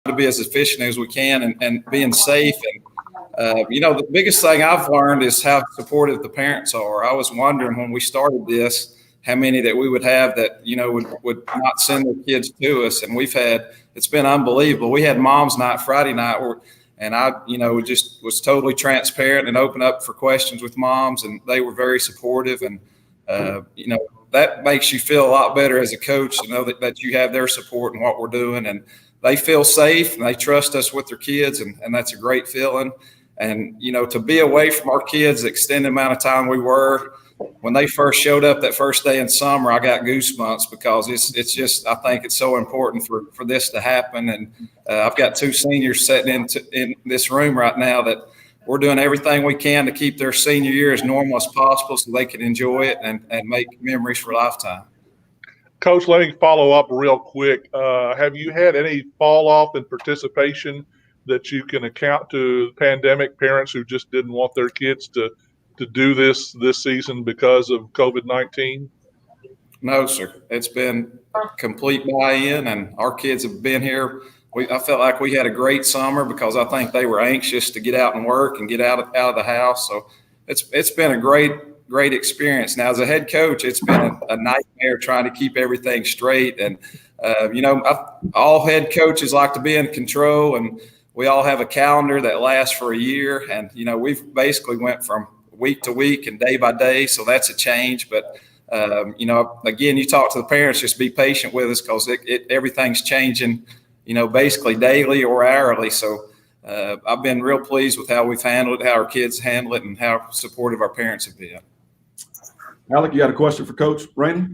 to be as efficient as we can and being safe. And, the biggest thing I've learned is how supportive the parents are. I was wondering when we started this, how many that we would have that, would not send their kids to us. And it's been unbelievable. We had mom's night Friday night and I, just was totally transparent and open up for questions with moms, and they were very supportive. And, that makes you feel a lot better as a coach to know that you have their support in what we're doing, and they feel safe and they trust us with their kids. And that's a great feeling. And, to be away from our kids the extended amount of time we were, when they first showed up that first day in summer, I got goosebumps because it's just, I think it's so important for this to happen. And I've got two seniors sitting in this room right now that we're doing everything we can to keep their senior year as normal as possible so they can enjoy it and make memories for a lifetime. Coach, let me follow up real quick. Have you had any fall off in participation that you can account to pandemic parents who just didn't want their kids to do this season because of COVID-19? No, sir. It's been complete buy-in, and our kids have been here. I felt like we had a great summer because I think they were anxious to get out and work and get out of the house. So it's been a great experience. Now, as a head coach, it's been a nightmare trying to keep everything straight. And, all head coaches like to be in control, and we all have a calendar that lasts for a year. And, we've basically went from week to week and day by day. So that's a change. But, again, you talk to the parents, just be patient with us because everything's changing, basically daily or hourly. So I've been real pleased with how we've handled it, how our kids handle it, and how supportive our parents have been. Alec, you got a question for Coach Rainey?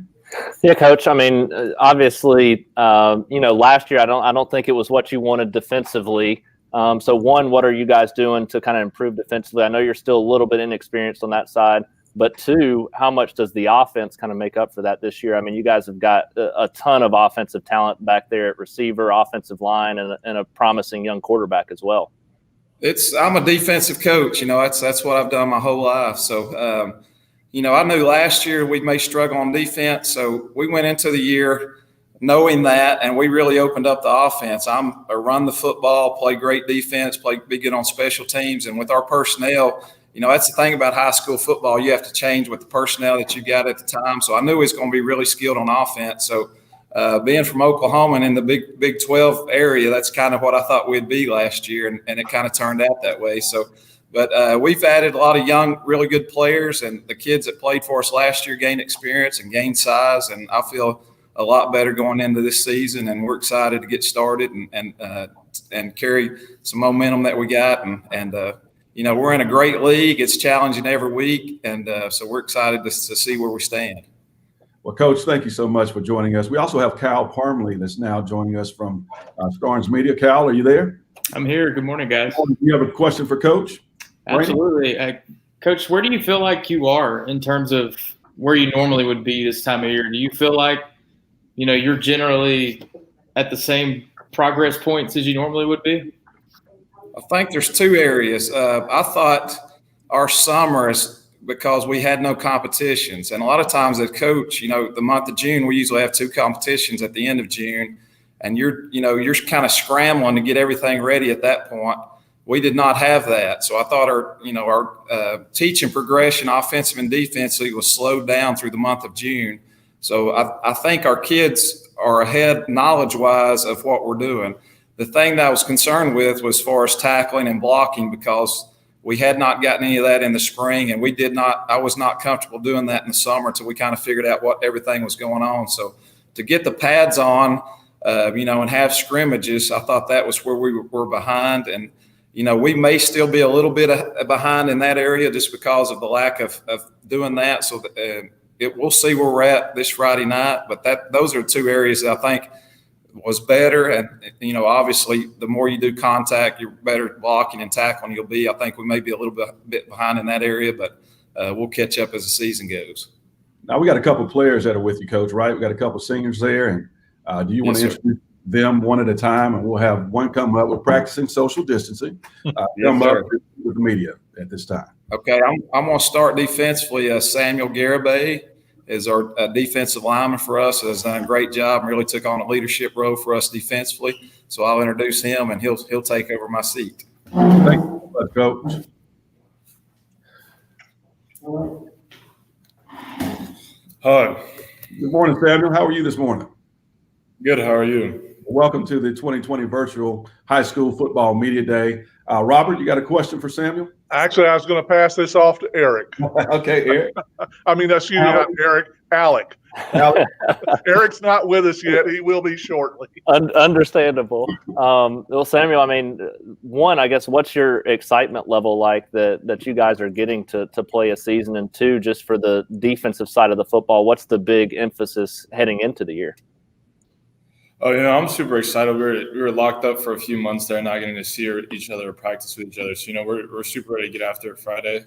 Yeah, Coach. I mean, obviously, last year I don't think it was what you wanted defensively. So one, what are you guys doing to kind of improve defensively? I know you're still a little bit inexperienced on that side, but two, how much does the offense kind of make up for that this year? I mean, you guys have got a ton of offensive talent back there at receiver, offensive line, and a promising young quarterback as well. I'm a defensive coach. That's what I've done my whole life. So, I knew last year we may struggle on defense. So we went into the year knowing that, and we really opened up the offense. I'm a run the football, play great defense, be good on special teams. And with our personnel, that's the thing about high school football. You have to change with the personnel that you got at the time. So I knew he was going to be really skilled on offense. So being from Oklahoma and in the Big 12 area, that's kind of what I thought we'd be last year, and it kind of turned out that way. So, but we've added a lot of young, really good players, and the kids that played for us last year gained experience and gained size, and I feel a lot better going into this season, and we're excited to get started and carry some momentum that we got, and we're in a great league. It's challenging every week, and so we're excited to see where we stand. Well, Coach, thank you so much for joining us. We also have Cal Parmley that's now joining us from Starnes Media. Cal, are you there? I'm here. Good morning, guys. Do you have a question for Coach? Absolutely. Coach, where do you feel like you are in terms of where you normally would be this time of year? Do you feel like, you're generally at the same progress points as you normally would be? I think there's two areas. I thought our summer is because we had no competitions. And a lot of times as coach, the month of June, we usually have two competitions at the end of June. And you're kind of scrambling to get everything ready at that point. We did not have that. So I thought our teaching progression, offensive and defensively, was slowed down through the month of June. So I think our kids are ahead knowledge-wise of what we're doing. The thing that I was concerned with was as far as tackling and blocking, because we had not gotten any of that in the spring, and I was not comfortable doing that in the summer until we kind of figured out what everything was going on. So to get the pads on, and have scrimmages, I thought that was where we were behind. And, we may still be a little bit behind in that area just because of the lack of doing that. So we'll see where we're at this Friday night. But those are two areas that I think was better. And, obviously, the more you do contact, you're better at blocking and tackling you'll be. I think we may be a little bit behind in that area, but we'll catch up as the season goes. Now, we got a couple players that are with you, Coach, right? We got a couple seniors there. And do you want to introduce them one at a time? And we'll have one come up. We're practicing social distancing. Come up with the media at this time. Okay, I'm going to start defensively. Samuel Garibay. is our defensive lineman for us, has done a great job and really took on a leadership role for us defensively. So I'll introduce him, and he'll take over my seat. Thank you so much, Coach. Hi. Good morning, Samuel. How are you this morning? Good. How are you? Welcome to the 2020 Virtual High School Football Media Day. Robert, you got a question for Samuel? Actually, I was going to pass this off to Eric. Okay, Eric. I mean, excuse me, not Eric, Alec. Alex. Eric's not with us yet. He will be shortly. Understandable. Well, Samuel, I mean, one, I guess, what's your excitement level like that you guys are getting to play a season? And two, just for the defensive side of the football, what's the big emphasis heading into the year? Oh, I'm super excited. We were locked up for a few months there, not getting to see each other or practice with each other. So, we're super ready to get after it Friday.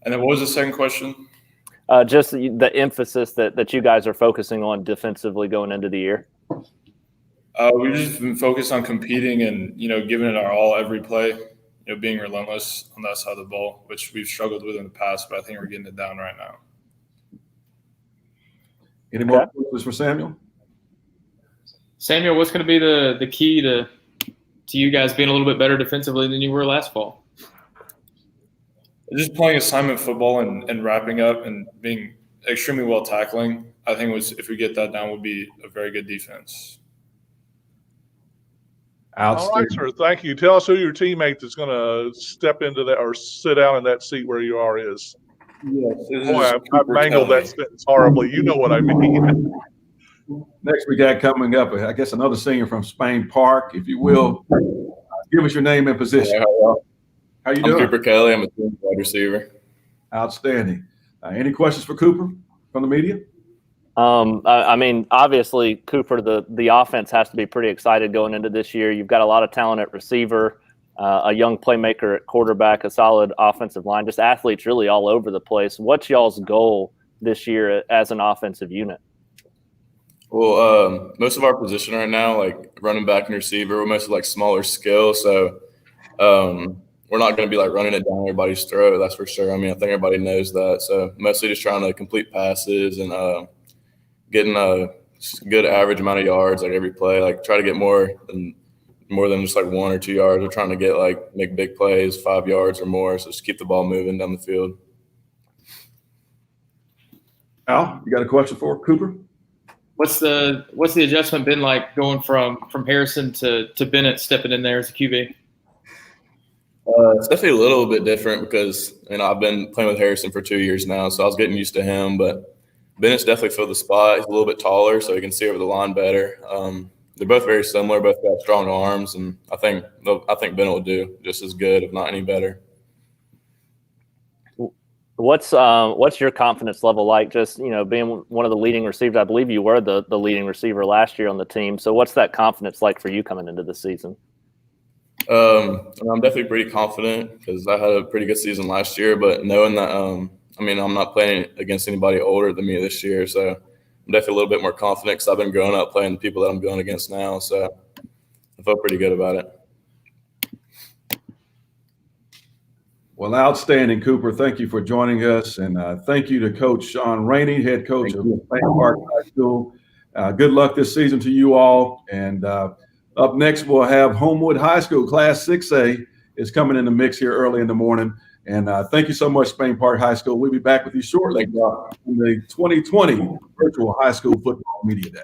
And then what was the second question? Just the emphasis that you guys are focusing on defensively going into the year. We've just been focused on competing and, giving it our all every play, being relentless on that side of the ball, which we've struggled with in the past, but I think we're getting it down right now. Any more questions for Samuel? Samuel, what's going to be the key to you guys being a little bit better defensively than you were last fall? Just playing assignment football and wrapping up and being extremely well tackling. I think if we get that down, would be a very good defense. All right, sir. Thank you. Tell us who your teammate that's going to step into that or sit down in that seat where you are is. Yes. Boy, I mangled that sentence horribly. You know what I mean. Next, we got coming up, I guess, another senior from Spain Park. If you will, give us your name and position. How you doing? I'm Cooper Kelly. I'm a wide receiver. Outstanding. Any questions for Cooper from the media? I mean, obviously, Cooper, the offense has to be pretty excited going into this year. You've got a lot of talent at receiver, a young playmaker at quarterback, a solid offensive line, just athletes really all over the place. What's y'all's goal this year as an offensive unit? Well, most of our position right now, like running back and receiver, we're mostly like smaller skill. So we're not going to be like running it down everybody's throat. That's for sure. I mean, I think everybody knows that. So mostly just trying to complete passes and getting a good average amount of yards like every play. Like try to get more than just like 1 or 2 yards. We're trying to get make big plays, 5 yards or more. So just keep the ball moving down the field. Al, you got a question for Cooper? What's the adjustment been like going from Harrison to Bennett stepping in there as a QB? It's definitely a little bit different because I've been playing with Harrison for 2 years now, so I was getting used to him. But Bennett's definitely filled the spot. He's a little bit taller, so he can see over the line better. They're both very similar, both got strong arms, and I think Bennett will do just as good, if not any better. What's your confidence level like? Just being one of the leading receivers. I believe you were the leading receiver last year on the team. So what's that confidence like for you coming into the season? I'm definitely pretty confident because I had a pretty good season last year. But knowing that, I'm not playing against anybody older than me this year, so I'm definitely a little bit more confident because I've been growing up playing the people that I'm going against now. So I feel pretty good about it. Well, outstanding, Cooper. Thank you for joining us, and thank you to Coach Sean Rainey, head coach of Spain Park High School. Good luck this season to you all. And up next, we'll have Homewood High School Class 6A is coming in the mix here early in the morning. And thank you so much, Spain Park High School. We'll be back with you shortly in the 2020 Virtual High School Football Media Day.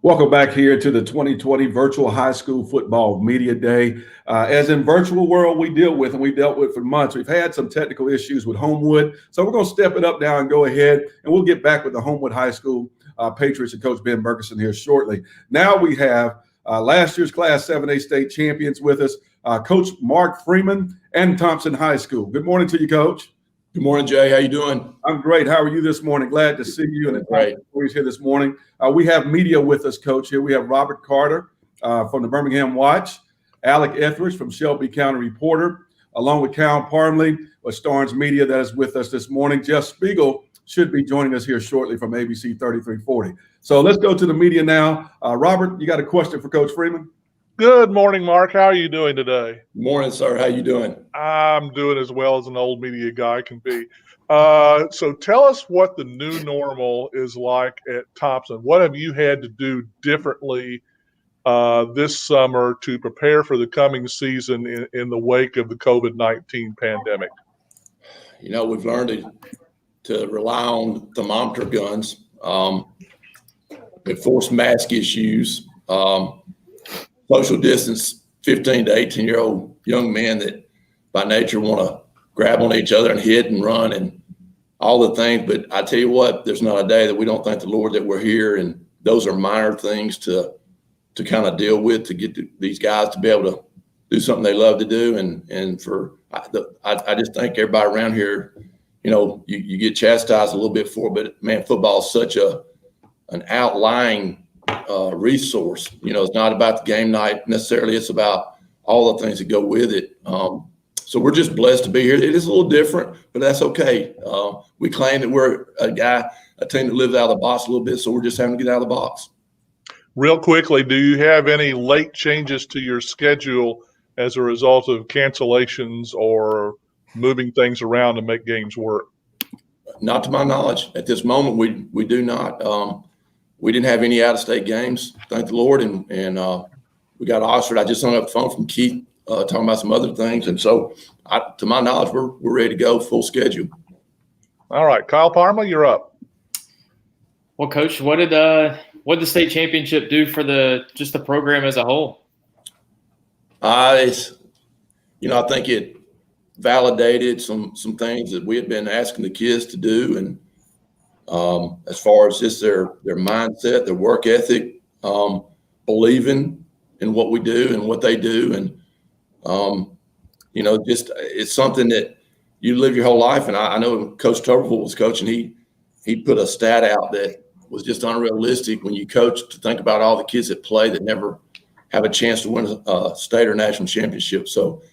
Welcome back here to the 2020 Virtual High School Football Media Day. As in virtual world we deal with, and we've dealt with for months, we've had some technical issues with Homewood. So we're going to step it up now and go ahead, and we'll get back with the Homewood High School Patriots and Coach Ben Bergeson here shortly. Now we have last year's Class 7A state champions with us, Coach Mark Freeman and Thompson High School. Good morning to you, Coach. Good morning, Jay. How you doing? I'm great. How are you this morning? Glad to see you and the Great. Warriors here this morning. We have media with us, Coach. Here we have Robert Carter from the Birmingham Watch, Alec Etheridge from Shelby County Reporter, along with Cal Parmley with Starnes Media that is with us this morning. Jeff Spiegel should be joining us here shortly from ABC 3340. So let's go to the media now. Robert, you got a question for Coach Freeman? Good morning, Mark. How are you doing today? Good morning, sir. How you doing? I'm doing as well as an old media guy can be. So tell us what the new normal is like at Thompson. What have you had to do differently this summer to prepare for the coming season in the wake of the COVID-19 pandemic? You know, we've learned to rely on thermometer guns. Enforced mask issues. Social distance, 15 to 18-year-old young men that by nature want to grab on each other and hit and run and all the things. But I tell you what, there's not a day that we don't thank the Lord that we're here. And those are minor things to kind of deal with, to get these guys to be able to do something they love to do. And I just think everybody around here, you know, you get chastised a little bit for, but man, football is such an outlying resource. You know, it's not about the game night necessarily. It's about all the things that go with it. So we're just blessed to be here. It is a little different, but that's okay. We claim that we're a team that lives out of the box a little bit, so we're just having to get out of the box. Real quickly, do you have any late changes to your schedule as a result of cancellations or moving things around to make games work? Not to my knowledge. At this moment, we do not. We didn't have any out-of-state games, thank the Lord, and we got Oxford. I just hung up the phone from Keith talking about some other things, and so to my knowledge, we're ready to go, full schedule. All right, Kyle Parma, you're up. Well, Coach, what did the state championship do for the program as a whole? I think it validated some things that we had been asking the kids to do, and as far as just their mindset, their work ethic, believing in what we do and what they do. And, just it's something that you live your whole life. And I know Coach Tuberville was coaching. He put a stat out that was just unrealistic when you coach, to think about all the kids that play that never have a chance to win a state or national championship. So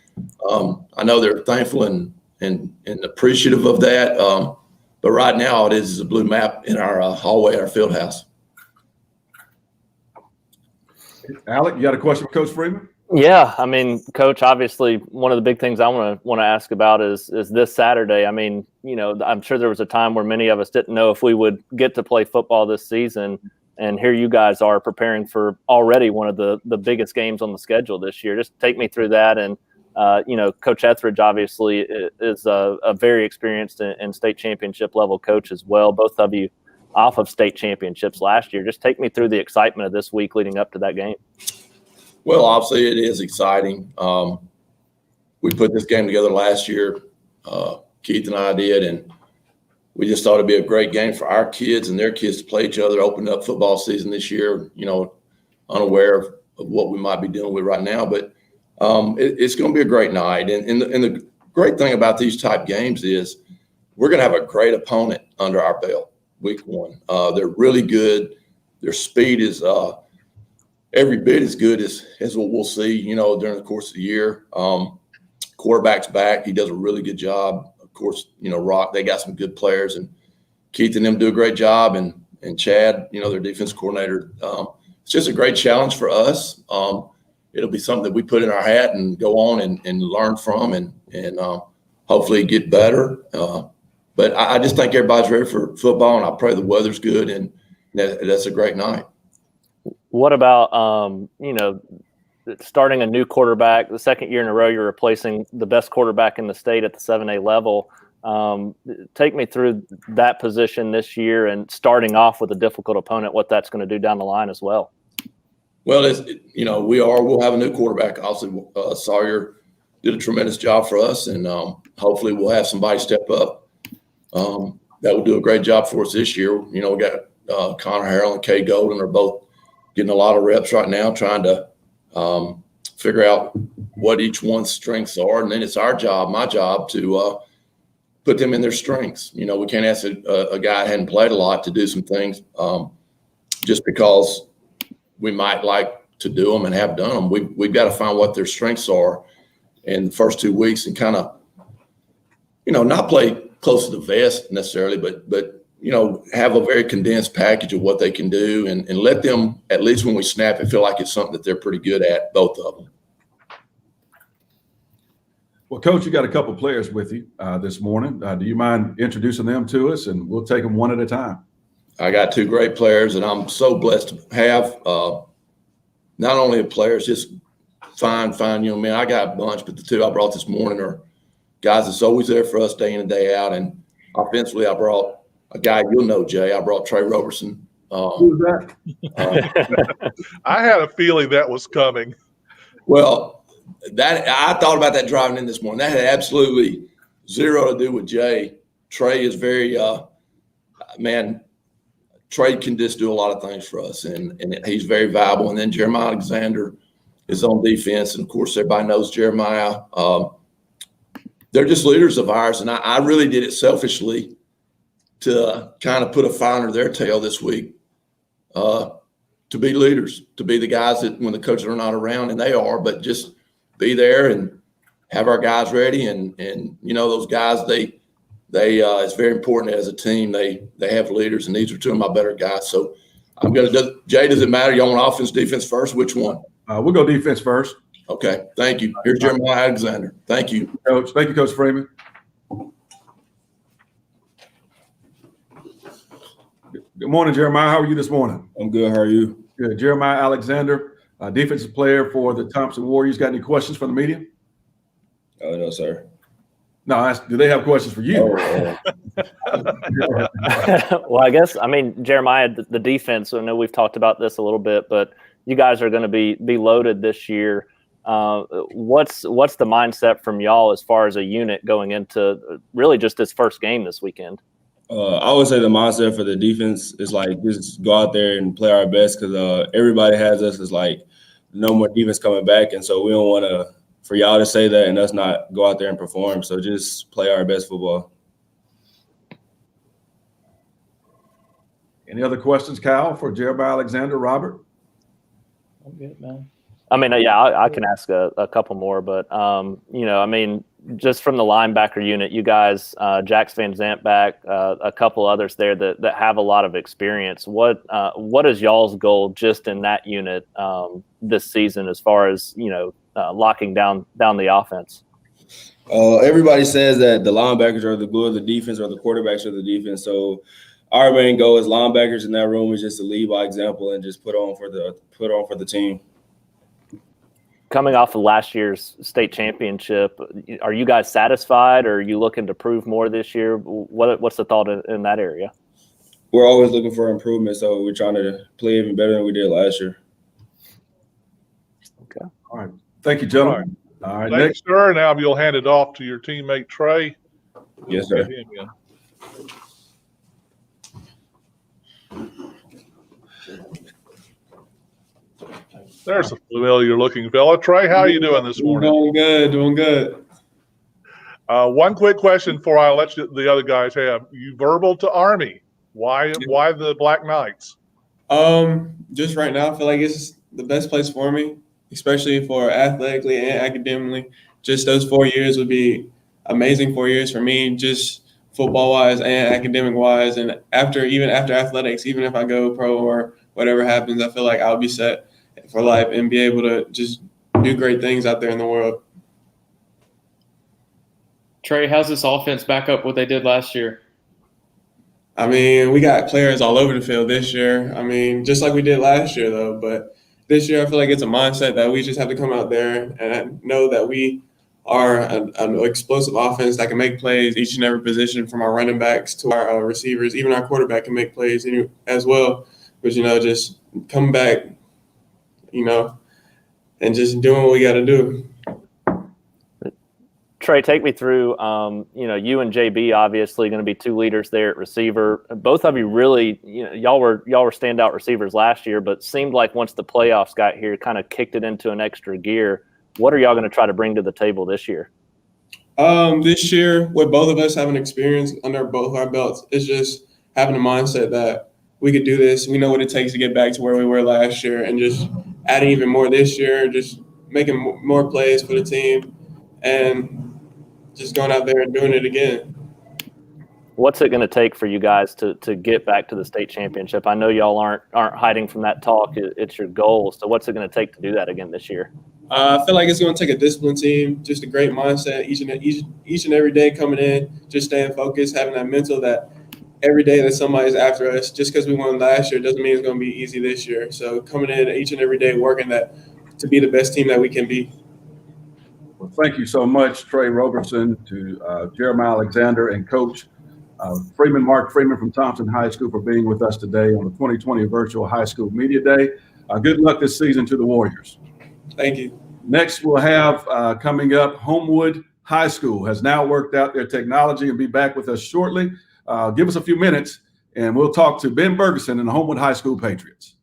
I know they're thankful and appreciative of that. But right now, all it is a blue map in our hallway at our field house. Alec, you got a question for Coach Freeman? Yeah, I mean, Coach, obviously one of the big things I want to ask about is this Saturday. I mean, you know, I'm sure there was a time where many of us didn't know if we would get to play football this season, and here you guys are preparing for already one of the biggest games on the schedule this year. Just take me through that. And Coach Etheridge obviously is a very experienced and state championship level coach as well. Both of you off of state championships last year. Just take me through the excitement of this week leading up to that game. Well, obviously it is exciting. We put this game together last year. Keith and I did, and we just thought it'd be a great game for our kids and their kids to play each other, open up football season this year, you know, unaware of what we might be dealing with right now. But it's going to be a great night. And the great thing about these type games is we're going to have a great opponent under our belt week one. They're really good. Their speed is every bit as good as what we'll see, you know, during the course of the year. Quarterback's back. He does a really good job. Of course, you know, Rock, they got some good players, and Keith and them do a great job. And Chad, you know, their defense coordinator. It's just a great challenge for us. It'll be something that we put in our hat and go on and learn from and hopefully get better. But I just think everybody's ready for football, and I pray the weather's good, and that's a great night. What about, starting a new quarterback, the second year in a row you're replacing the best quarterback in the state at the 7A level. Take me through that position this year and starting off with a difficult opponent, what that's going to do down the line as well. Well, we'll have a new quarterback. Obviously, Sawyer did a tremendous job for us, and hopefully we'll have somebody step up that will do a great job for us this year. We got Connor Harrell and Kay Golden are both getting a lot of reps right now, trying to figure out what each one's strengths are, and then it's my job to put them in their strengths. We can't ask a guy who hadn't played a lot to do some things just because we might like to do them and have done them. We've got to find what their strengths are in the first 2 weeks and kind of, not play close to the vest necessarily, but have a very condensed package of what they can do and let them, at least when we snap it, feel like it's something that they're pretty good at, both of them. Well, Coach, you got a couple players with you this morning. Do you mind introducing them to us, and we'll take them one at a time? I got two great players, and I'm so blessed to have not only players, just fine young men. I got a bunch, but the two I brought this morning are guys that's always there for us day in and day out. And offensively, I brought a guy you'll know, Jay. I brought Trey Roberson. Who's that? I had a feeling that was coming. Well, I thought about that driving in this morning. That had absolutely zero to do with Jay. Trey is very Trey can just do a lot of things for us, and he's very valuable. And then Jeremiah Alexander is on defense, and of course, everybody knows Jeremiah. They're just leaders of ours, and I really did it selfishly to kind of put a fire under their tail this week, to be leaders, to be the guys that when the coaches are not around, and they are, but just be there and have our guys ready. And those guys, they it's very important as a team. They have leaders, and these are two of my better guys. So I'm going to – Jay, does it matter? Y'all want offense, defense first? Which one? We'll go defense first. Okay, thank you. Here's Jeremiah Alexander. Thank you. Coach. Thank you, Coach Freeman. Good morning, Jeremiah. How are you this morning? I'm good. How are you? Good. Jeremiah Alexander, defensive player for the Thompson Warriors. Got any questions from the media? Oh, no, sir. No, do they have questions for you? Well, I guess, Jeremiah, the defense, I know we've talked about this a little bit, but you guys are going to be loaded this year. What's the mindset from y'all as far as a unit going into really just this first game this weekend? I would say the mindset for the defense is like just go out there and play our best because everybody has us as like no more defense coming back, and so we don't want for y'all to say that and us not go out there and perform. So just play our best football. Any other questions, Kyle, for Jeremiah Alexander, Robert? I'm good, man. I can ask a couple more, but just from the linebacker unit, you guys, Jax Van Zant back, a couple others there that have a lot of experience. What is y'all's goal just in that unit this season as far as locking down the offense? Everybody says that the linebackers are the glue of the defense or the quarterbacks are the defense. So our main goal as linebackers in that room is just to lead by example and just put on for the team. Coming off of last year's state championship, are you guys satisfied, or are you looking to prove more this year? What's the thought in that area? We're always looking for improvement, so we're trying to play even better than we did last year. Okay. All right. Thank you, gentlemen. All right. Thanks, sir. Now you'll hand it off to your teammate, Trey. Yes, sir. There's a familiar-looking fella. Trey, how are you doing this morning? Doing good. One quick question before I let the other guys have. You verbal to Army. Why the Black Knights? Just right now, I feel like it's the best place for me, especially for athletically and academically. Just those 4 years would be amazing 4 years for me, just football-wise and academic-wise. And after athletics, even if I go pro or whatever happens, I feel like I'll be set for life and be able to just do great things out there in the world. Trey, how's this offense back up what they did last year? We got players all over the field this year. Just like we did last year, though. But this year, I feel like it's a mindset that we just have to come out there and know that we are an explosive offense that can make plays each and every position, from our running backs to our receivers. Even our quarterback can make plays as well. But, just come back and just doing what we got to do. Trey, take me through, you and JB obviously going to be two leaders there at receiver. Both of you really, y'all were standout receivers last year, but seemed like once the playoffs got here, kind of kicked it into an extra gear. What are y'all going to try to bring to the table this year? This year, with both of us having experience under both our belts, it's just having a mindset that we could do this. We know what it takes to get back to where we were last year, and just adding even more this year, just making more plays for the team, and just going out there and doing it again. What's it going to take for you guys to get back to the state championship? I know y'all aren't hiding from that talk. It's your goal. So what's it going to take to do that again this year? I feel like it's going to take a disciplined team, just a great mindset each and every day coming in, just staying focused, having that mental that every day that somebody's after us. Just because we won last year doesn't mean it's going to be easy this year. So coming in each and every day, working that to be the best team that we can be. Well, thank you so much, Trey Roberson, to Jeremiah Alexander and Coach Mark Freeman from Thompson High School for being with us today on the 2020 Virtual High School Media Day. Good luck this season to the Warriors. Thank you. Next, we'll have coming up, Homewood High School has now worked out their technology and be back with us shortly. Give us a few minutes, and we'll talk to Ben Bergeson and the Homewood High School Patriots.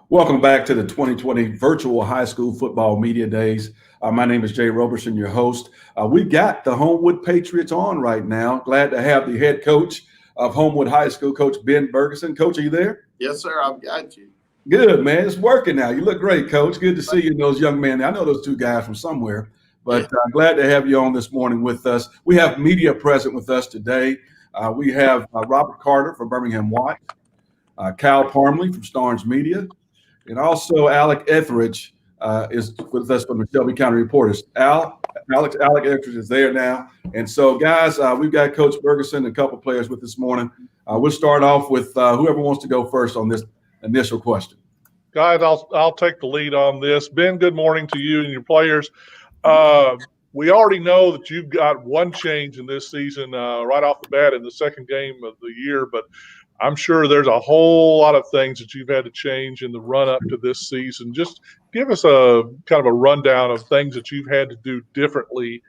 Welcome back to the 2020 Virtual High School Football Media Days. My name is Jay Roberson, your host. We got the Homewood Patriots on right now. Glad to have the head coach of Homewood High School, Coach Ben Bergeson. Coach, are you there? Yes, sir. I've got you. Good, man. It's working now. You look great, Coach. Good to see you and those young men. I know those two guys from somewhere, but I'm glad to have you on this morning with us. We have media present with us today. We have Robert Carter from Birmingham White, Kyle Parmley from Starnes Media, and also Alec Etheridge is with us from the Shelby County Reporters. Alec Eldridge is there now. And so, guys, we've got Coach Ferguson and a couple players with this morning. We'll start off with whoever wants to go first on this initial question. Guys, I'll take the lead on this. Ben, good morning to you and your players. We already know that you've got one change in this season right off the bat in the second game of the year, but I'm sure there's a whole lot of things that you've had to change in the run-up to this season. Just give us a kind of a rundown of things that you've had to do differently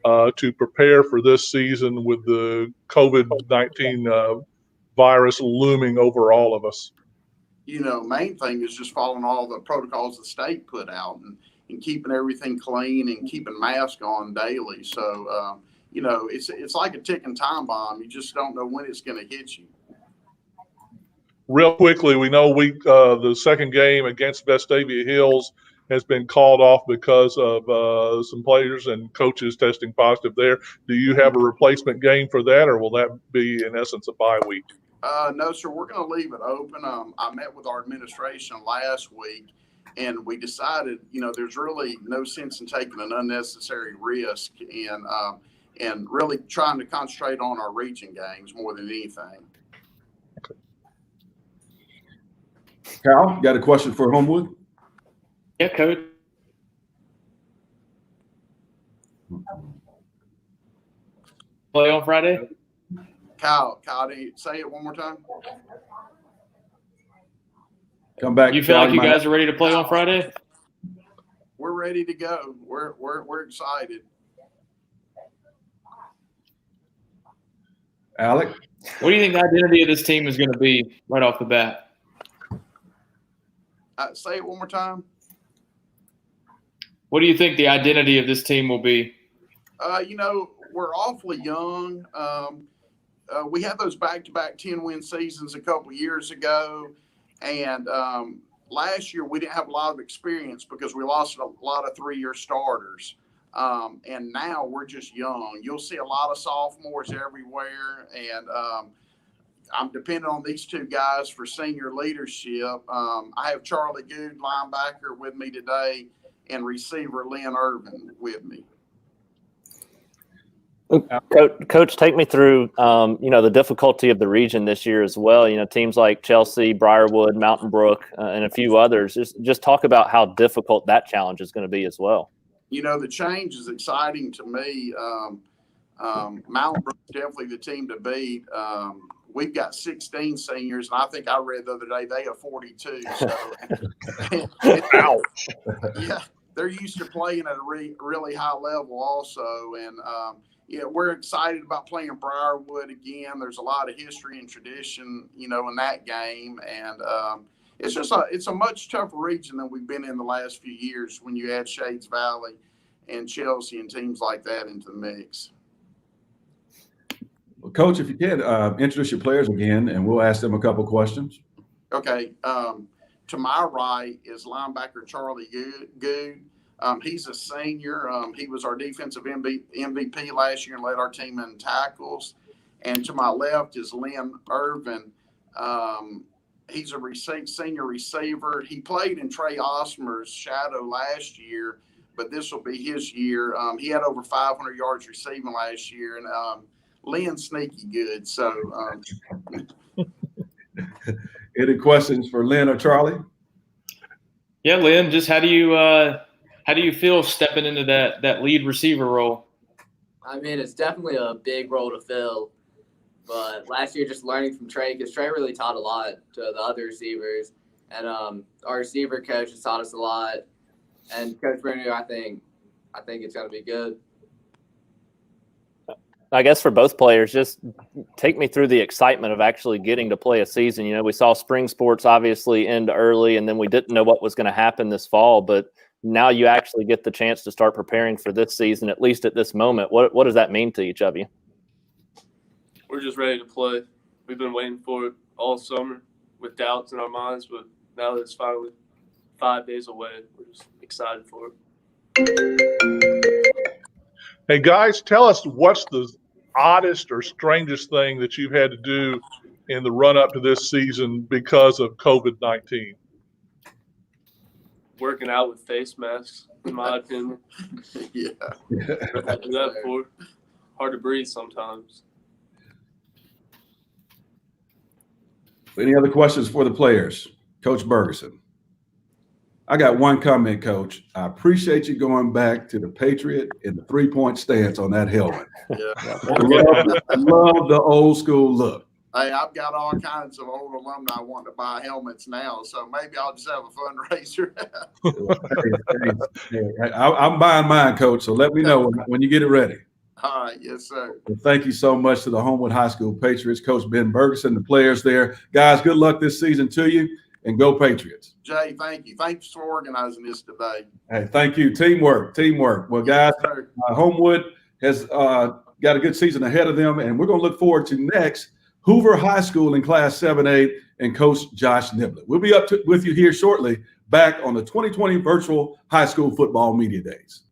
to prepare for this season with the COVID-19 virus looming over all of us. Main thing is just following all the protocols the state put out and keeping everything clean and keeping masks on daily. So, it's like a ticking time bomb. You just don't know when it's going to hit you. Real quickly, we know the second game against Vestavia Hills has been called off because of some players and coaches testing positive there. Do you have a replacement game for that, or will that be, in essence, a bye week? No, sir. We're going to leave it open. I met with our administration last week, and we decided, there's really no sense in taking an unnecessary risk and really trying to concentrate on our region games more than anything. Cal, you got a question for Homewood? Yeah, Coach. Play on Friday? Kyle, say it one more time. Come back. You feel like you guys are ready to play on Friday? We're ready to go. We're excited. Alec? What do you think the identity of this team is going to be right off the bat? Say it one more time. What do you think the identity of this team will be? We're awfully young. We had those back-to-back 10-win seasons a couple years ago. And last year we didn't have a lot of experience because we lost a lot of 3-year starters. And now we're just young. You'll see a lot of sophomores everywhere. And I'm depending on these two guys for senior leadership. I have Charlie Good, linebacker, with me today, and receiver Lynn Irvin with me. Coach, take me through, the difficulty of the region this year as well. Teams like Chelsea, Briarwood, Mountain Brook, and a few others. Just talk about how difficult that challenge is going to be as well. The change is exciting to me. Mountain Brook is definitely the team to beat. We've got 16 seniors, and I think I read the other day they have 42. So, Ouch. Yeah, they're used to playing at a really high level also. And, we're excited about playing Briarwood again. There's a lot of history and tradition, in that game. And it's a much tougher region than we've been in the last few years when you add Shades Valley and Chelsea and teams like that into the mix. Well, Coach, if you can, introduce your players again, and we'll ask them a couple questions. Okay. To my right is linebacker Charlie Good. He's a senior. He was our defensive MVP last year and led our team in tackles. And to my left is Lynn Irvin. He's a senior receiver. He played in Trey Osmer's shadow last year, but this will be his year. He had over 500 yards receiving last year, and Lynn's sneaky good. So, Any questions for Lynn or Charlie? Yeah, Lynn. Just how do you feel stepping into that lead receiver role? I mean, it's definitely a big role to fill. But last year, just learning from Trey, because Trey really taught a lot to the other receivers. And our receiver coach has taught us a lot. And Coach Bruno, I think it's going to be good. I guess for both players, just take me through the excitement of actually getting to play a season. We saw spring sports obviously end early, and then we didn't know what was going to happen this fall. But now you actually get the chance to start preparing for this season, at least at this moment. What does that mean to each of you? We're just ready to play. We've been waiting for it all summer with doubts in our minds, but now that it's finally 5 days away, we're just excited for it. Hey, guys, tell us what's the oddest or strangest thing that you've had to do in the run-up to this season because of COVID-19? working out with face masks, in my opinion. Yeah. What they do that for? Hard to breathe sometimes. Any other questions for the players? Coach Bergeson. I got one comment, Coach. I appreciate you going back to the Patriot and the three-point stance on that helmet. Yeah. Love the old school look. Hey, I've got all kinds of old alumni wanting to buy helmets now, so maybe I'll just have a fundraiser. I'm buying mine, Coach, so let me know when you get it ready. All right. Yes, sir. Well, thank you so much to the Homewood High School Patriots, Coach Ben Bergeson, the players there. Guys, good luck this season to you, and go Patriots. Jay, thank you. Thanks for organizing this today. Hey, thank you. Teamwork. Well, guys, Homewood has got a good season ahead of them, and we're going to look forward to next Hoover High School in Class 7A and Coach Josh Niblett. We'll be with you here shortly, back on the 2020 Virtual High School Football Media Days.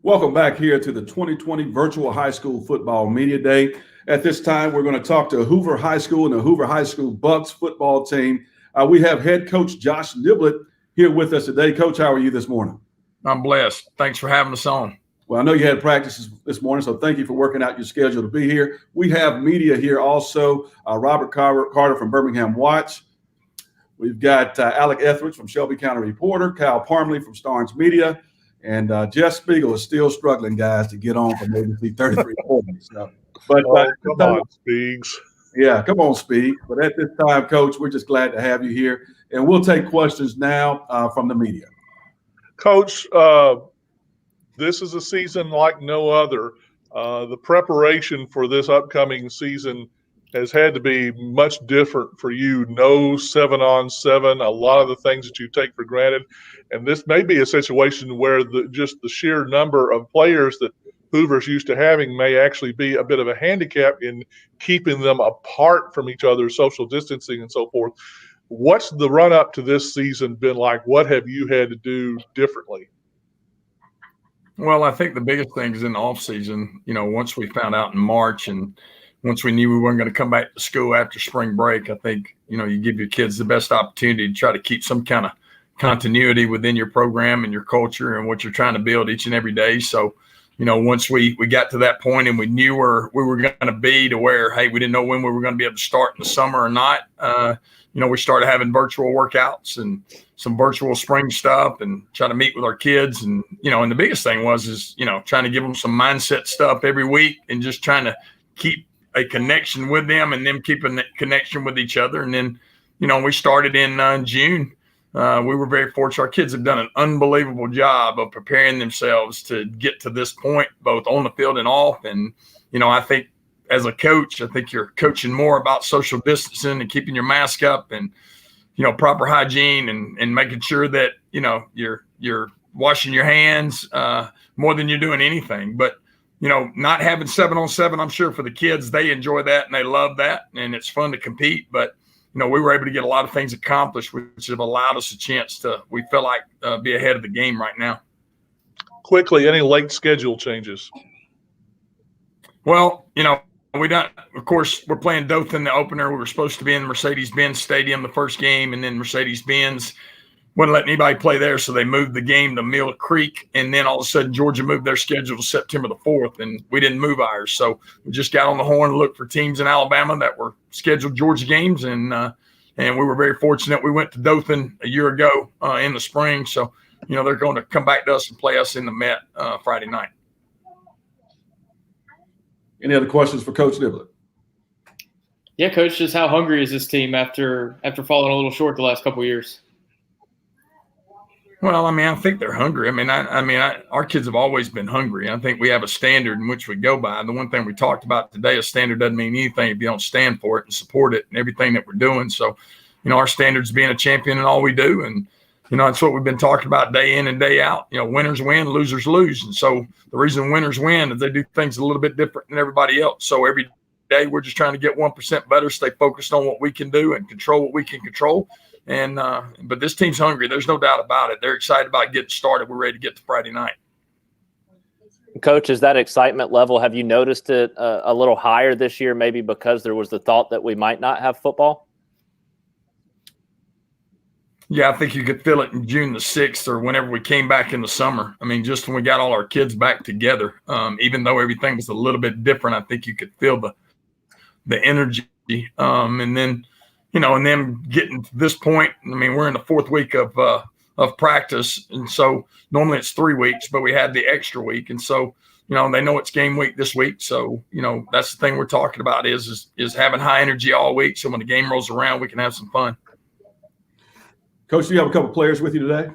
Welcome back here to the 2020 Virtual High School Football Media Day. At this time, we're going to talk to Hoover High School and the Hoover High School Bucks football team. We have head coach Josh Niblett here with us today. Coach, how are you this morning? I'm blessed. Thanks for having us on. Well, I know you had practices this morning, so thank you for working out your schedule to be here. We have media here also, Robert Carter from Birmingham Watch. We've got Alec Etheridge from Shelby County Reporter, Kyle Parmley from Starnes Media, and Jeff Spiegel is still struggling, guys, to get on from ABC 3340. So, but come on, Speegs. Yeah, come on, Speed. But at this time, Coach, we're just glad to have you here, and we'll take questions now from the media. Coach, this is a season like no other. The preparation for this upcoming season has had to be much different for you. No 7-on-7, a lot of the things that you take for granted. And this may be a situation where just the sheer number of players that Hoover's used to having may actually be a bit of a handicap in keeping them apart from each other, social distancing and so forth. What's the run up to this season been like? What have you had to do differently? Well, I think the biggest thing is in the off season, once we found out in March and once we knew we weren't going to come back to school after spring break, I think, you give your kids the best opportunity to try to keep some kind of continuity within your program and your culture and what you're trying to build each and every day. So, once we got to that point and we knew where we were going to be to where, hey, we didn't know when we were going to be able to start in the summer or not, we started having virtual workouts and some virtual spring stuff and trying to meet with our kids. And, and the biggest thing is trying to give them some mindset stuff every week and just trying to keep a connection with them and them keeping that connection with each other. And then, we started in June. We were very fortunate. Our kids have done an unbelievable job of preparing themselves to get to this point, both on the field and off. And, I think as a coach, I think you're coaching more about social distancing and keeping your mask up and, proper hygiene and making sure that, you're washing your hands more than you're doing anything. But, not having 7-on-7, I'm sure for the kids, they enjoy that and they love that and it's fun to compete. But, we were able to get a lot of things accomplished, which have allowed us a chance to, we feel like, be ahead of the game right now. Quickly, any late schedule changes? Well, we don't, of course, we're playing Dothan, the opener. We were supposed to be in Mercedes-Benz Stadium the first game, and then Mercedes-Benz wouldn't let anybody play there, so they moved the game to Mill Creek, and then all of a sudden Georgia moved their schedule to September the 4th, and we didn't move ours. So we just got on the horn and looked for teams in Alabama that were scheduled Georgia games, and we were very fortunate. We went to Dothan a year ago in the spring, so they're going to come back to us and play us in the Met Friday night. Any other questions for Coach Niblett? Yeah, Coach, just how hungry is this team after falling a little short the last couple of years? Well, I think they're hungry. Our kids have always been hungry. I think we have a standard in which we go by. The one thing we talked about today, a standard doesn't mean anything if you don't stand for it and support it and everything that we're doing. So, our standard is being a champion in all we do. And, that's what we've been talking about day in and day out. Winners win, losers lose. And so the reason winners win is they do things a little bit different than everybody else. So every day we're just trying to get 1% better, stay focused on what we can do and control what we can control. And but this team's hungry. There's no doubt about it. They're excited about getting started. We're ready to get to Friday night. Coach, is that excitement level, have you noticed it a little higher this year, maybe because there was the thought that we might not have football? Yeah, I think you could feel it in June the 6th or whenever we came back in the summer. Just when we got all our kids back together, even though everything was a little bit different, I think you could feel the energy. And then, and then getting to this point, we're in the 4th week of practice. And so normally it's 3 weeks, but we had the extra week. And so, they know it's game week this week. So, that's the thing we're talking about is having high energy all week. So when the game rolls around, we can have some fun. Coach, do you have a couple players with you today?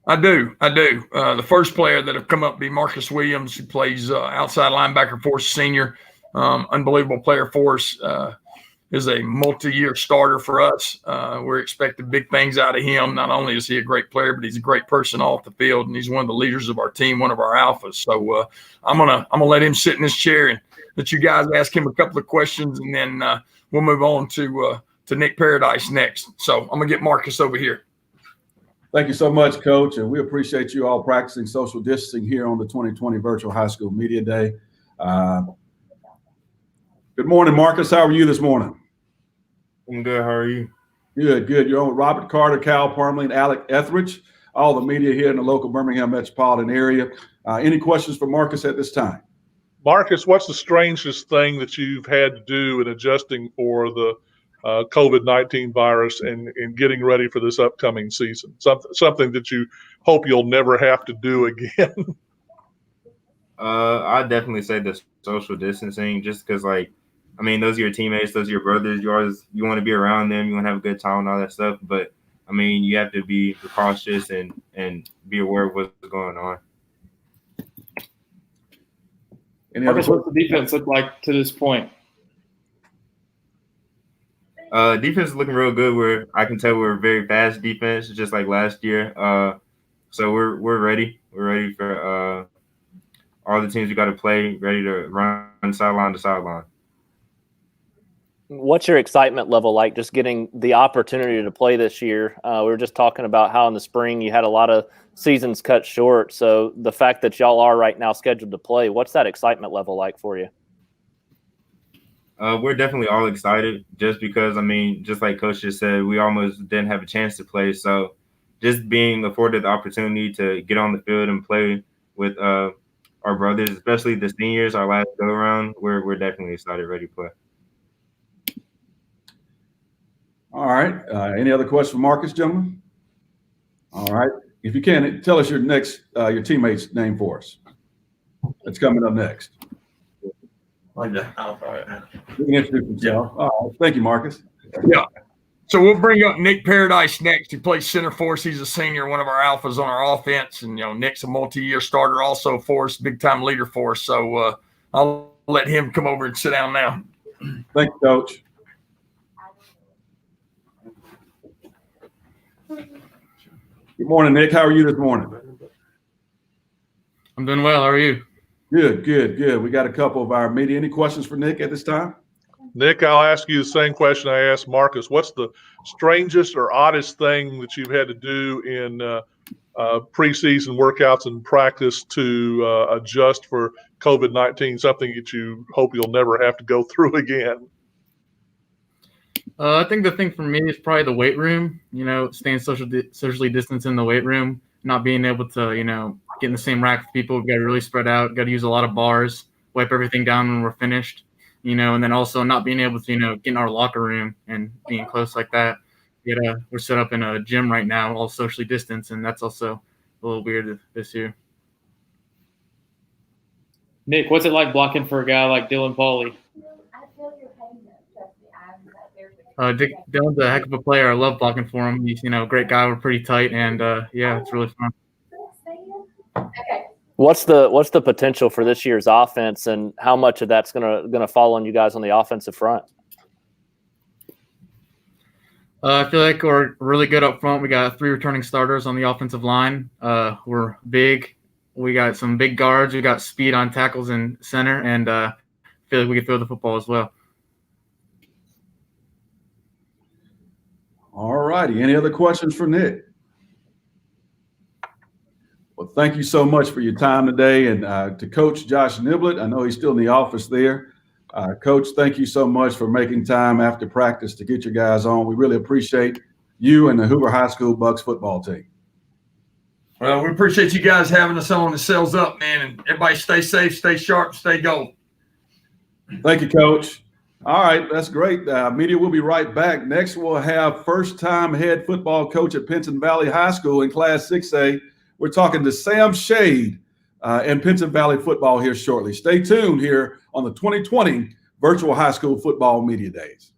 I do. The first player that have come up be Marcus Williams, who plays outside linebacker for us, senior. Unbelievable player for us. Is a multi-year starter for us. We're expecting big things out of him. Not only is he a great player, but he's a great person off the field, and he's one of the leaders of our team, one of our alphas. So I'm gonna let him sit in his chair and let you guys ask him a couple of questions, and then we'll move on to Nick Paradise next. So I'm gonna get Marcus over here. Thank you so much, Coach, and we appreciate you all practicing social distancing here on the 2020 Virtual High School Media Day. Good morning, Marcus. How are you this morning? I'm good. How are you? Good, good. You're on with Robert Carter, Cal Parmalee, and Alec Etheridge, all the media here in the local Birmingham metropolitan area. Any questions for Marcus at this time? Marcus, what's the strangest thing that you've had to do in adjusting for the COVID-19 virus and getting ready for this upcoming season? Something that you hope you'll never have to do again. I'd definitely say the social distancing, just because, like, I mean, those are your teammates, those are your brothers. You want to be around them, you want to have a good time and all that stuff. But I mean, you have to be cautious and be aware of what's going on. Marcus, what's the defense look like to this point? Defense is looking real good. I can tell we're a very fast defense, just like last year. So we're ready. We're ready for all the teams we got to play, ready to run sideline to sideline. What's your excitement level like just getting the opportunity to play this year? We were just talking about how in the spring you had a lot of seasons cut short. So the fact that y'all are right now scheduled to play, what's that excitement level like for you? We're definitely all excited just because, I mean, just like Coach just said, we almost didn't have a chance to play. So just being afforded the opportunity to get on the field and play with our brothers, especially the seniors, our last go around, we're definitely excited, ready to play. All right. Any other questions for Marcus, gentlemen? All right. If you can, tell us your teammate's name for us. That's coming up next. Like that. You can introduce yourself. Yeah. All right. Thank you, Marcus. Yeah. So we'll bring up Nick Paradise next. He plays center for us. He's a senior, one of our alphas on our offense. And, Nick's a multi-year starter also for us, big-time leader for us. So I'll let him come over and sit down now. Thank you, Coach. Good morning, Nick. How are you this morning? I'm doing well. How are you? Good, good, good. We got a couple of our media. Any questions for Nick at this time? Nick, I'll ask you the same question I asked Marcus. What's the strangest or oddest thing that you've had to do in preseason workouts and practice to adjust for COVID-19, something that you hope you'll never have to go through again? I think the thing for me is probably the weight room, staying socially distanced in the weight room, not being able to, get in the same rack with people. We've got to really spread out, got to use a lot of bars, wipe everything down when we're finished, and then also not being able to, get in our locker room and being close like that. We're set up in a gym right now, all socially distanced, and that's also a little weird this year. Nick, what's it like blocking for a guy like Dylan Pauly? Dylan's a heck of a player. I love blocking for him. He's, great guy. We're pretty tight, and it's really fun. What's the potential for this year's offense, and how much of that's gonna fall on you guys on the offensive front? I feel like we're really good up front. We got 3 returning starters on the offensive line. We're big. We got some big guards. We got speed on tackles and center, and I feel like we can throw the football as well. All righty. Any other questions for Nick? Well, thank you so much for your time today. And to Coach Josh Niblett, I know he's still in the office there. Coach, thank you so much for making time after practice to get your guys on. We really appreciate you and the Hoover High School Bucks football team. Well, we appreciate you guys having us on. The sales up, man. And everybody stay safe, stay sharp, stay gold. Thank you, Coach. All right, that's great. Media will be right back. Next, we'll have first-time head football coach at Pinson Valley High School in Class 6A. We're talking to Sam Shade and Pinson Valley football here shortly. Stay tuned here on the 2020 Virtual High School Football Media Days.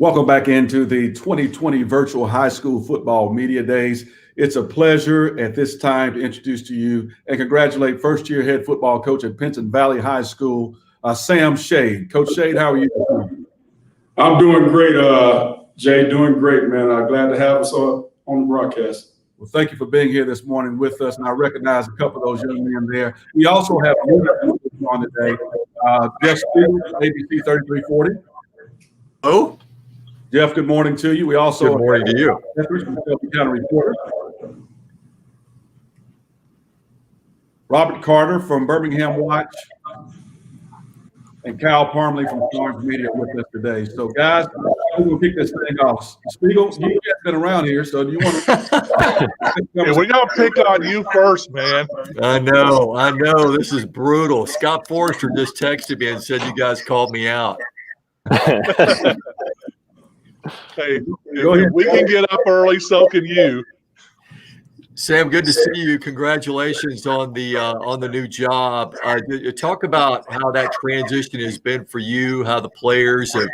Welcome back into the 2020 Virtual High School Football Media Days. It's a pleasure at this time to introduce to you and congratulate first-year head football coach at Pinson Valley High School, Sam Shade. Coach Shade, how are you? I'm doing great, Jay. Doing great, man. Glad to have us on the broadcast. Well, thank you for being here this morning with us, and I recognize a couple of those young men there. We also have on today, Jeff Spiegel, ABC 3340. Oh. Jeff, good morning to you. We also good morning to you. County reporter. Robert Carter from Birmingham Watch, and Kyle Parmley from Florence Media with us today. So, guys, we're going to kick this thing off. Spiegel, you guys been around here, so do you want to? Yeah, we're going to pick on you first, man. I know. This is brutal. Scott Forrester just texted me and said you guys called me out. Hey, if we can get up early, so can you. Sam, good to see you. Congratulations on the new job. Talk about how that transition has been for you, how the players have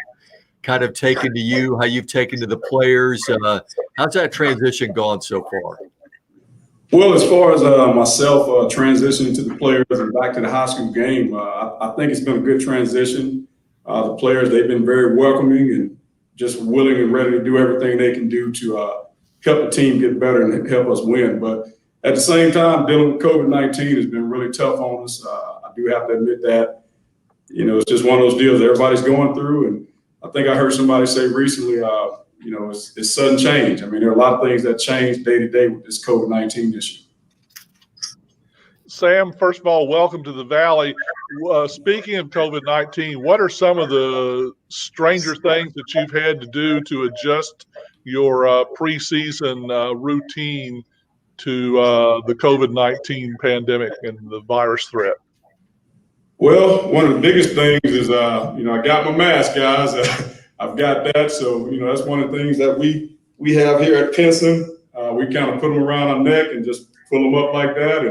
kind of taken to you, how you've taken to the players. How's that transition gone so far? Well, as far as myself transitioning to the players and back to the high school game, I think it's been a good transition. The players, they've been very welcoming and just willing and ready to do everything they can do to help the team get better and help us win. But at the same time, dealing with COVID-19 has been really tough on us. I do have to admit that. It's just one of those deals everybody's going through. And I think I heard somebody say recently, it's sudden change. I mean, there are a lot of things that change day to day with this COVID-19 issue. Sam, first of all, welcome to the Valley. Speaking of COVID-19, what are some of the stranger things that you've had to do to adjust your preseason routine to the COVID-19 pandemic and the virus threat? Well, one of the biggest things is, I got my mask, guys. I've got that. So, that's one of the things that we have here at Pinson. We kind of put them around our neck and just pull them up like that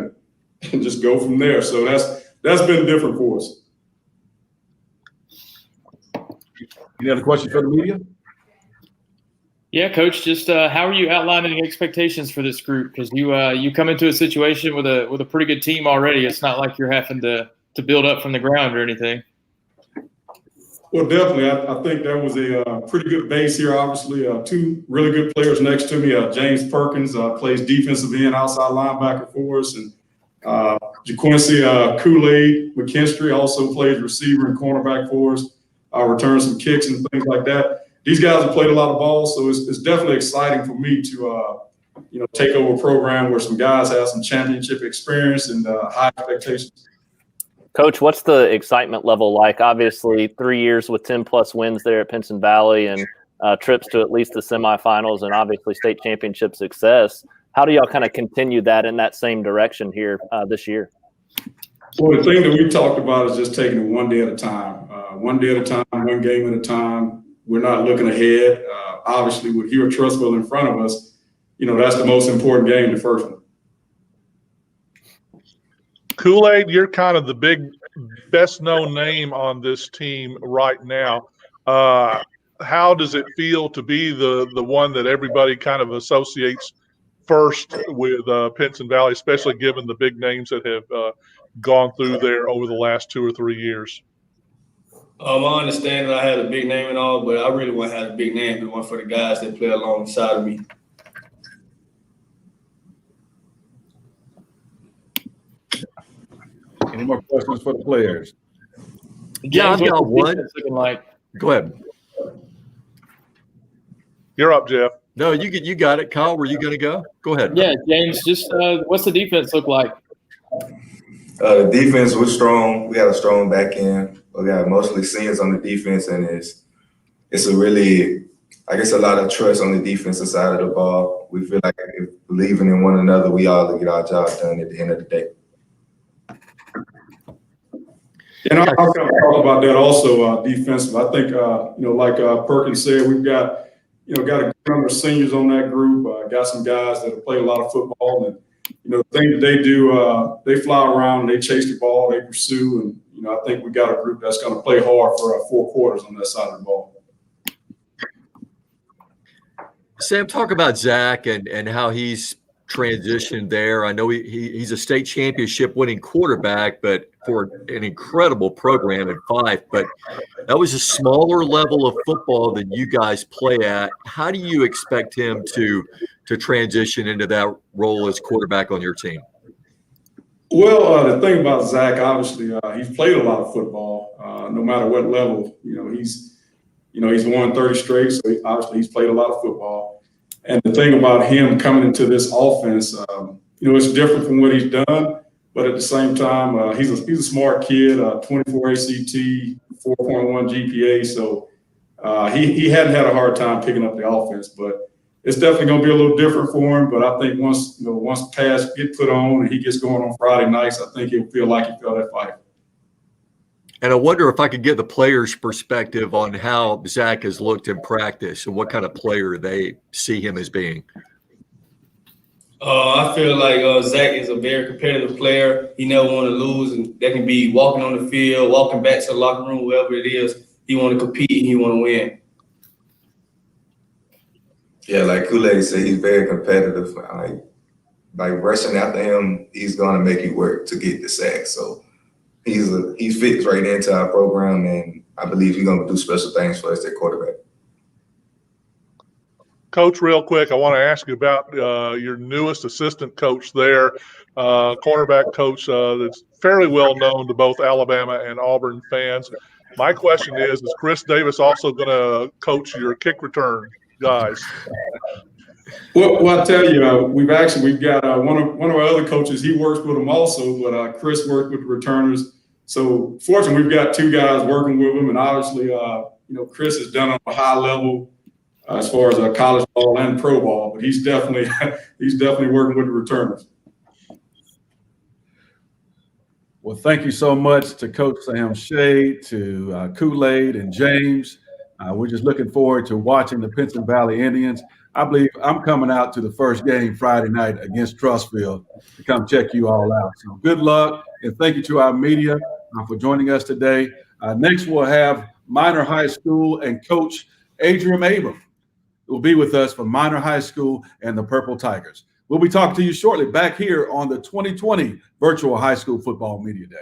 and just go from there. So that's been different for us. Any other questions for the media? Yeah, Coach. Just how are you outlining expectations for this group? Because you come into a situation with a pretty good team already. It's not like you're having to build up from the ground or anything. Well, definitely. I think that was a pretty good base here. Obviously, two really good players next to me. James Perkins plays defensive end, outside linebacker for us, and JaQuincy Kool-Aid McKinstry also plays receiver and cornerback for us. Returns some kicks and things like that. These guys have played a lot of ball, so it's definitely exciting for me to take over a program where some guys have some championship experience and high expectations. Coach, what's the excitement level like? Obviously, 3 years with 10-plus wins there at Pinson Valley and trips to at least the semifinals and obviously state championship success. How do y'all kind of continue that in that same direction here this year? Well, the thing that we talked about is just taking it one day at a time. One day at a time, one game at a time. We're not looking ahead. Obviously, with Hero Trustville in front of us, that's the most important game, the first one. Kool-Aid, you're kind of the best known name on this team right now. How does it feel to be the one that everybody kind of associates first with Pinson Valley, especially given the big names that have gone through there over the last 2 or 3 years? I understand that I had a big name and all, but I really want to have a big name and one for the guys that play alongside of me. Any more questions for the players? Yeah, I've got one. Go ahead. You're up, Jeff. No, you got it. Kyle, were you going to go? Go ahead. Yeah, James, just what's the defense look like? The defense was strong. We had a strong back end. We got mostly seniors on the defense, and it's a really, I guess, a lot of trust on the defensive side of the ball. We feel like if believing in one another, we all get our job done at the end of the day. And I'll kind of talk about that also, defensive. I think, like Perkins said, we've got a good number of seniors on that group. Got some guys that have played a lot of football, and the thing that they do, they fly around, they chase the ball, they pursue, and I think we got a group that's going to play hard for 4 quarters on that side of the ball. Sam, talk about Zach and how he's transitioned there. I know he's a state championship winning quarterback, but for an incredible program at Fife. But that was a smaller level of football than you guys play at. How do you expect him to transition into that role as quarterback on your team? Well, the thing about Zach, obviously, he's played a lot of football, no matter what level. He's won 30 straight, so obviously he's played a lot of football. And the thing about him coming into this offense, it's different from what he's done, but at the same time, he's a smart kid, 24 ACT, 4.1 GPA. So he hadn't had a hard time picking up the offense, but it's definitely going to be a little different for him. But I think once pads get put on and he gets going on Friday nights, I think he'll feel like he felt that fight. And I wonder if I could get the players' perspective on how Zach has looked in practice and what kind of player they see him as being. I feel like Zach is a very competitive player. He never want to lose, and that can be walking on the field, walking back to the locker room, wherever it is. He want to compete and he want to win. Yeah, like Kool-Aid said, he's very competitive. Like rushing after him, he's gonna make you work to get the sack. So he fits right into our program, and I believe he's gonna do special things for us at quarterback. Coach, real quick, I want to ask you about your newest assistant coach there, cornerback coach that's fairly well known to both Alabama and Auburn fans. My question is Chris Davis also going to coach your kick return guys? Well, I tell you, we've got one of our other coaches. He works with them also, but Chris worked with the returners. So fortunately, we've got two guys working with him, and obviously, Chris has done on a high level as far as college ball and pro ball, but he's definitely working with the returners. Well, thank you so much to Coach Sam Shade, to Kool-Aid and James. We're just looking forward to watching the Pinson Valley Indians. I believe I'm coming out to the first game Friday night against Trussville to come check you all out. So good luck, and thank you to our media for joining us today. Next, we'll have Minor High School and Coach Adrian Abram will be with us from Minor High School and the Purple Tigers. We'll be talking to you shortly back here on the 2020 Virtual High School Football Media Day.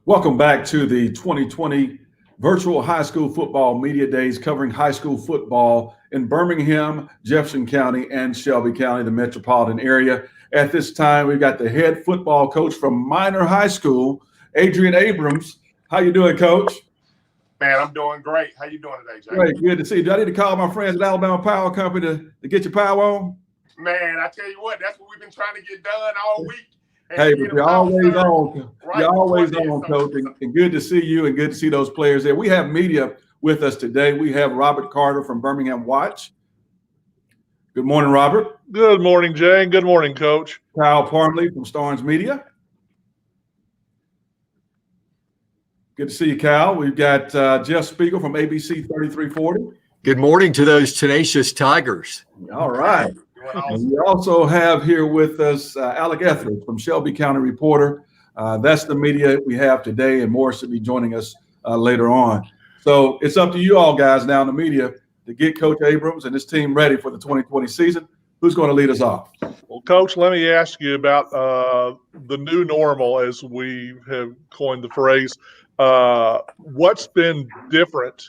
Welcome back to the 2020 Virtual High School Football Media Days covering high school football in Birmingham, Jefferson County, and Shelby County, the metropolitan area. At this time, we've got the head football coach from Minor High School, Adrian Abrams. How you doing, Coach? Man, I'm doing great. How you doing today, Jay? Great, good to see you. Do I need to call my friends at Alabama Power Company to get your power on? Man, I tell you what, that's what we've been trying to get done all week. Hey, but you're always on. You're always on, Coach, and good to see you and good to see those players there. We have media with us today. We have Robert Carter from Birmingham Watch. Good morning, Robert. Good morning, Jay. Good morning, Coach. Kyle Parmley from Starnes Media. Good to see you, Kyle. We've got Jeff Spiegel from ABC 3340. Good morning to those tenacious Tigers. All right. And we also have here with us Alec Etheridge from Shelby County Reporter. That's the media we have today, and Morris will be joining us later on. So it's up to you all guys now in the media to get Coach Abrams and his team ready for the 2020 season. Who's going to lead us off? Well, Coach, let me ask you about the new normal, as we have coined the phrase. What's been different?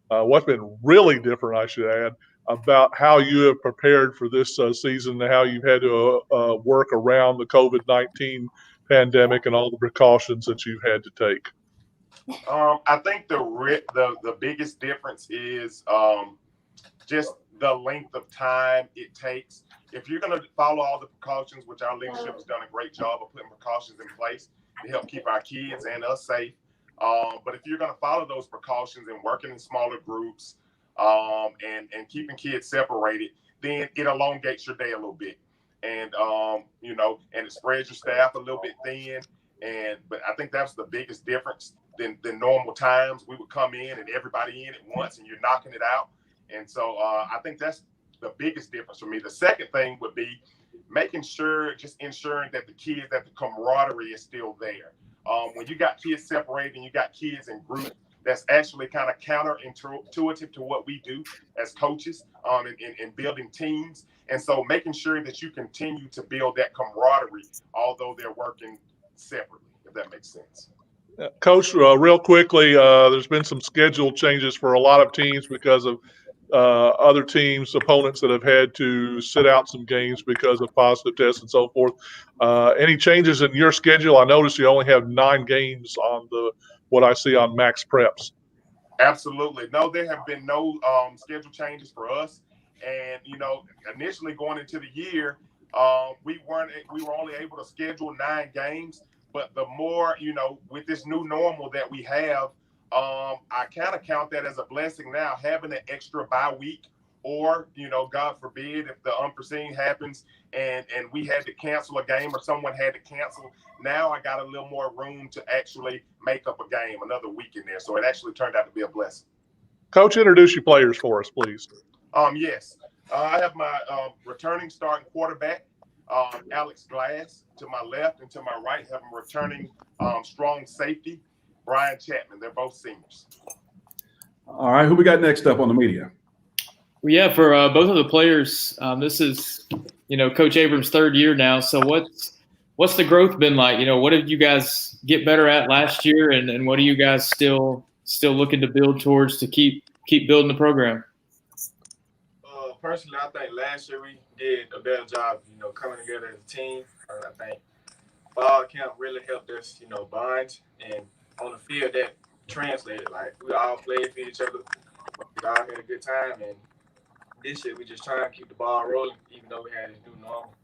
What's been really different, I should add, about how you have prepared for this season and how you've had to work around the COVID-19 pandemic and all the precautions that you've had to take? I think the biggest difference is just the length of time it takes. If you're going to follow all the precautions, which our leadership has done a great job of putting precautions in place to help keep our kids and us safe. But if you're going to follow those precautions and working in smaller groups, and keeping kids separated, then it elongates your day a little bit, and and it spreads your staff a little bit thin. But I think that's the biggest difference than normal times. We would come in and everybody in at once, and you're knocking it out. And so I think that's the biggest difference for me. The second thing would be ensuring that that the camaraderie is still there. When you got kids separated and you got kids in groups, that's actually kind of counterintuitive to what we do as coaches in building teams. And so making sure that you continue to build that camaraderie, although they're working separately, if that makes sense. Coach, real quickly, there's been some schedule changes for a lot of teams because of other teams, opponents that have had to sit out some games because of positive tests and so forth. Any changes in your schedule? I noticed you only have 9 games on what I see on Max Preps. Absolutely. No, there have been no schedule changes for us. And, initially going into the year, we were only able to schedule 9 games. But the more, with this new normal that we have, I kind of count that as a blessing now, having an extra bye week, or, God forbid, if the unforeseen happens and we had to cancel a game or someone had to cancel, now I got a little more room to actually make up a game, another week in there. So it actually turned out to be a blessing. Coach, introduce your players for us, please. Yes. I have my returning starting quarterback, Alex Glass, to my left, and to my right have a returning strong safety, Brian Chapman. They're both seniors. All right, who we got next up on the media? Well, yeah, for both of the players, this is, Coach Abrams' 3rd year now. So what's the growth been like? What did you guys get better at last year, and what are you guys still looking to build towards to keep building the program? Personally, I think last year we did a better job, coming together as a team. I think fall camp really helped us, bond, and on the field that translated. Like, we all played for each other. We all had a good time, and this year we just try to keep the ball rolling, even though we had this new normal.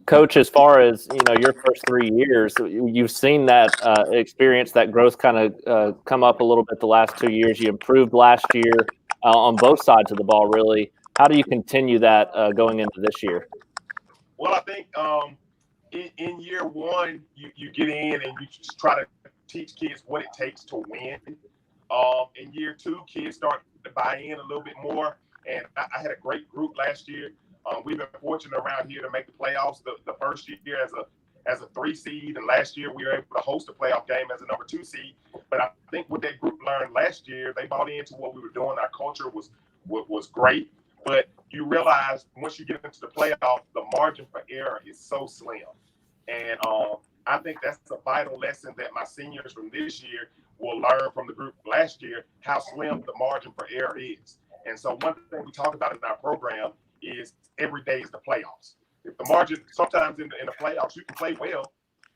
Coach, as far as your first 3 years, you've seen that experience, that growth kind of come up a little bit the last 2 years. You improved last year on both sides of the ball, really. How do you continue that going into this year? Well, I think in year one, you get in and you just try to teach kids what it takes to win. In year 2, kids start to buy in a little bit more. And I had a great group last year. We've been fortunate around here to make the playoffs the first year as a 3 seed, and last year we were able to host a playoff game as a number 2 seed. But I think what that group learned last year, they bought into what we were doing. Our culture was great, but you realize once you get into the playoff, the margin for error is so slim. And I think that's a vital lesson that my seniors from this year will learn from the group last year, how slim the margin for error is. And so one thing we talk about in our program is every day is the playoffs. If the margin, sometimes in the playoffs, you can play well.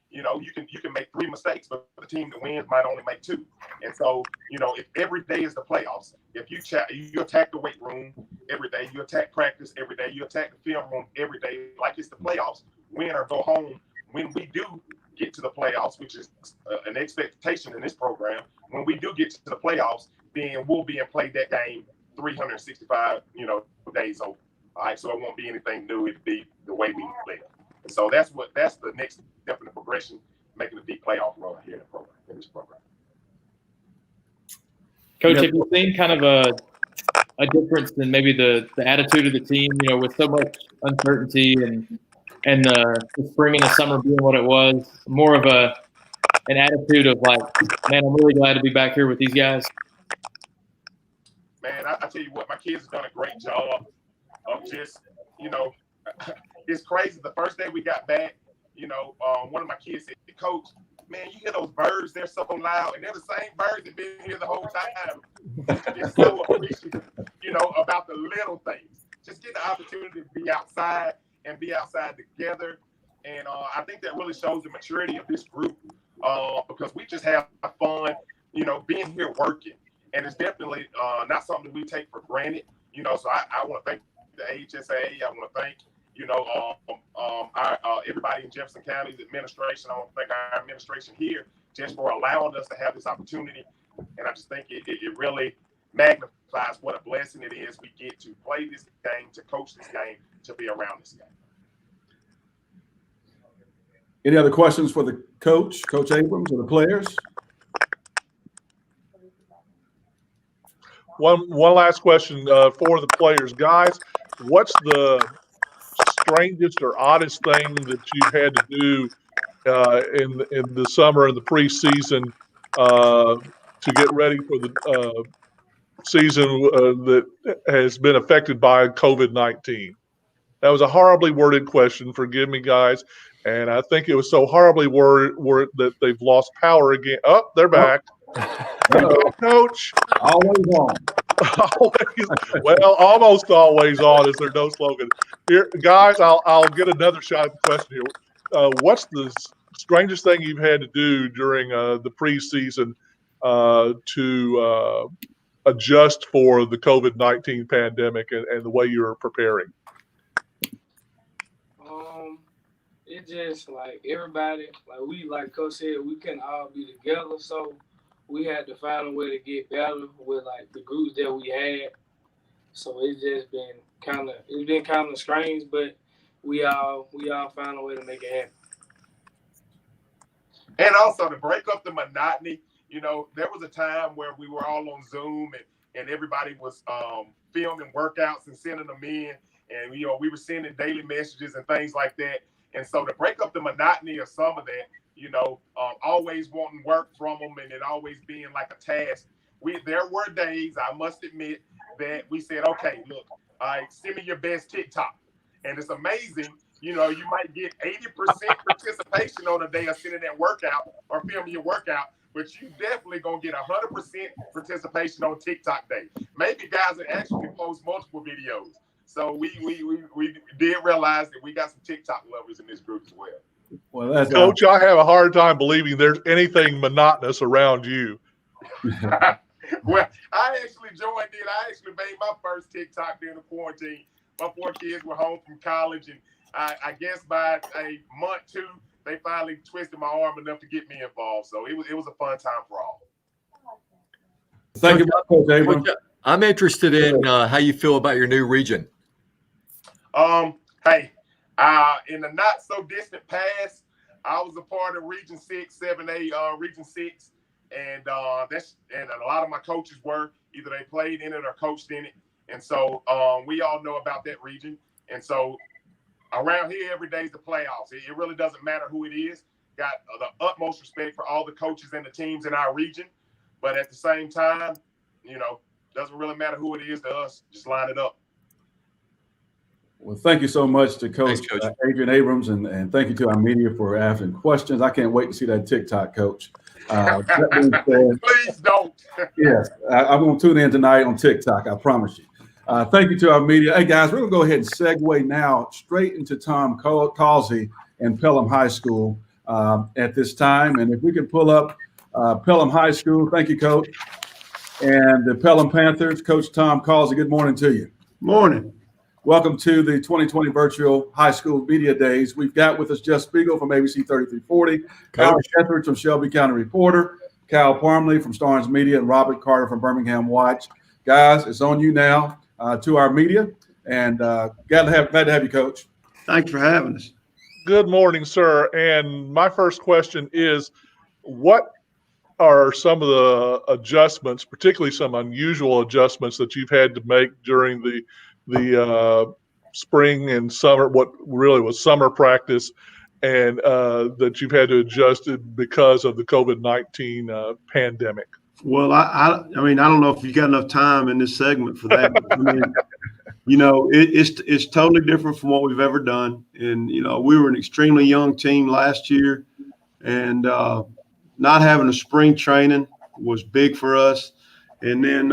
You know, you can make 3 mistakes, but the team that wins might only make 2. And so, you know, if every day is the playoffs, if you attack the weight room every day, you attack practice every day, you attack the film room every day, like it's the playoffs, win or go home. When we do get to the playoffs, which is an expectation in this program, when we do get to the playoffs, then we'll be and play that game 365, days over. All right, so it won't be anything new. It'll be the way we play. And so that's the next step in the progression, making a deep playoff run here in this program. Coach, have you seen kind of a difference in maybe the attitude of the team, with so much uncertainty and the spring and the summer being what it was, more of an attitude of like, man, I'm really glad to be back here with these guys? Man, I tell you what, my kids have done a great job of just, it's crazy. The first day we got back, one of my kids said, Coach, man, you hear those birds? They're so loud, and they're the same birds that been here the whole time. Just so appreciative, about the little things. Just get the opportunity to be outside and be outside together. And I think that really shows the maturity of this group because we just have fun, being here working. And it's definitely not something that we take for granted, so I want to thank the AISA. I want to thank, everybody in Jefferson County's administration. I want to thank our administration here just for allowing us to have this opportunity. And I just think it really magnifies what a blessing it is we get to play this game, to coach this game, to be around this game. Any other questions for the coach, Coach Abrams, or the players? One last question for the players. Guys, what's the strangest or oddest thing that you've had to do in the summer and the preseason to get ready for the season that has been affected by COVID-19? That was a horribly worded question. Forgive me, guys. And I think it was so horribly worded that they've lost power again. Oh, they're back. Coach. Always on. Well, almost always on is their no slogan. Here, guys, I'll get another shot at the question here. What's the strangest thing you've had to do during the preseason to adjust for the COVID-19 pandemic and the way you're preparing? It just like everybody, like Coach said, we couldn't all be together, so we had to find a way to get better with like the groups that we had. So it's just been kind of strange, but we all found a way to make it happen. And also to break up the monotony, there was a time where we were all on Zoom and everybody was filming workouts and sending them in, and we were sending daily messages and things like that. And so to break up the monotony of some of that, always wanting work from them and it always being like a task. There were days, I must admit, that we said, okay, look, send me your best TikTok. And it's amazing, you might get 80% participation on a day of sending that workout or filming your workout, but you definitely going to get 100% participation on TikTok day. Maybe guys that actually post multiple videos. So we did realize that we got some TikTok lovers in this group as well. Well, that's Coach, I have a hard time believing there's anything monotonous around you. Well, I actually joined it. I actually made my first TikTok during the quarantine. My 4 kids were home from college, and I guess by a month 2, they finally twisted my arm enough to get me involved. So it was a fun time for all. Thank you, Coach Abrams. I'm interested in how you feel about your new region. Hey, in the not so distant past, I was a part of Region 6, 7A, Region 6, and a lot of my coaches were either they played in it or coached in it, and so we all know about that region. And so around here, every day is the playoffs. It really doesn't matter who it is. Got the utmost respect for all the coaches and the teams in our region, but at the same time, doesn't really matter who it is to us. Just line it up. Well, thank you so much to Coach, Thanks, Coach. Adrian Abrams, and thank you to our media for asking questions. I can't wait to see that TikTok, Coach. That being said, Please don't. yes, I'm going to tune in tonight on TikTok, I promise you. Thank you to our media. Hey, guys, we're going to go ahead and segue now straight into Tom Causey and Pelham High School at this time. And if we can pull up Pelham High School, thank you, Coach. And the Pelham Panthers, Coach Tom Causey, good morning to you. Morning. Welcome to the 2020 Virtual High School Media Days. We've got with us Jeff Spiegel from ABC 3340, Howard Etheridge from Shelby County Reporter, Kyle Parmley from Starnes Media, and Robert Carter from Birmingham Watch. Guys, it's on you now to our media, and glad to have you, Coach. Thanks for having us. Good morning, sir. And my first question is, what are some of the adjustments, particularly some unusual adjustments that you've had to make during the spring and summer, what really was summer practice, and that you've had to adjust because of the COVID-19 pandemic? Well, I mean, I don't know if you got enough time in this segment for that. I mean, you know, it's totally different from what we've ever done. And, you know, we were an extremely young team last year, and not having a spring training was big for us. And then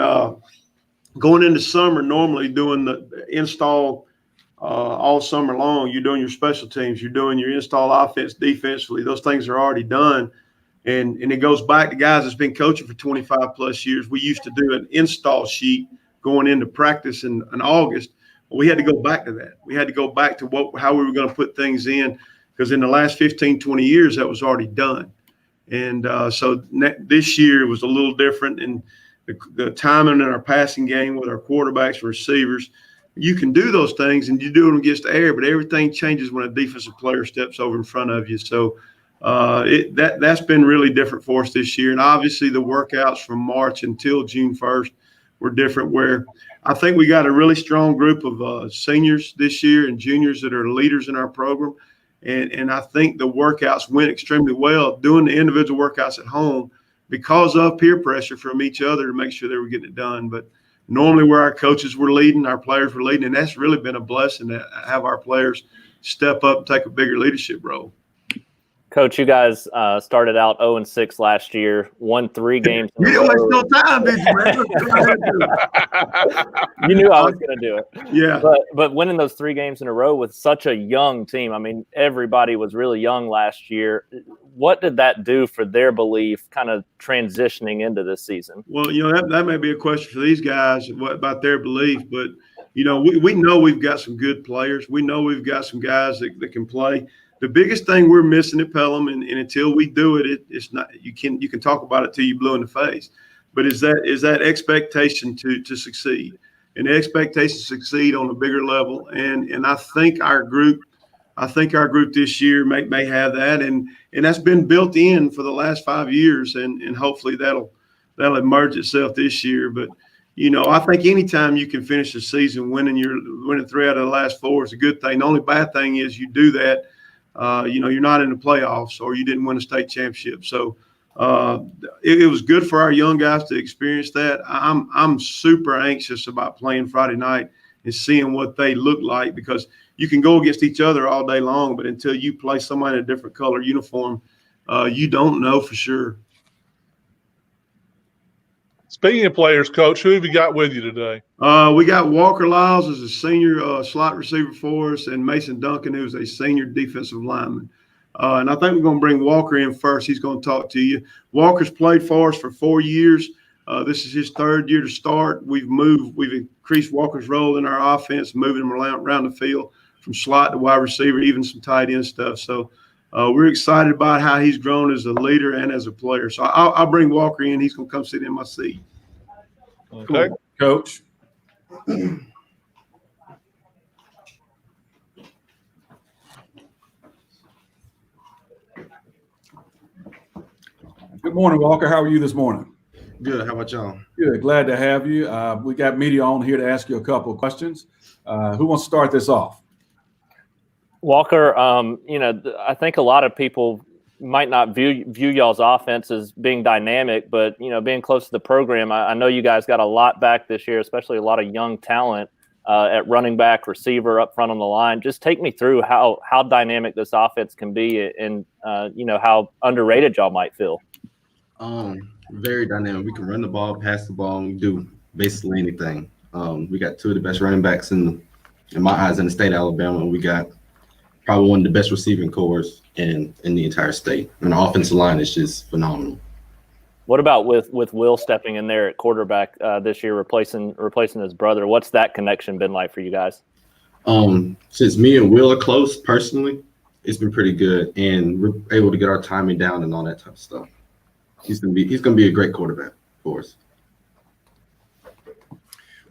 going into summer, normally doing the install all summer long, you're doing your special teams, you're doing your install offense defensively. Those things are already done. And it goes back to guys that's been coaching for 25 plus years. We used to do an install sheet going into practice in August. Well, we had to go back to that. We had to go back to how we were going to put things in, because in the last 15, 20 years, that was already done. And so this year it was a little different. And the timing in our passing game with our quarterbacks and receivers, you can do those things and you do them against the air, but everything changes when a defensive player steps over in front of you. So that's been really different for us this year. And obviously the workouts from March until June 1st were different, where I think we got a really strong group of seniors this year and juniors that are leaders in our program. And I think the workouts went extremely well, doing the individual workouts at home because of peer pressure from each other to make sure they were getting it done. But normally where our coaches were leading, our players were leading, and that's really been a blessing to have our players step up and take a bigger leadership role. Coach, you guys started out 0-6 last year, won 3 games in a You row. waste no time, did you, man? You knew I was going to do it. Yeah. But winning those 3 games in a row with such a young team, I mean, everybody was really young last year. What did that do for their belief kind of transitioning into this season? Well, you know, that may be a question for these guys about their belief, but, you know, we know we've got some good players. We know we've got some guys that can play. The biggest thing we're missing at Pelham, and until we do it, it's not, you can talk about it till you blue in the face, but is that expectation to succeed, and the expectation to succeed on a bigger level. And I think our group this year may have that, and that's been built in for the last 5 years, and hopefully that'll emerge itself this year. But you know, I think anytime you can finish the season winning 3 out of the last 4 is a good thing. The only bad thing is you do that, you know, you're not in the playoffs or you didn't win a state championship. So it was good for our young guys to experience that. I'm super anxious about playing Friday night and seeing what they look like, because you can go against each other all day long, but until you play somebody in a different color uniform, you don't know for sure. Speaking of players, Coach, who have you got with you today? We got Walker Lyles as a senior slot receiver for us, and Mason Duncan, who's a senior defensive lineman. And I think we're going to bring Walker in first. He's going to talk to you. Walker's played for us for 4 years. This is his 3rd year to start. We've increased Walker's role in our offense, moving him around the field from slot to wide receiver, even some tight end stuff. So we're excited about how he's grown as a leader and as a player. So I'll bring Walker in. He's going to come sit in my seat. Okay, Coach. Good morning, Walker. How are you this morning? Good. How about y'all? Good. Glad to have you. We got media on here to ask you a couple of questions. Who wants to start this off? Walker, you know, I think a lot of people might not view y'all's offense as being dynamic, but, you know, being close to the program, I know you guys got a lot back this year, especially a lot of young talent. at running back, receiver, up front on the line. Just take me through how dynamic this offense can be, and how underrated y'all might feel. Very dynamic. We can run the ball, pass the ball, and we do basically anything. We got two of the best running backs in my eyes in the state of Alabama. We got probably one of the best receiving cores in the entire state. And the offensive line is just phenomenal. What about with Will stepping in there at quarterback this year, replacing his brother? What's that connection been like for you guys? Since me and Will are close personally, it's been pretty good, and we're able to get our timing down and all that type of stuff. He's gonna be a great quarterback for us.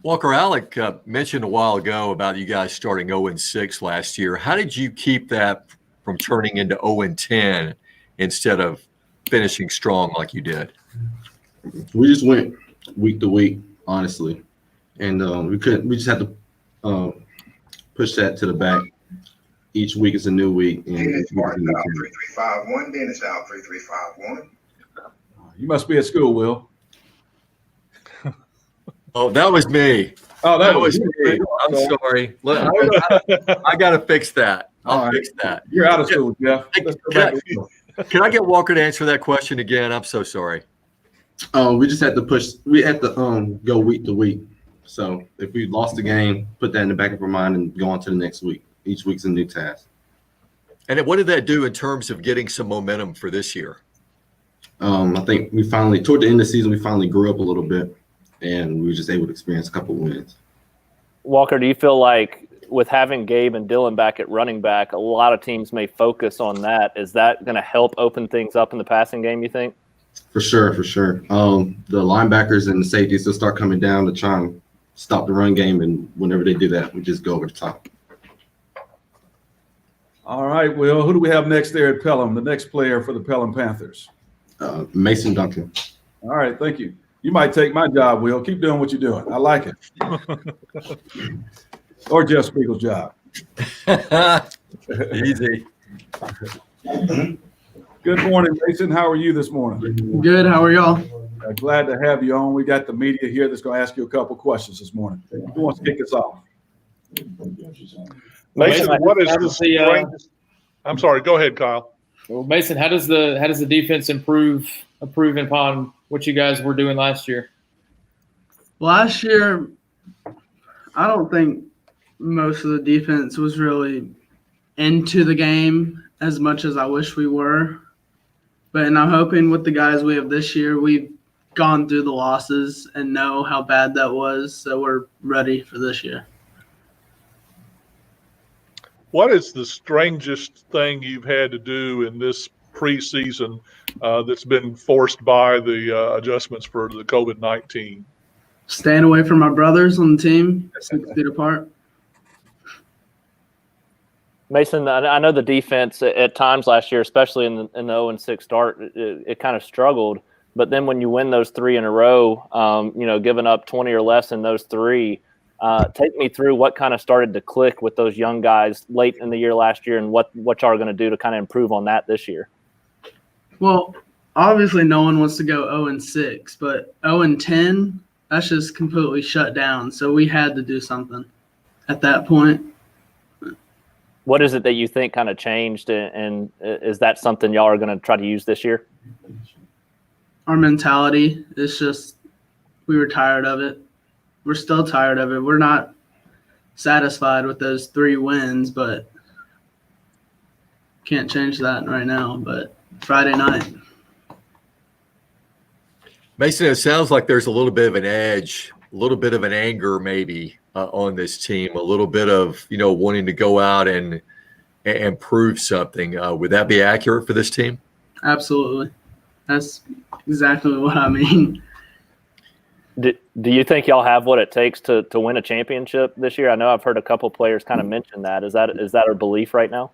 Walker, Alec mentioned a while ago about you guys starting 0-6 last year. How did you keep that from turning into 0-10 instead of finishing strong like you did? We just went week to week, honestly, and we just had to push that to the back. Each week is a new week. And Dennis Martin out 3351. Dennis out 3351. You must be at school, Will. Oh, that was me. Oh, that was me. I'm sorry. Look, I got to fix that. I'll fix that. You're out of school, Jeff. Can I get Walker to answer that question again? I'm so sorry. We just had to push. We had to go week to week. So if we lost the game, put that in the back of our mind and go on to the next week. Each week's a new task. And what did that do in terms of getting some momentum for this year? I think we finally, toward the end of the season, we finally grew up a little bit, and we were just able to experience a couple wins. Walker, do you feel like with having Gabe and Dylan back at running back, a lot of teams may focus on that? Is that going to help open things up in the passing game, you think? For sure. The linebackers and the safeties will start coming down to try and stop the run game, and whenever they do that, we just go over the top. All right, Will. Who do we have next there at Pelham? The next player for the Pelham Panthers. Mason Duncan. All right, thank you. You might take my job, Will. Keep doing what you're doing. I like it. Or Jeff Spiegel's job. Easy. Good morning, Mason. How are you this morning? Good. How are y'all? Glad to have you on. We got the media here that's going to ask you a couple questions this morning. Who wants to kick us off? Mason, what is the strangest? I'm sorry. Go ahead, Kyle. Well, Mason, how does the defense improve upon what you guys were doing last year? Last year, I don't think most of the defense was really into the game as much as I wish we were. And I'm hoping with the guys we have this year, we've gone through the losses and know how bad that was, so we're ready for this year. What is the strangest thing you've had to do in this preseason that's been forced by the adjustments for the COVID-19? Staying away from my brothers on the team, 6 feet apart. Mason, I know the defense at times last year, especially in the 0-6 start, it kind of struggled. But then when you win those 3 in a row, giving up 20 or less in those 3, take me through what kind of started to click with those young guys late in the year last year, and what y'all are going to do to kind of improve on that this year. Well, obviously no one wants to go 0-6, but 0-10, that's just completely shut down. So we had to do something at that point. What is it that you think kind of changed, and is that something y'all are going to try to use this year? Our mentality is just, we were tired of it. We're still tired of it. We're not satisfied with those 3 wins, but can't change that right now. But Friday night. Mason, it sounds like there's a little bit of an edge, a little bit of an anger maybe on this team, a little bit of, wanting to go out and prove something. Would that be accurate for this team? Absolutely. That's exactly what I mean. Do you think y'all have what it takes to win a championship this year? I know I've heard a couple players kind of mention that. Is that a belief right now?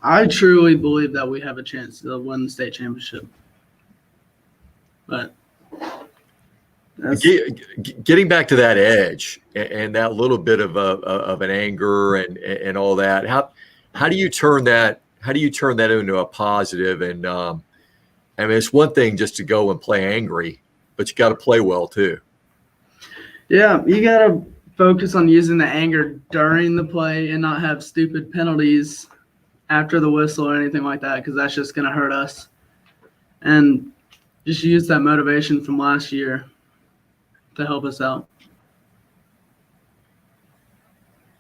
I truly believe that we have a chance to win the state championship. But getting back to that edge and that little bit of an anger and all that, how do you turn that into a positive? And it's one thing just to go and play angry, but you got to play well too. Yeah, you got to focus on using the anger during the play and not have stupid penalties after the whistle or anything like that, because that's just going to hurt us. And just use that motivation from last year to help us out.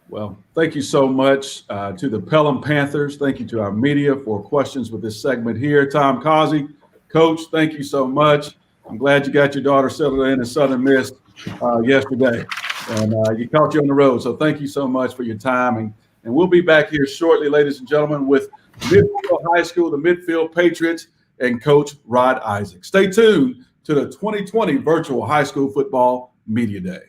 Well, thank you so much to the Pelham Panthers. Thank you to our media for questions with this segment here. Tom Causey, Coach, thank you so much. I'm glad you got your daughter settled in Southern Miss yesterday, and you caught you on the road. So thank you so much for your time. And we'll be back here shortly, ladies and gentlemen, with Midfield High School, the Midfield Patriots, and Coach Rod Isaac. Stay tuned to the 2020 Virtual High School Football Media Day.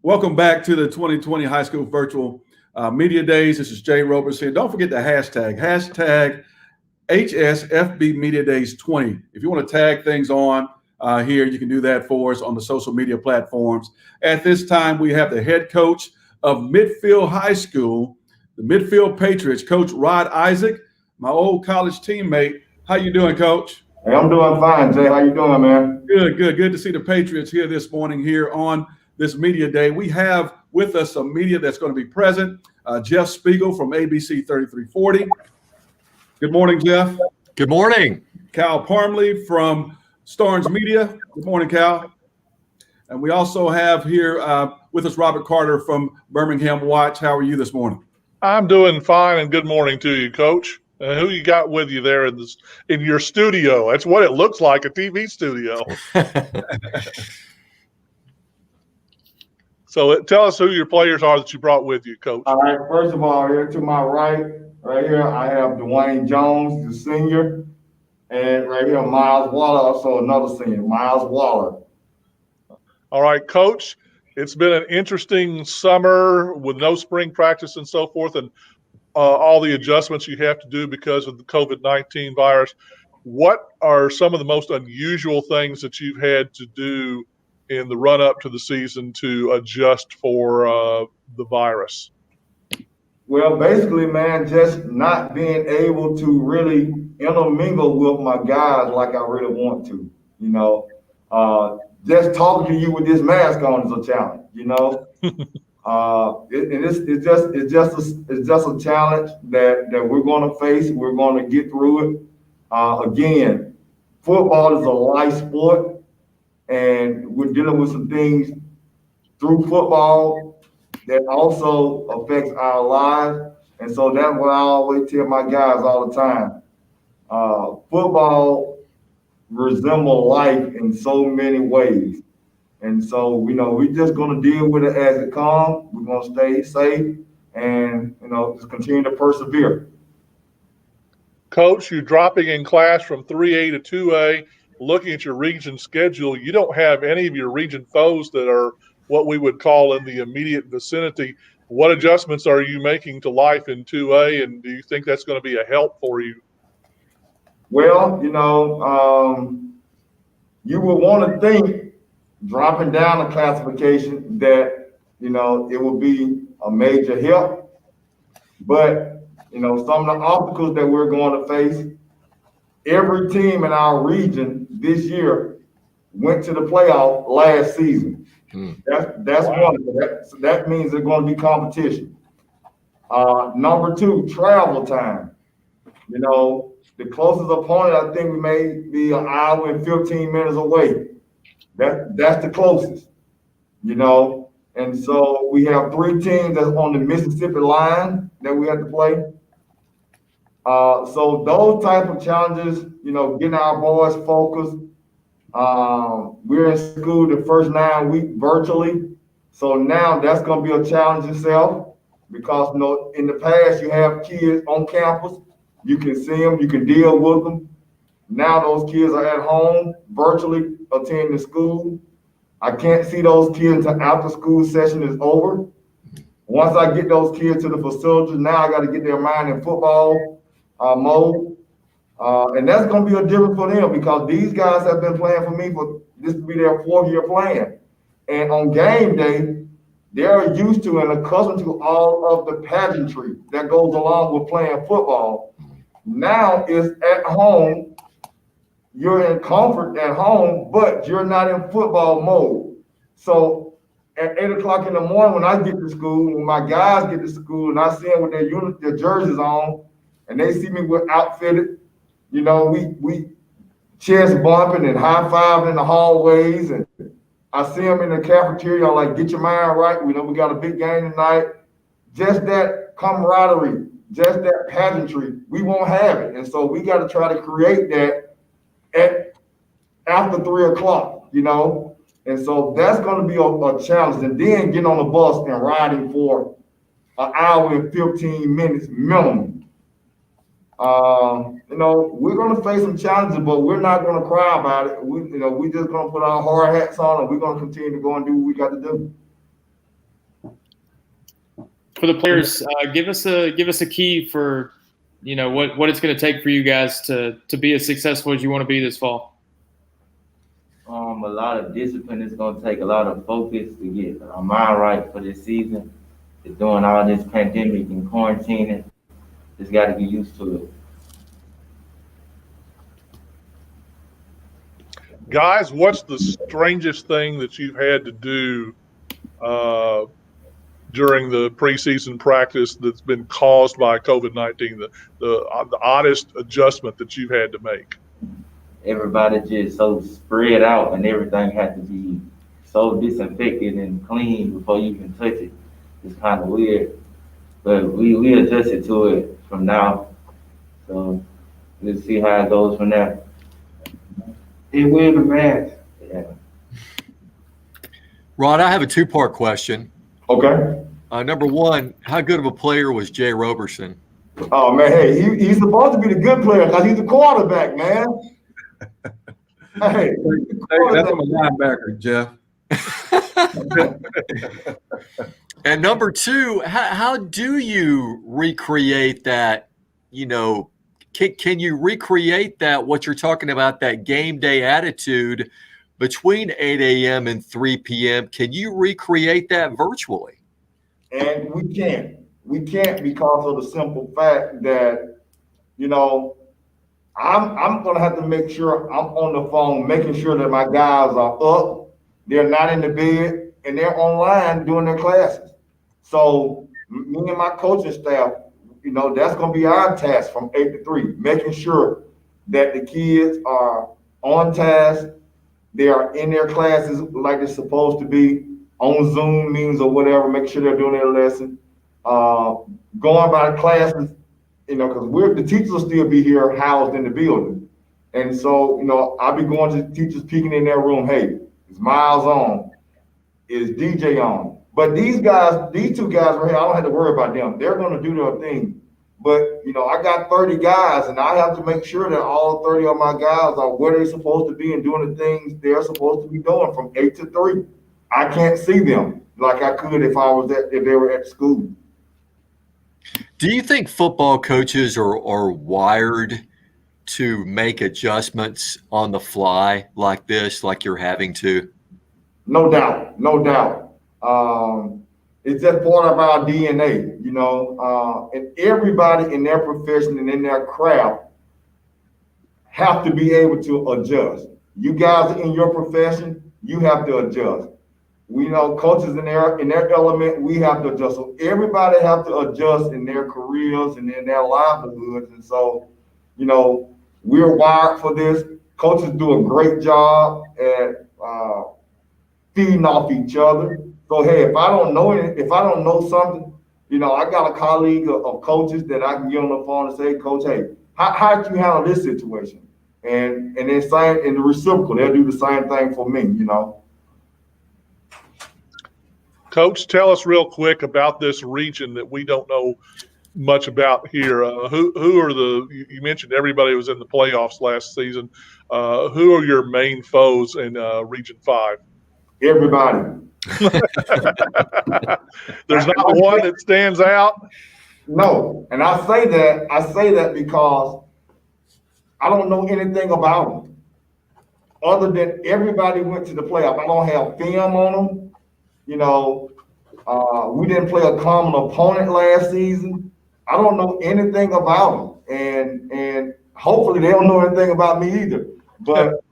Welcome back to the 2020 High School Virtual Media Days. This is Jay Roberts here. Don't forget the hashtag HSFB Media Days 20. If you want to tag things on here, you can do that for us on the social media platforms. At this time, we have the head coach of Midfield High School, the Midfield Patriots, Coach Rod Isaac, my old college teammate. How you doing, Coach? Hey, I'm doing fine, Jay. How you doing, man? Good to see the Patriots here this morning here on this media day. We have with us some media that's going to be present. Jeff Spiegel from ABC 3340. Good morning, Jeff. Good morning. Cal Parmley from Starnes Media. Good morning, Cal. And we also have here with us Robert Carter from Birmingham Watch. How are you this morning? I'm doing fine, and good morning to you, Coach. Who you got with you there in your studio? That's what it looks like, a TV studio. So tell us who your players are that you brought with you, Coach. All right. First of all, here to my right here, I have Dwayne Jones, the senior. And right here, Miles Waller, also another senior, Miles Waller. All right, Coach. It's been an interesting summer with no spring practice and so forth, and all the adjustments you have to do because of the COVID-19 virus. What are some of the most unusual things that you've had to do in the run-up to the season to adjust for the virus? Well, basically, man, just not being able to really intermingle with my guys like I really want to. You know, just talking to you with this mask on is a challenge. You know, it's just a challenge that we're going to face. We're going to get through it. Again, football is a life sport. And we're dealing with some things through football that also affects our lives. And so that's what I always tell my guys all the time. Football resembles life in so many ways. And so, you know, we're just going to deal with it as it comes. We're going to stay safe and, you know, just continue to persevere. Coach, you're dropping in class from 3A to 2A. Looking at your region schedule, you don't have any of your region foes that are what we would call in the immediate vicinity. What adjustments are you making to life in 2A, and do you think that's going to be a help for you? Well, you know, you would want to think dropping down the classification that, you know, it would be a major help. But, you know, some of the obstacles that we're going to face, every team in our region this year went to the playoff last season. That's one. So that means there's going to be competition. Number two, travel time. You know, the closest opponent, I think we may be an hour and 15 minutes away. That's the closest, you know. And so we have three teams that's on the Mississippi line that we have to play. So those type of challenges, you know, getting our boys focused. We're in school the first 9 weeks virtually. So now that's going to be a challenge itself because, you know, in the past you have kids on campus. You can see them, you can deal with them. Now those kids are at home virtually attending school. I can't see those kids until after school session is over. Once I get those kids to the facilities, now I got to get their mind in football mode. And that's going to be a difference for them because these guys have been playing for me for this to be their 4th year playing. And on game day, they're used to and accustomed to all of the pageantry that goes along with playing football. Now it's at home. You're in comfort at home, but you're not in football mode. So at 8 o'clock in the morning when I get to school, when my guys get to school and I see them with their jerseys on and they see me with outfitted, you know, we chest bumping and high-fiving in the hallways, and I see them in the cafeteria. I'm like, get your mind right. We know we got a big game tonight. Just that camaraderie, just that pageantry, we won't have it. And so we got to try to create that after 3 o'clock, you know. And so that's going to be a challenge. And then getting on the bus and riding for an hour and 15 minutes minimum. You know, we're going to face some challenges, but we're not going to cry about it. We just going to put our hard hats on and we're going to continue to go and do what we got to do. For the players, give us a key for, what it's going to take for you guys to be as successful as you want to be this fall. A lot of discipline. It's going to take a lot of focus to get our mind right for this season. Doing all this pandemic and quarantining, just got to get used to it. Guys, what's the strangest thing that you've had to do during the preseason practice that's been caused by COVID-19? The oddest adjustment that you've had to make? Everybody just so spread out, and everything had to be so disinfected and clean before you can touch it. It's kind of weird, but we adjusted to it from now. So we'll see how it goes from there. It will be bad. Yeah. Rod, I have a two-part question. Okay. Number one, how good of a player was Jay Roberson? Oh man, hey, he's supposed to be the good player because he's the quarterback, man. Hey, that's a linebacker, Jeff. And number two, how do you recreate that? Can you recreate that, what you're talking about, that game day attitude between 8 a.m. and 3 p.m.? Can you recreate that virtually? And we can't. We can't because of the simple fact that, I'm going to have to make sure I'm on the phone, making sure that my guys are up, they're not in the bed, and they're online doing their classes. So me and my coaching staff, that's going to be our task from 8 to 3, making sure that the kids are on task, they are in their classes like they're supposed to be, on Zoom meetings or whatever, make sure they're doing their lesson, going by the classes, because the teachers will still be here housed in the building. And so, I'll be going to teachers peeking in their room, hey, is Miles on? Is DJ on? But these two guys right here, I don't have to worry about them. They're going to do their thing. But, I got 30 guys, and I have to make sure that all 30 of my guys are where they're supposed to be and doing the things they're supposed to be doing from 8 to 3. I can't see them like I could if they were at school. Do you think football coaches are wired to make adjustments on the fly like this, like you're having to? No doubt. It's just part of our DNA, and everybody in their profession and in their craft have to be able to adjust. You guys in your profession, you have to adjust. We know coaches in their element, we have to adjust. So everybody have to adjust in their careers and in their livelihoods. And so, we're wired for this. Coaches do a great job at feeding off each other. So hey, if I don't know something, I got a colleague of coaches that I can get on the phone and say, Coach, hey, how did you handle this situation? And then in the reciprocal, they'll do the same thing for me, Coach, tell us real quick about this region that we don't know much about here. Who are you mentioned everybody was in the playoffs last season. Who are your main foes in Region 5? Everybody. There's not one that stands out? No. And I say that because I don't know anything about them. Other than everybody went to the playoff. I don't have film on them. We didn't play a common opponent last season. I don't know anything about them, and hopefully they don't know anything about me either. But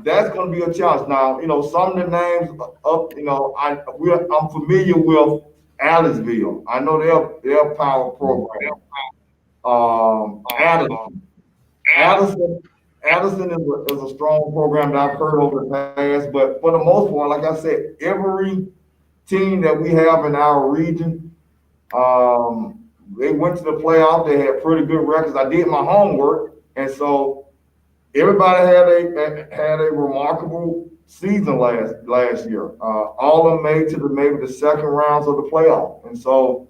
that's going to be a challenge. Now, some of the names up. I'm familiar with Aliceville. I know their power program. Addison is a strong program that I've heard over the past, but for the most part, like I said, every team that we have in our region, they went to the playoff. They had pretty good records. I did my homework, and so everybody had a remarkable season last year. All of them made to maybe the second rounds of the playoff, and so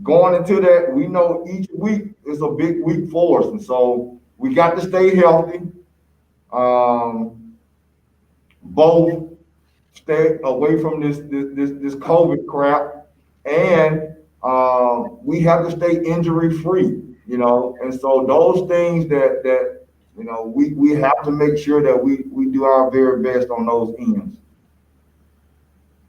going into that, we know each week is a big week for us, and so we got to stay healthy. Both stay away from this COVID crap, and we have to stay injury free. And so those things that we have to make sure that we do our very best on those ends.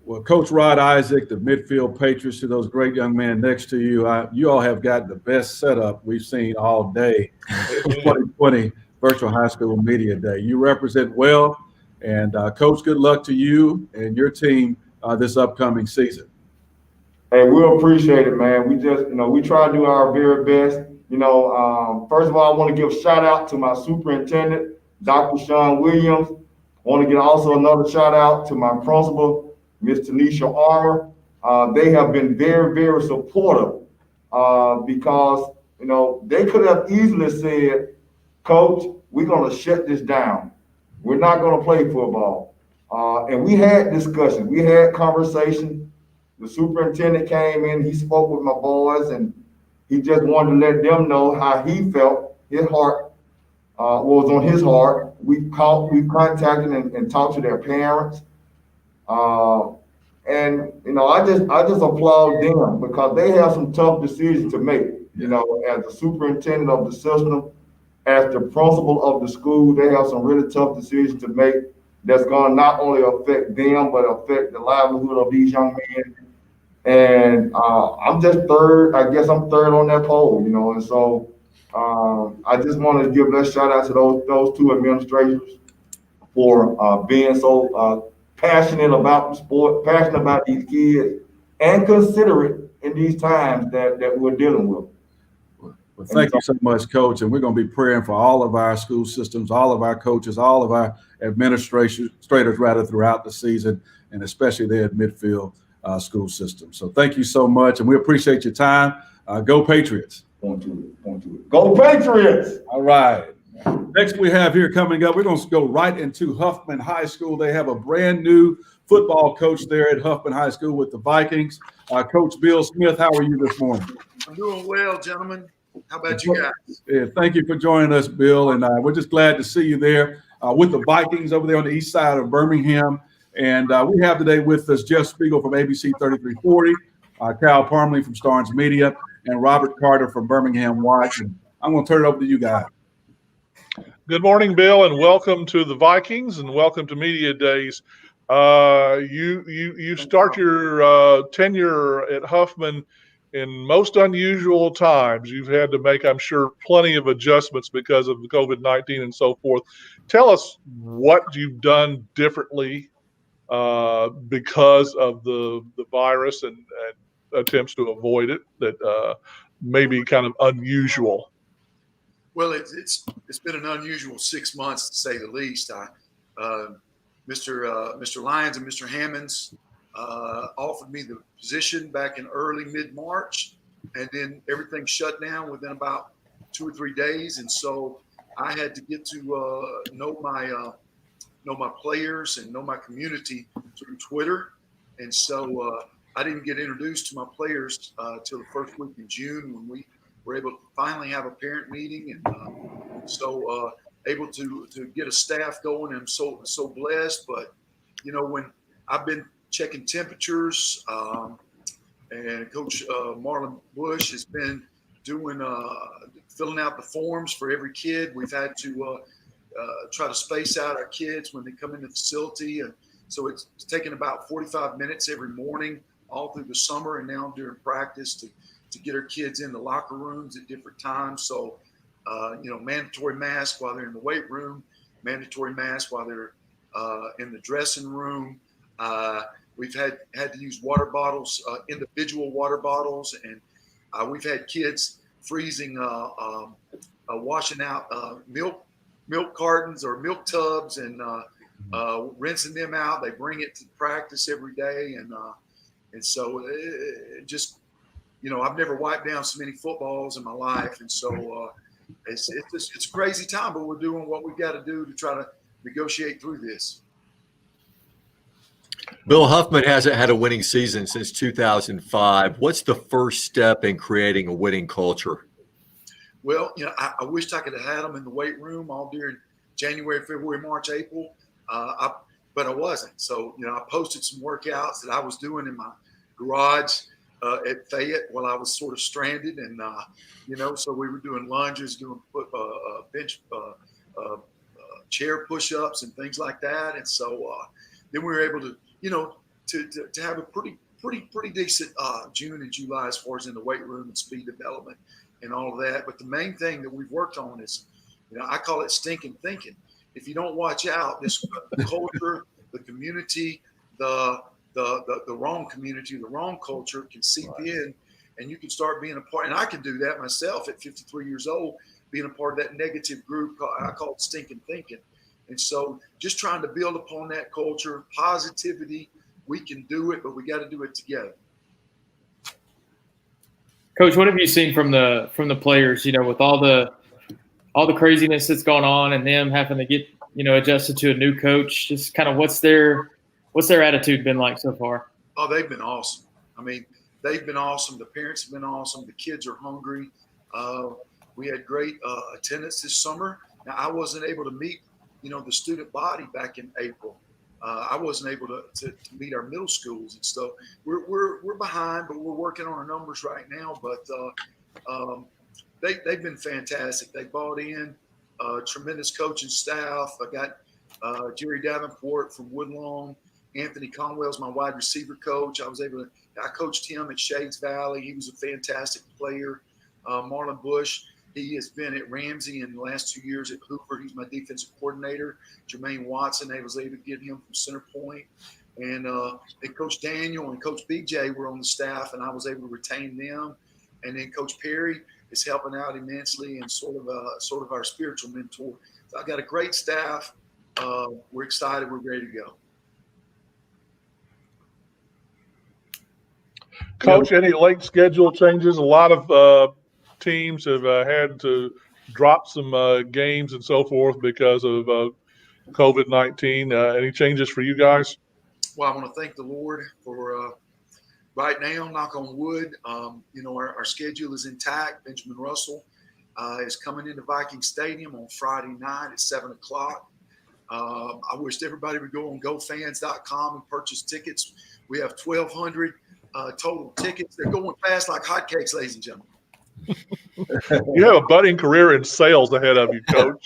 Well, Coach Rod Isaac, the midfield Patriots, to those great young men next to you, you all have got the best setup we've seen all day. 2020 Virtual High School Media Day. You represent well, and Coach, good luck to you and your team this upcoming season. Hey, we'll appreciate it, man. We just, we try to do our very best. First of all, I want to give a shout out to my superintendent, Dr. Sean Williams. I want to give also another shout out to my principal, Ms. Tanisha Armour. They have been very, very supportive because, they could have easily said, Coach, we're going to shut this down. We're not going to play football. And we had discussions. We had conversations. The superintendent came in, he spoke with my boys, and he just wanted to let them know how he felt, his heart was on his heart. We contacted and talked to their parents. And I just applaud them because they have some tough decisions to make. As the superintendent of the system, as the principal of the school, they have some really tough decisions to make that's going to not only affect them, but affect the livelihood of these young men. And I'm just third. I guess I'm third on that poll, and so I just want to give a shout out to those two administrators for being so passionate about the sport, passionate about these kids, and considerate in these times that we're dealing with. Well, thank you so much, Coach. And we're going to be praying for all of our school systems, all of our coaches, all of our administrators throughout the season, and especially their midfield school system. So thank you so much, and we appreciate your time. Go Patriots. Point to it. Go Patriots. All right. Next we have here coming up, we're going to go right into Huffman High School. They have a brand new football coach there at Huffman High School with the Vikings. Coach Bill Smith, how are you this morning? I'm doing well, gentlemen. How about you guys? Yeah, thank you for joining us, Bill. And we're just glad to see you there with the Vikings over there on the east side of Birmingham. And we have today with us Jeff Spiegel from ABC 3340, Cal Parmley from Starnes Media, and Robert Carter from Birmingham Watch. And I'm going to turn it over to you guys. Good morning, Bill, and welcome to the Vikings and welcome to Media Days. You start your tenure at Huffman in most unusual times. You've had to make, I'm sure, plenty of adjustments because of the COVID-19 and so forth. Tell us what you've done differently because of the virus and attempts to avoid it that may be kind of unusual. Well, it's been an unusual 6 months to say the least. Mr. Lyons and Mr. Hammonds offered me the position back in early mid-March, and then everything shut down within about 2 or 3 days. And so I had to get to know my players and know my community through Twitter. And so I didn't get introduced to my players till the first week in June when we were able to finally have a parent meeting, and so able to get a staff going. I'm so blessed. But when I've been checking temperatures, and Coach Marlon Bush has been doing filling out the forms for every kid. We've had to try to space out our kids when they come in the facility, and so it's taken about 45 minutes every morning all through the summer, and now during practice to get our kids in the locker rooms at different times. So, mandatory mask while they're in the weight room, mandatory mask while they're in the dressing room. We've had to use water bottles, individual water bottles, and we've had kids freezing, washing out milk cartons or milk tubs and rinsing them out. They bring it to practice every day, and so it just. I've never wiped down so many footballs in my life. And so it's a crazy time, but we're doing what we've got to do to try to negotiate through this. Bill, Huffman hasn't had a winning season since 2005. What's the first step in creating a winning culture? Well, I wished I could have had them in the weight room all during January, February, March, April. But but I wasn't. So, I posted some workouts that I was doing in my garage at Fayette while I was sort of stranded. And, so we were doing lunges, doing bench, chair push-ups and things like that. And so then we were able to, to have a pretty decent June and July as far as in the weight room and speed development and all of that. But the main thing that we've worked on is, I call it stinking thinking. If you don't watch out, this culture, the community, the wrong community, the wrong culture can seep in, and you can start being a part. And I can do that myself at 53 years old, being a part of that negative group. I call it stinking thinking. And so just trying to build upon that culture, positivity. We can do it, but we got to do it together. Coach, what have you seen from the players? With all the craziness that's going on, and them having to get adjusted to a new coach. Just kind of what's their attitude been like so far? Oh, they've been awesome. I mean, they've been awesome. The parents have been awesome. The kids are hungry. We had great attendance this summer. Now, I wasn't able to meet the student body back in April. I wasn't able to meet our middle schools and stuff. We're behind, but we're working on our numbers right now. But they've been fantastic. They bought in, tremendous coaching staff. I got Jerry Davenport from Woodlawn. Anthony Conwell's my wide receiver coach. I coached him at Shades Valley. He was a fantastic player. Marlon Bush, he has been at Ramsey in the last 2 years at Hoover. He's my defensive coordinator. Jermaine Watson, they was able to get him from center point. And Coach Daniel and Coach BJ were on the staff, and I was able to retain them. And then Coach Perry is helping out immensely and sort of our spiritual mentor. So I got a great staff. We're excited. We're ready to go. Coach, any late schedule changes? A lot of teams have had to drop some games and so forth because of COVID-19. Any changes for you guys? Well, I want to thank the Lord for right now, knock on wood. Our schedule is intact. Benjamin Russell is coming into Viking Stadium on Friday night at 7 o'clock. I wish everybody would go on gofans.com and purchase tickets. We have 1,200 total tickets. They're going fast like hotcakes, ladies and gentlemen. You have a budding career in sales ahead of you, Coach.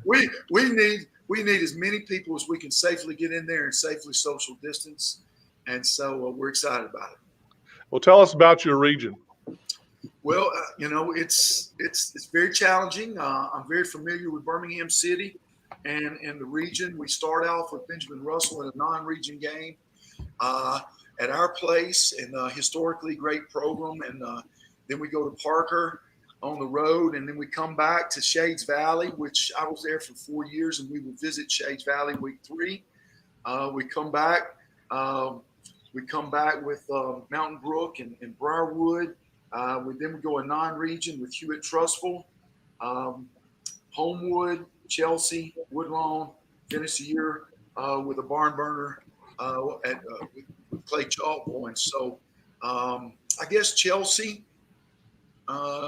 We need as many people as we can safely get in there and safely social distance, and so we're excited about it. Well, tell us about your region. Well, it's very challenging. I'm very familiar with Birmingham City and the region. We start off with Benjamin Russell in a non-region game at our place, and historically great program, and then we go to Parker on the road, and then we come back to Shades Valley, which I was there for 4 years, and we will visit Shades Valley week 3. We come back with Mountain Brook and Briarwood. Then we go a non-region with Hewitt Trustful, Homewood, Chelsea, Woodlawn. Finish the year with a barn burner with Clay Chalkpoint. So I guess Chelsea,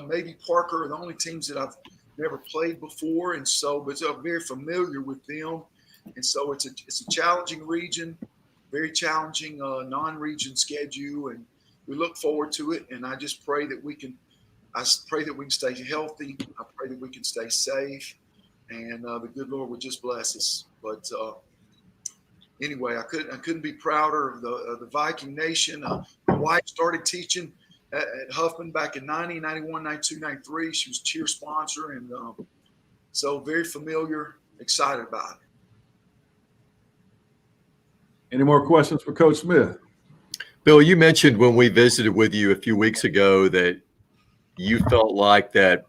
maybe Parker are the only teams that I've never played before, and so but I'm very familiar with them. And so it's a challenging region, very challenging non-region schedule, and we look forward to it. And I just pray that we can stay healthy. I pray that we can stay safe, and the good Lord would just bless us. But anyway, I couldn't be prouder of the Viking Nation. My wife started teaching at Huffman back in 90, 91, 92, 93. She was a cheer sponsor, and so very familiar, excited about it. Any more questions for Coach Smith? Bill, you mentioned when we visited with you a few weeks ago that you felt like that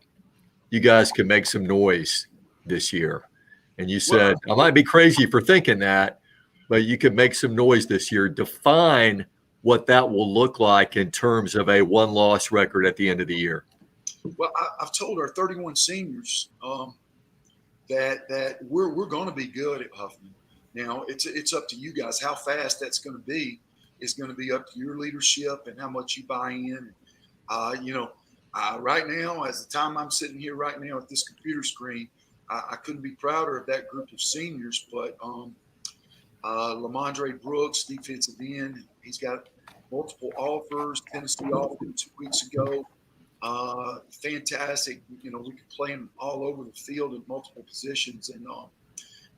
you guys could make some noise this year. And you said, I might be crazy for thinking that, but you could make some noise this year. Define what that will look like in terms of a one-loss record at the end of the year. Well, I've told our 31 seniors that we're going to be good at Huffman. Now, it's up to you guys. How fast that's going to be is going to be up to your leadership and how much you buy in. Right now, as the time I'm sitting here right now at this computer screen, I couldn't be prouder of that group of seniors. But Lamondre Brooks, defensive end. He's got multiple offers. Tennessee offered him 2 weeks ago. Fantastic. You know, we could play him all over the field in multiple positions. And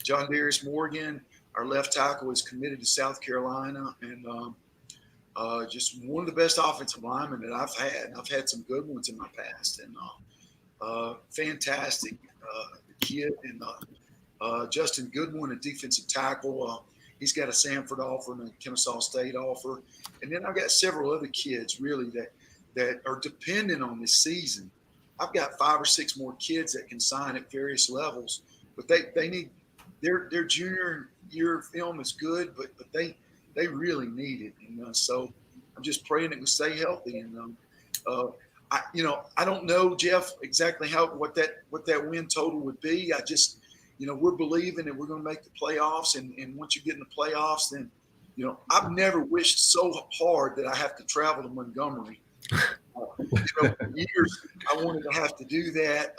John Darius Morgan, our left tackle, is committed to South Carolina. And just one of the best offensive linemen that I've had. I've had some good ones in my past. And fantastic kid. And Justin Goodwin, a defensive tackle. He's got a Sanford offer and a Kennesaw State offer. And then I've got several other kids really that are dependent on this season. I've got 5 or 6 more kids that can sign at various levels, but they need their junior year film is good, but they really need it. And so I'm just praying that we stay healthy. And I don't know, Jeff, exactly what that win total would be. I just, we're believing that we're going to make the playoffs. And once you get in the playoffs, then, I've never wished so hard that I have to travel to Montgomery. For years, I wanted to have to do that.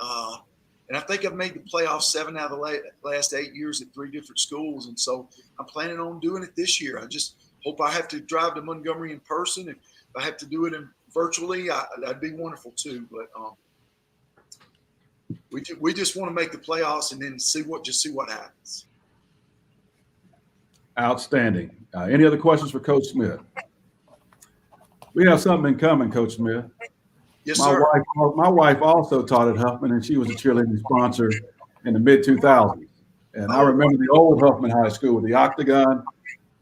And I think I've made the playoffs 7 out of the last 8 years at 3 different schools. And so I'm planning on doing it this year. I just hope I have to drive to Montgomery in person. If I have to do it virtually, that'd be wonderful too. But we just want to make the playoffs and then see what happens. Outstanding. Any other questions for Coach Smith? We have something in common, Coach Smith. Yes, my sir. My wife also taught at Huffman, and she was a cheerleading sponsor in the mid-2000s. And I remember the old Huffman High School with the Octagon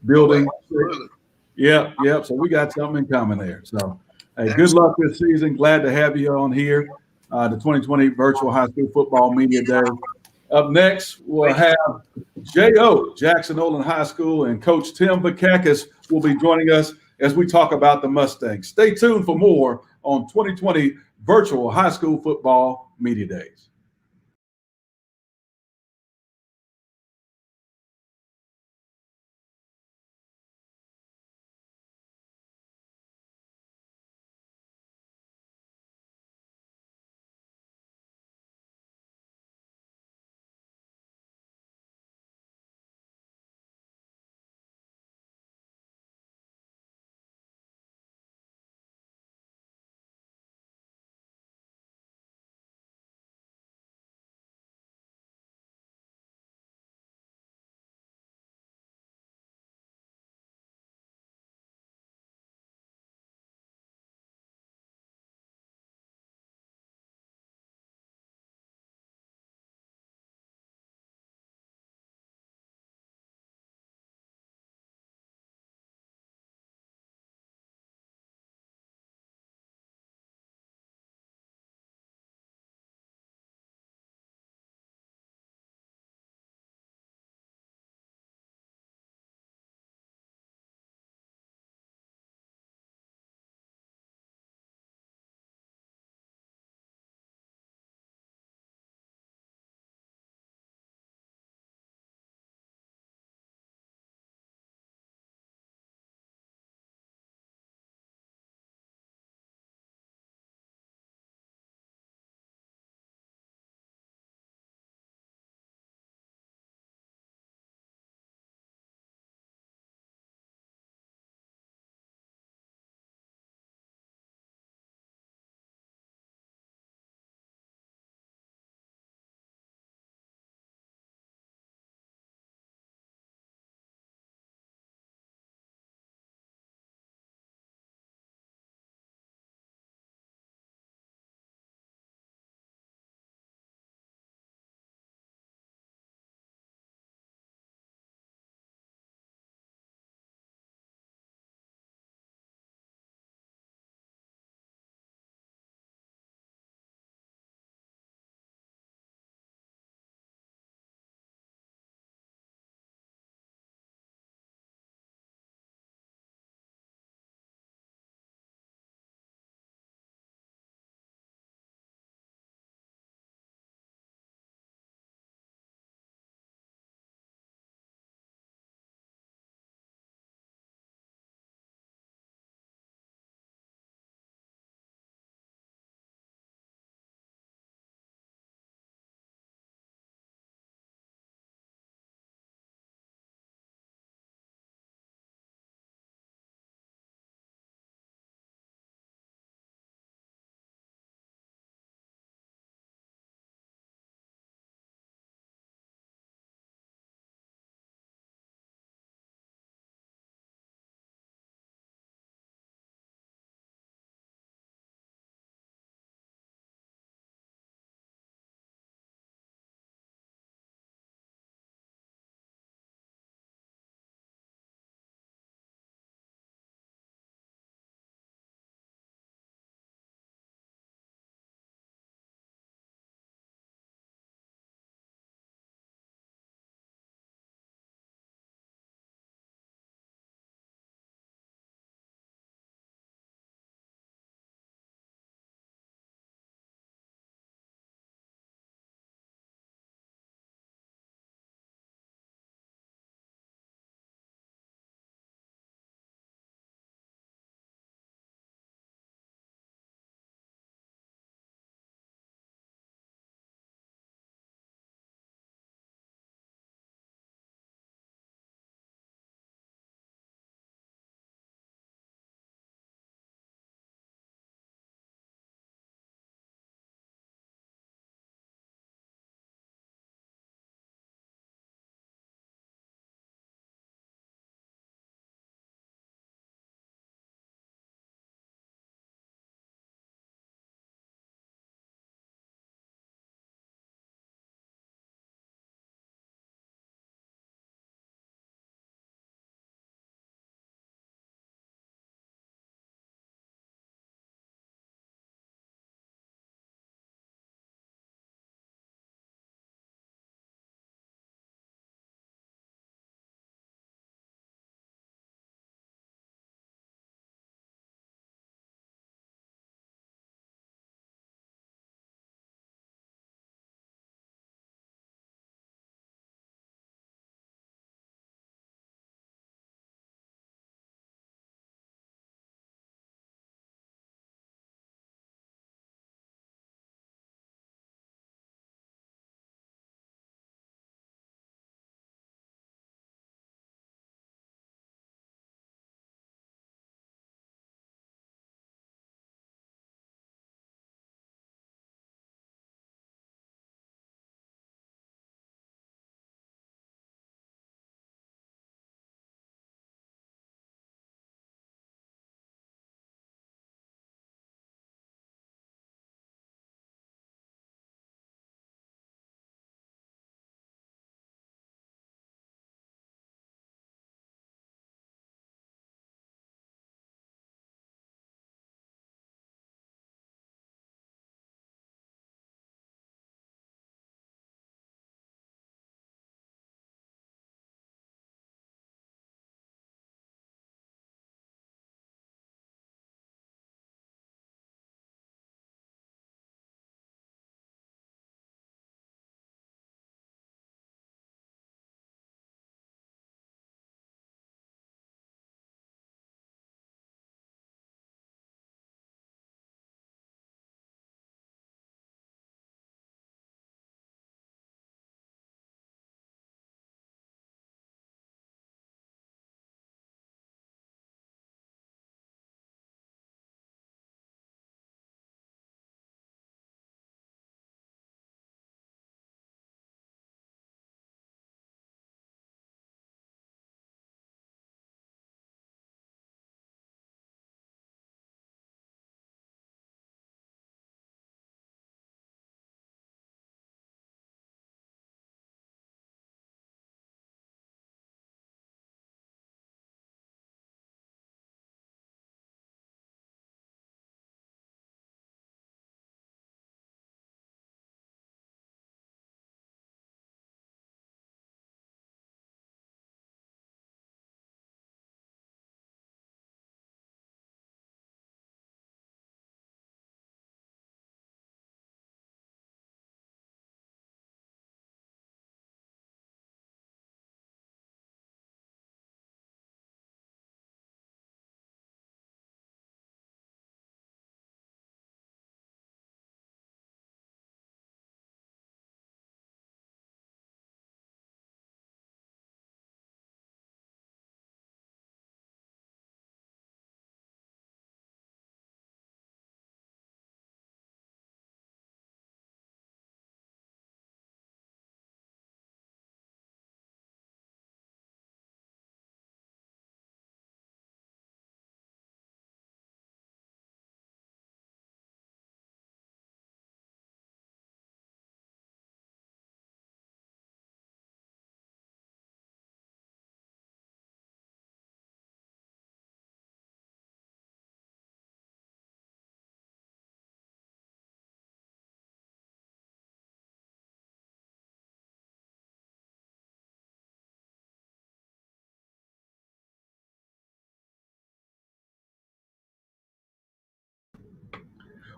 building. Absolutely. Yep. So we got something in common there. So, hey, good luck this season. Glad to have you on here, the 2020 Virtual High School Football Media Day. Up next, we'll have J.O., Jackson Olin High School, and Coach Tim Vakakis will be joining us as we talk about the Mustangs. Stay tuned for more on 2020 Virtual High School Football Media Days.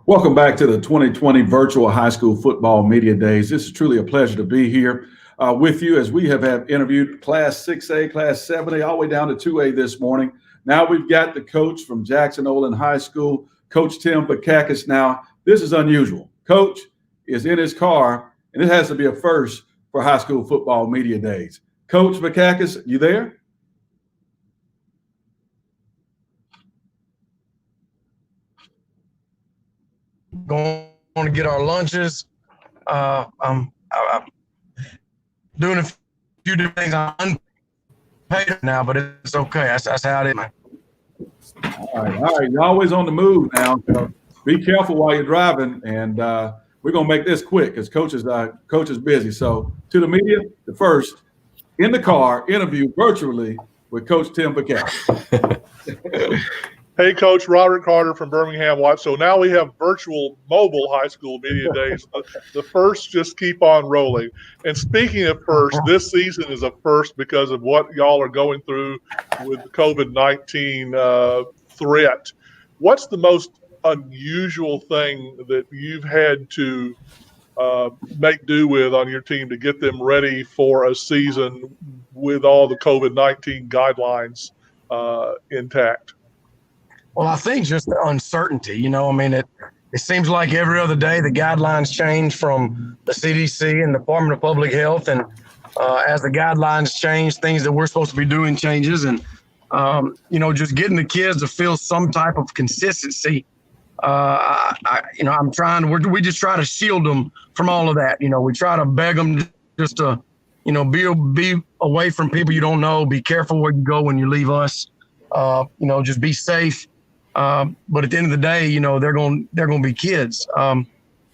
Welcome back to the 2020 Virtual High School Football Media Days. This is truly a pleasure to be here with you as we have interviewed Class 6A, Class 7A, all the way down to 2A this morning. Now we've got the coach from Jackson-Olin High School, Coach Tim Bakakis. Now, this is unusual. Coach is in his car, and it has to be a first for High School Football Media Days. Coach Bakakis, you there? Going to get our lunches. I'm doing a few different things. I'm unpaid now, but it's okay. That's how it is. All right. You're always on the move now. So be careful while you're driving, and we're gonna make this quick because coach is busy. So to the media, the first in the car interview virtually with Coach Tim Bakakis. Hey, Coach, Robert Carter from Birmingham Watch. So now we have virtual mobile high school media days. The first just keep on rolling. And speaking of first, this season is a first because of what y'all are going through with the COVID-19 threat. What's the most unusual thing that you've had to make do with on your team to get them ready for a season with all the COVID-19 guidelines intact? Well, I think just the uncertainty, it seems like every other day the guidelines change from the CDC and the Department of Public Health. And as the guidelines change, things that we're supposed to be doing changes. And, just getting the kids to feel some type of consistency. We just try to shield them from all of that. We try to beg them just to, be away from people you don't know. Be careful where you go when you leave us. Just be safe. But at the end of the day, they're going to be kids.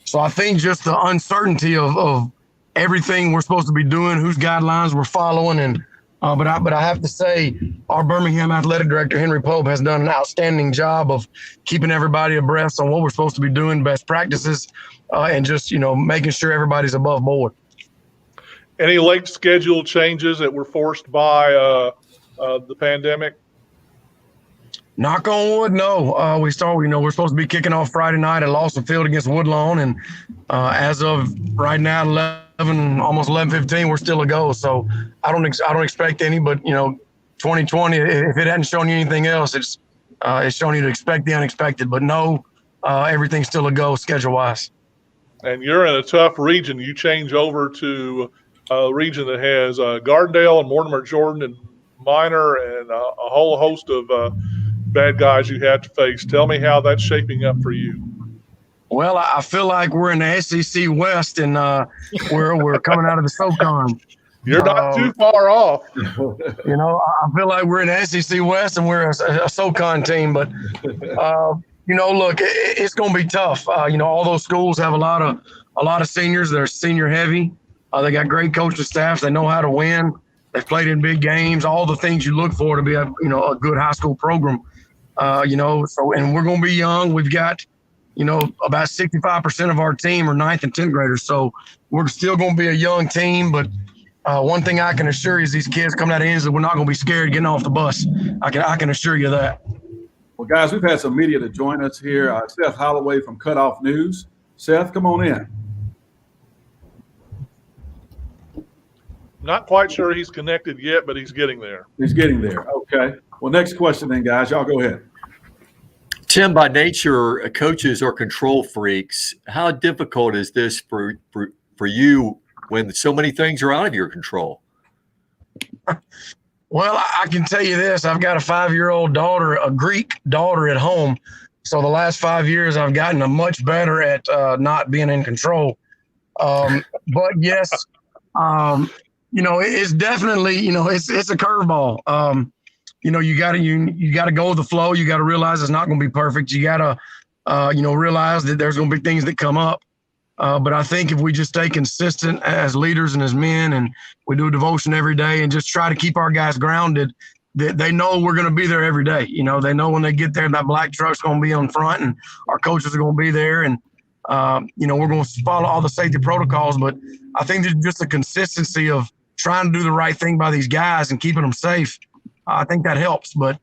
So I think just the uncertainty of everything we're supposed to be doing, whose guidelines we're following, and but I have to say, our Birmingham athletic director Henry Pope has done an outstanding job of keeping everybody abreast on what we're supposed to be doing, best practices, and just making sure everybody's above board. Any late schedule changes that were forced by the pandemic? Knock on wood, no. We're supposed to be kicking off Friday night at Lawson Field against Woodlawn, and as of right now, 11:15, we're still a go. So I don't expect any, but 2020, if it hadn't shown you anything else, it's shown you to expect the unexpected. But no, everything's still a go schedule wise. And you're in a tough region. You change over to a region that has Gardendale and Mortimer Jordan and Minor and a whole host of bad guys you had to face. Tell me how that's shaping up for you. Well, I feel like we're in the SEC West, and we're coming out of the SoCon. You're not too far off. I feel like we're in the SEC West, and we're a SoCon team. But look, it's going to be tough. All those schools have a lot of seniors. They're senior heavy. They got great coaching staffs. They know how to win. They've played in big games. All the things you look for to be a good high school program. And we're going to be young. We've got, about 65% of our team are 9th and 10th graders. So we're still going to be a young team. But one thing I can assure you is these kids coming out of Inslee, we're not going to be scared getting off the bus. I can assure you that. Well, guys, we've had some media to join us here. Seth Holloway from Cutoff News. Seth, come on in. Not quite sure he's connected yet, but he's getting there. He's getting there. Okay. Well, next question then, guys. Y'all go ahead. Tim, by nature, coaches are control freaks. How difficult is this for you when so many things are out of your control? Well, I can tell you this. I've got a 5-year-old daughter, a Greek daughter at home. So the last 5 years, I've gotten much better at not being in control. But yes, it's definitely, it's a curveball. You got to go with the flow. You got to realize it's not going to be perfect. You got to, realize that there's going to be things that come up. But I think if we just stay consistent as leaders and as men, and we do a devotion every day and just try to keep our guys grounded, that they know we're going to be there every day. They know when they get there, that black truck's going to be on front and our coaches are going to be there. And, we're going to follow all the safety protocols. But I think there's just a consistency of trying to do the right thing by these guys and keeping them safe. I think that helps. But,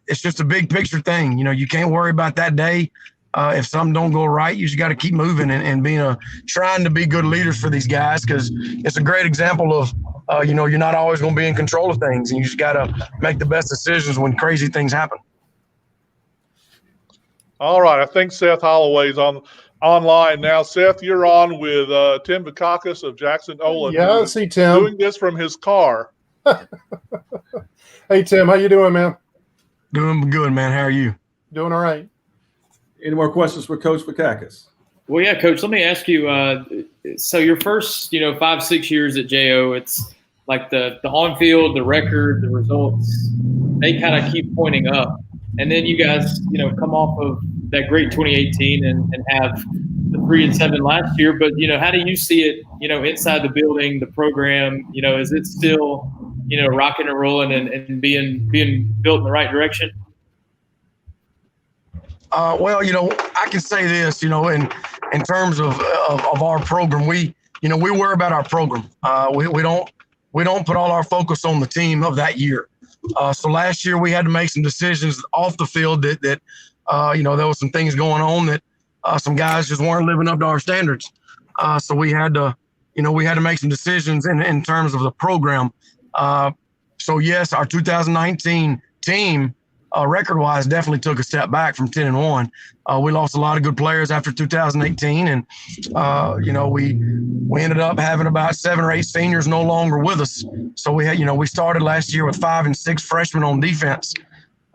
it's just a big picture thing. You can't worry about that day. If something don't go right, you just got to keep moving and trying to be good leaders for these guys, because it's a great example of, you're not always going to be in control of things, and you just got to make the best decisions when crazy things happen. All right, I think Seth Holloway's online now. Seth, you're on with Tim Bukakis of Jackson Olin. Yeah, I see Tim doing this from his car. Hey, Tim, how you doing, man? Doing good, man. How are you? Doing all right. Any more questions for Coach Bukakis? Well, yeah, Coach, let me ask you, so your first, 5-6 years at JO, it's like the on-field, the record, the results, they kind of keep pointing up. And then you guys, come off of that great 2018 and have the 3-7 last year. But, how do you see it, inside the building, the program, is it still, rocking and rolling and being built in the right direction? Well, I can say this, in terms of our program, we worry about our program. We don't put all our focus on the team of that year. So last year we had to make some decisions off the field that there was some things going on that some guys just weren't living up to our standards. So we had to make some decisions in terms of the program. So yes, our 2019 team, record-wise, definitely took a step back from 10-1. We lost a lot of good players after 2018, and we ended up having about 7 or 8 seniors no longer with us. So we started last year with 5 and 6 freshmen on defense.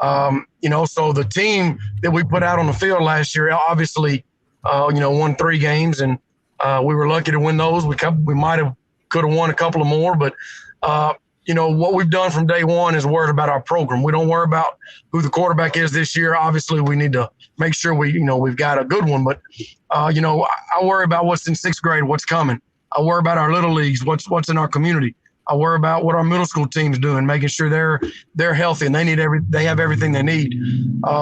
So the team that we put out on the field last year, obviously, won 3 games, and we were lucky to win those. We could have won a couple of more, but what we've done from day one is worry about our program. We don't worry about who the quarterback is this year. Obviously, we need to make sure we've got a good one. But, I worry about what's in 6th grade, what's coming. I worry about our little leagues, what's in our community. I worry about what our middle school team's doing, making sure they're healthy and they have everything they need.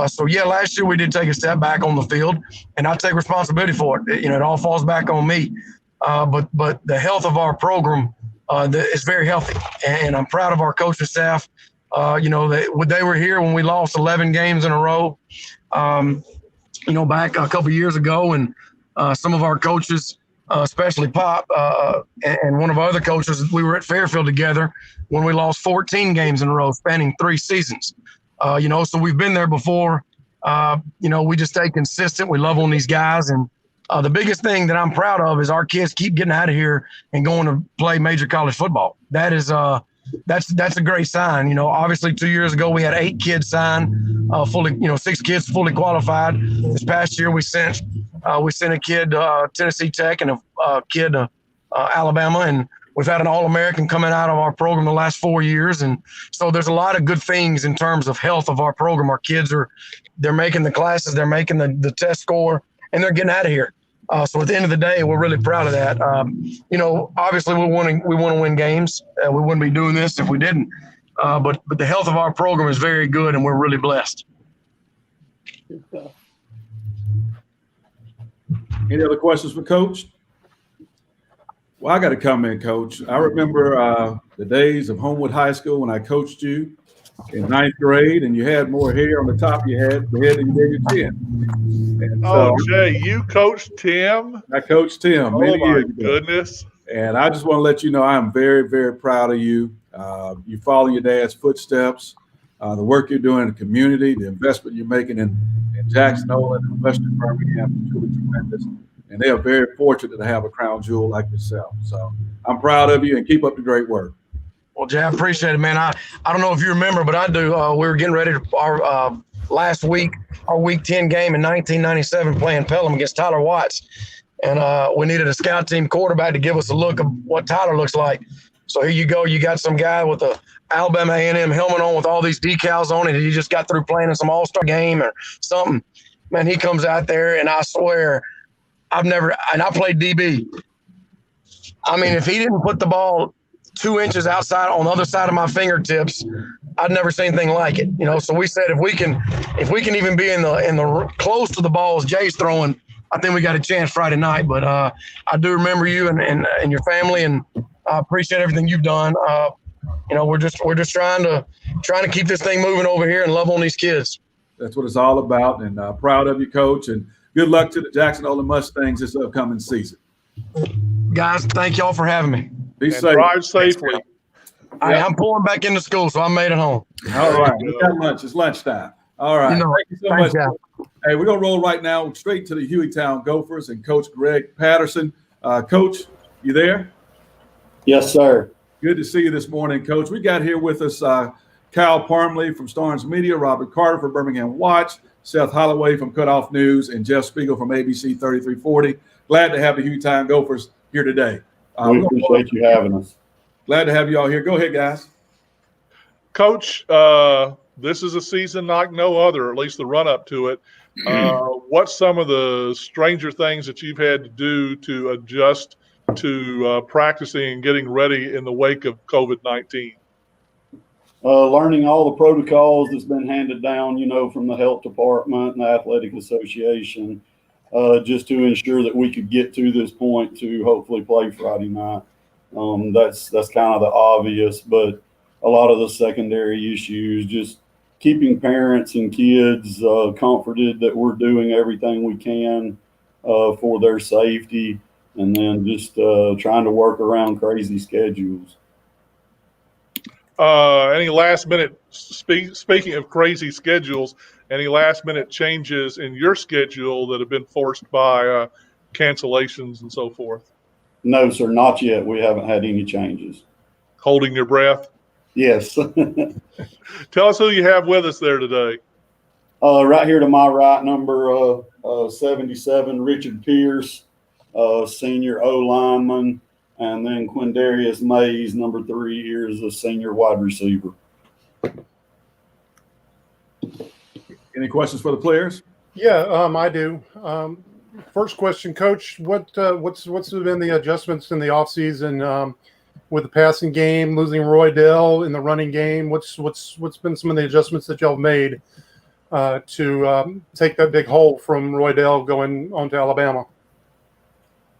So yeah, last year we did take a step back on the field, and I take responsibility for it. It all falls back on me. But the health of our program is very healthy, and I'm proud of our coaching staff. They were here when we lost 11 games in a row, back a couple of years ago, and some of our coaches, especially Pop and one of our other coaches, we were at Fairfield together when we lost 14 games in a row, spanning 3 seasons. So we've been there before. We just stay consistent. We love on these guys, and the biggest thing that I'm proud of is our kids keep getting out of here and going to play major college football. That is that's a great sign. Obviously 2 years ago we had 8 kids sign, 6 kids fully qualified. This past year we sent a kid to Tennessee Tech and a kid to Alabama, and we've had an All-American coming out of our program the last 4 years. And so there's a lot of good things in terms of health of our program. Our kids they're making the classes, they're making the test score, and they're getting out of here. So at the end of the day, we're really proud of that. Obviously we want to win games. We wouldn't be doing this if we didn't. But the health of our program is very good, and we're really blessed. Any other questions for Coach? Well, I got to comment, Coach. I remember the days of Homewood High School when I coached you in 9th grade, and you had more hair on the top of your head than you did your chin. And Jay, you coached Tim? I coached Tim many years ago. Goodness. And I just want to let you know I am very, very proud of you. You follow your dad's footsteps, the work you're doing in the community, the investment you're making in Jackson Hole and Western Birmingham is truly tremendous. And they are very fortunate to have a crown jewel like yourself. So I'm proud of you, and keep up the great work. Well, Jay, I appreciate it, man. I don't know if you remember, but I do. We were getting ready to our last week, our Week 10 game in 1997, playing Pelham against Tyler Watts. And we needed a scout team quarterback to give us a look of what Tyler looks like. So here you go. You got some guy with a Alabama A&M helmet on with all these decals on it. He just got through playing in some all-star game or something. Man, he comes out there, and I swear, I played DB. I mean, if he didn't put the ball 2 inches outside on the other side of my fingertips, I'd never seen anything like it. So we said if we can even be in the close to the balls Jay's throwing, I think we got a chance Friday night. But I do remember you and your family, and I appreciate everything you've done. We're just trying to keep this thing moving over here and love on these kids. That's what it's all about, and proud of you, Coach. And Good luck to the Jackson Hole Mustangs this upcoming season. Guys, thank y'all for having me. Be And safe. drive safely. I'm pulling back into school, so I made it home. All right. We got lunch. It's lunchtime. All right. Thank you so much. Hey, we're going to roll right now straight to the Hueytown Gophers and Coach Greg Patterson. Coach, you there? Yes, sir. Good to see you this morning, Coach. We got here with us Kyle Parmley from Starnes Media, Robert Carter from Birmingham Watch, Seth Holloway from Cutoff News, and Jeff Spiegel from ABC 3340. Glad to have the Hueytown Gophers here today. We appreciate you having us. Glad to have you all here. Go ahead, guys. Coach, this is a season like no other, at least the run-up to it. What's some of the stranger things that you've had to do to adjust to practicing and getting ready in the wake of COVID-19? Learning all the protocols that's been handed down, from the health department and the athletic association, just to ensure that we could get to this point to hopefully play Friday night. That's kind of the obvious, but a lot of the secondary issues, just keeping parents and kids comforted that we're doing everything we can for their safety, and then just trying to work around crazy schedules. Any last minute, speaking of crazy schedules, any last minute changes in your schedule that have been forced by cancellations and so forth? No, sir, not yet. We haven't had any changes. Holding your breath? Yes. Tell us who you have with us there today. Right here to my right, number 77, Richard Pierce, senior O-lineman, and then Quindarius Mays, number 3, here is a senior wide receiver. Any questions for the players? Yeah, I do. First question, Coach. What's been the adjustments in the offseason with the passing game, losing Roy Dell in the running game? What's been some of the adjustments that y'all made to take that big hole from Roy Dell going on to Alabama?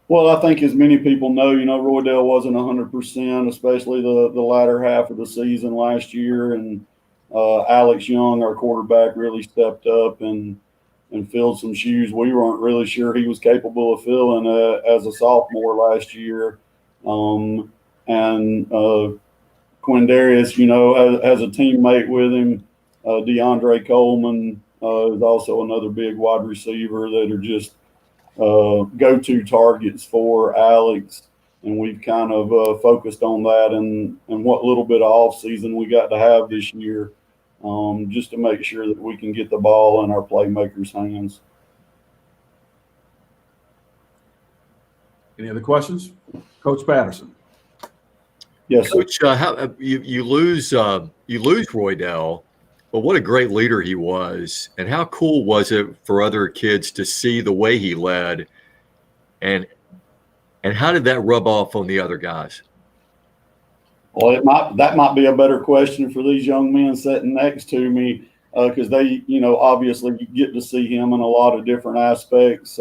Well, I think as many people know, Roy Dell wasn't 100%, especially the latter half of the season last year, and Alex Young, our quarterback, really stepped up and filled some shoes we weren't really sure he was capable of filling as a sophomore last year. And Quindarius, has a teammate with him. DeAndre Coleman is also another big wide receiver that are just go-to targets for Alex. And we've kind of focused on that and what little bit of off-season we got to have this year, just to make sure that we can get the ball in our playmakers' hands. Any other questions? Coach Patterson. Yes, Coach. How you lose Roy Dell, but what a great leader he was, and how cool was it for other kids to see the way he led, and how did that rub off on the other guys? Well, that might be a better question for these young men sitting next to me, because they, obviously get to see him in a lot of different aspects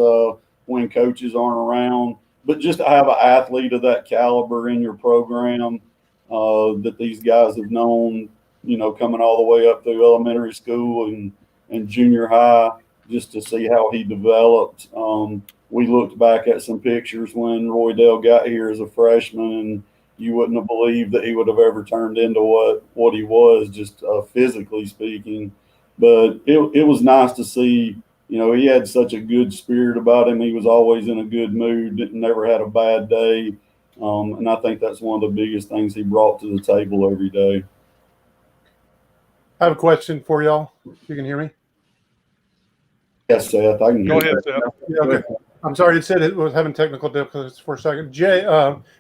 when coaches aren't around. But just to have an athlete of that caliber in your program that these guys have known, coming all the way up through elementary school and junior high, just to see how he developed. We looked back at some pictures when Roy Dell got here as a freshman, and you wouldn't have believed that he would have ever turned into what he was, just physically speaking. But it was nice to see. He had such a good spirit about him. He was always in a good mood, never had a bad day. And I think that's one of the biggest things he brought to the table every day. I have a question for y'all. If you can hear me? Yes, Seth. I can hear you. Go ahead, Seth. Yeah, okay. I'm sorry, it said it was having technical difficulties for a second.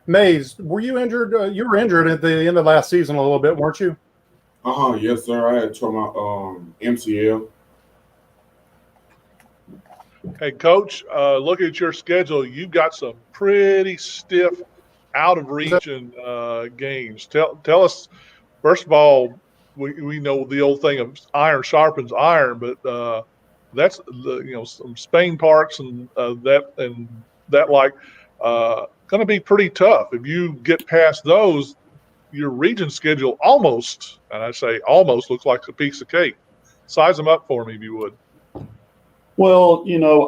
Mays, were you injured? You were injured at the end of last season a little bit, weren't you? Yes, sir. I had torn my MCL. Hey, Coach, looking at your schedule, you've got some pretty stiff out-of-region games. Tell us, first of all, we know the old thing of iron sharpens iron, but that's some Spain Parks and that going to be pretty tough. If you get past those, your region schedule almost, and I say almost, looks like a piece of cake. Size them up for me if you would. Well,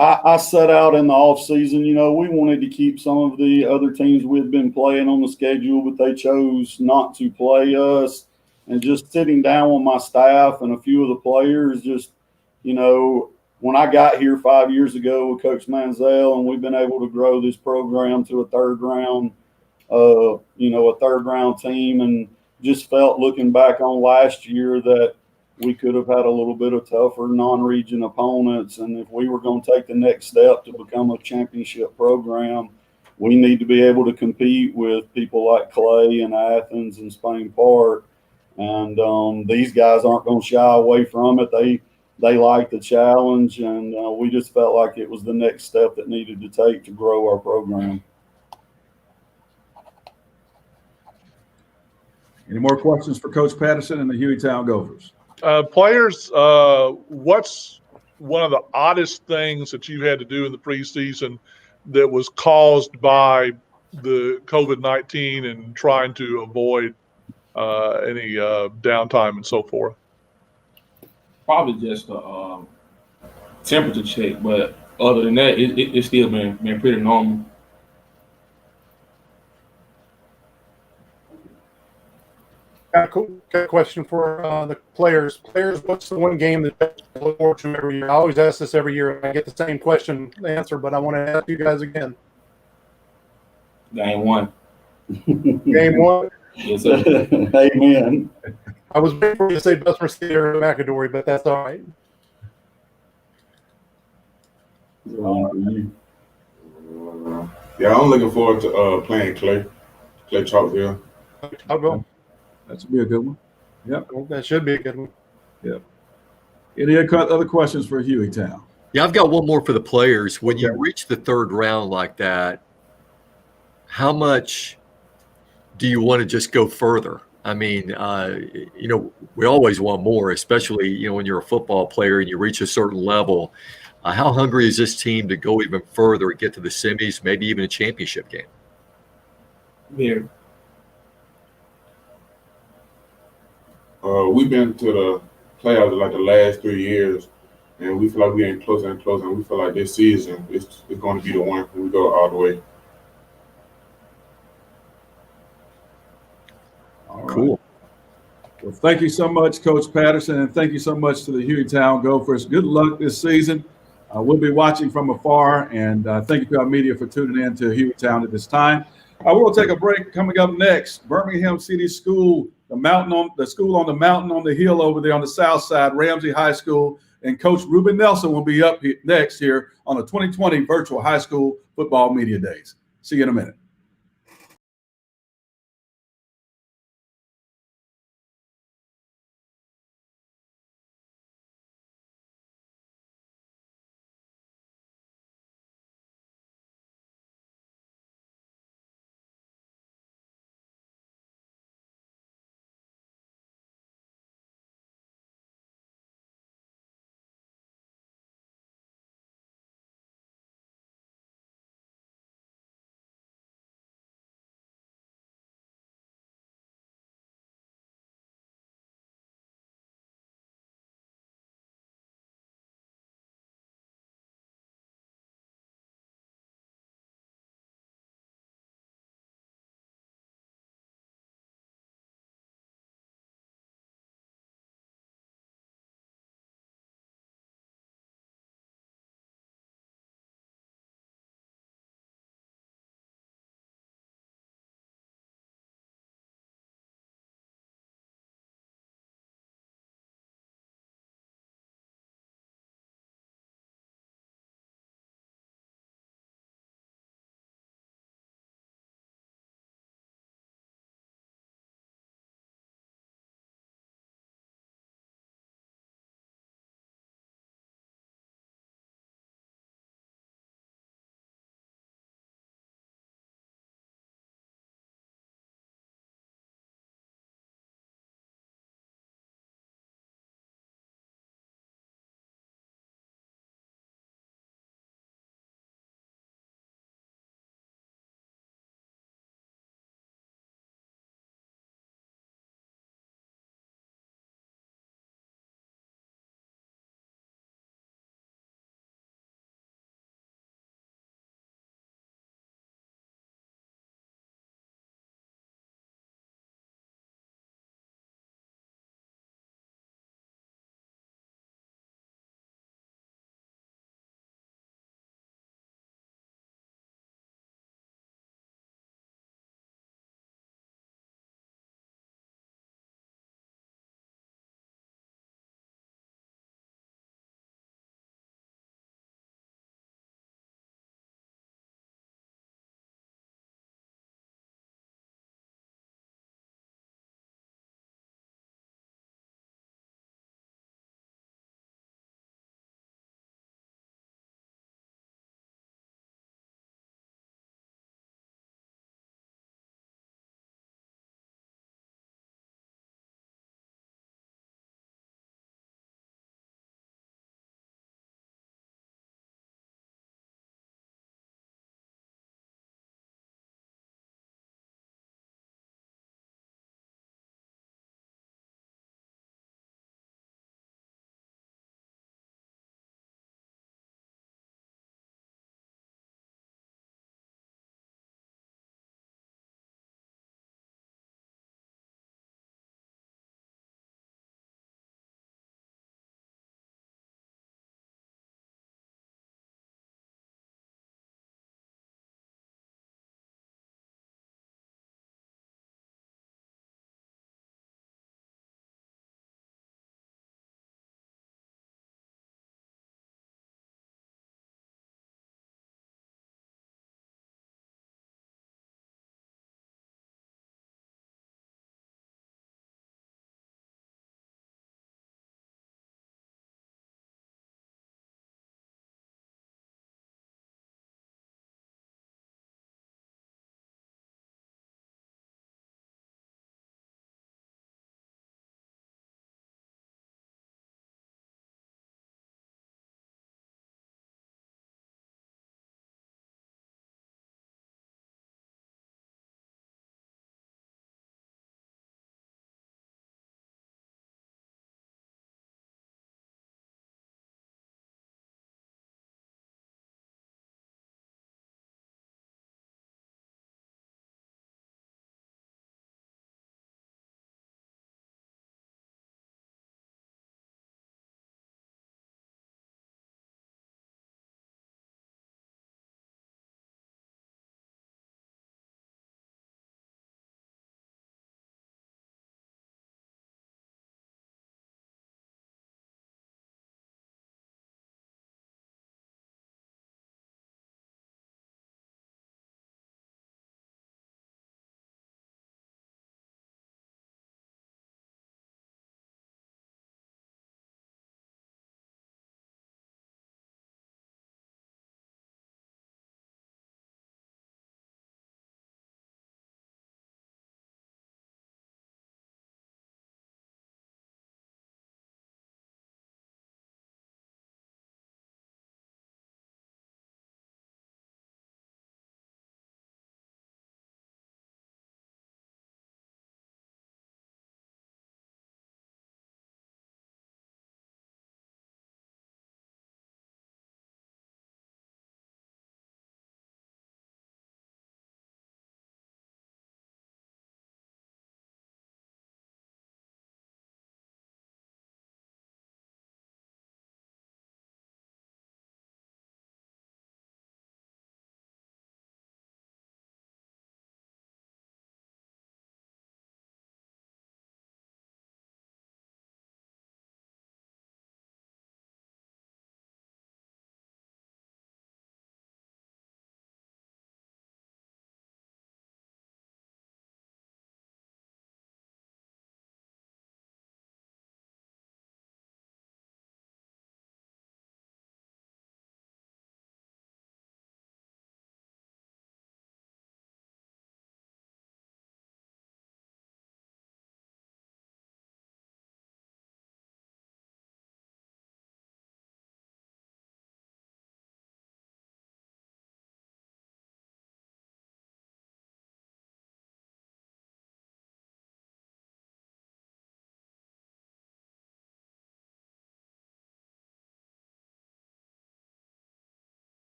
I set out in the off season. We wanted to keep some of the other teams we had been playing on the schedule, but they chose not to play us. And just sitting down with my staff and a few of the players, when I got here 5 years ago with Coach Manziel, and we've been able to grow this program to a third round team, and just felt looking back on last year that we could have had a little bit of tougher non-region opponents. And if we were going to take the next step to become a championship program, we need to be able to compete with people like Clay and Athens and Spain Park. And these guys aren't going to shy away from it. They like the challenge, and we just felt like it was the next step that needed to take to grow our program. Any more questions for Coach Patterson and the Hueytown Gophers? Players, what's one of the oddest things that you had to do in the preseason that was caused by the COVID-19 and trying to avoid any downtime and so forth? Probably just a temperature check, but other than that, it's still been pretty normal. Got a question for the players. Players, what's the one game that you look forward to every year? I always ask this every year. I get the same question answer, but I want to ask you guys again. Game one. Game one? Yes, sir. Amen. I was waiting for you to say Bessemer City or McAdory, but that's all right. Yeah, I'm looking forward to playing Clay Chalkville. I'll go. That should be a good one. Yep. That should be a good one. Yep. Any other questions for Hueytown? Yeah, I've got one more for the players. When you reach the third round like that, how much do you want to just go further? I mean, we always want more, especially, when you're a football player and you reach a certain level. How hungry is this team to go even further and get to the semis, maybe even a championship game? Yeah. We've been to the playoffs like the last 3 years, and we feel like we're getting closer and closer. And we feel like this season it's going to be the one when we go all the way. All cool. Right. Well, thank you so much, Coach Patterson, and thank you so much to the Hueytown Gophers. Good luck this season. We'll be watching from afar, and thank you to our media for tuning in to Hueytown at this time. We'll take a break. Coming up next, Birmingham City School, the school on the mountain on the hill over there on the south side, Ramsey High School, and Coach Ruben Nelson will be up next here on the 2020 Virtual High School Football Media Days. See you in a minute.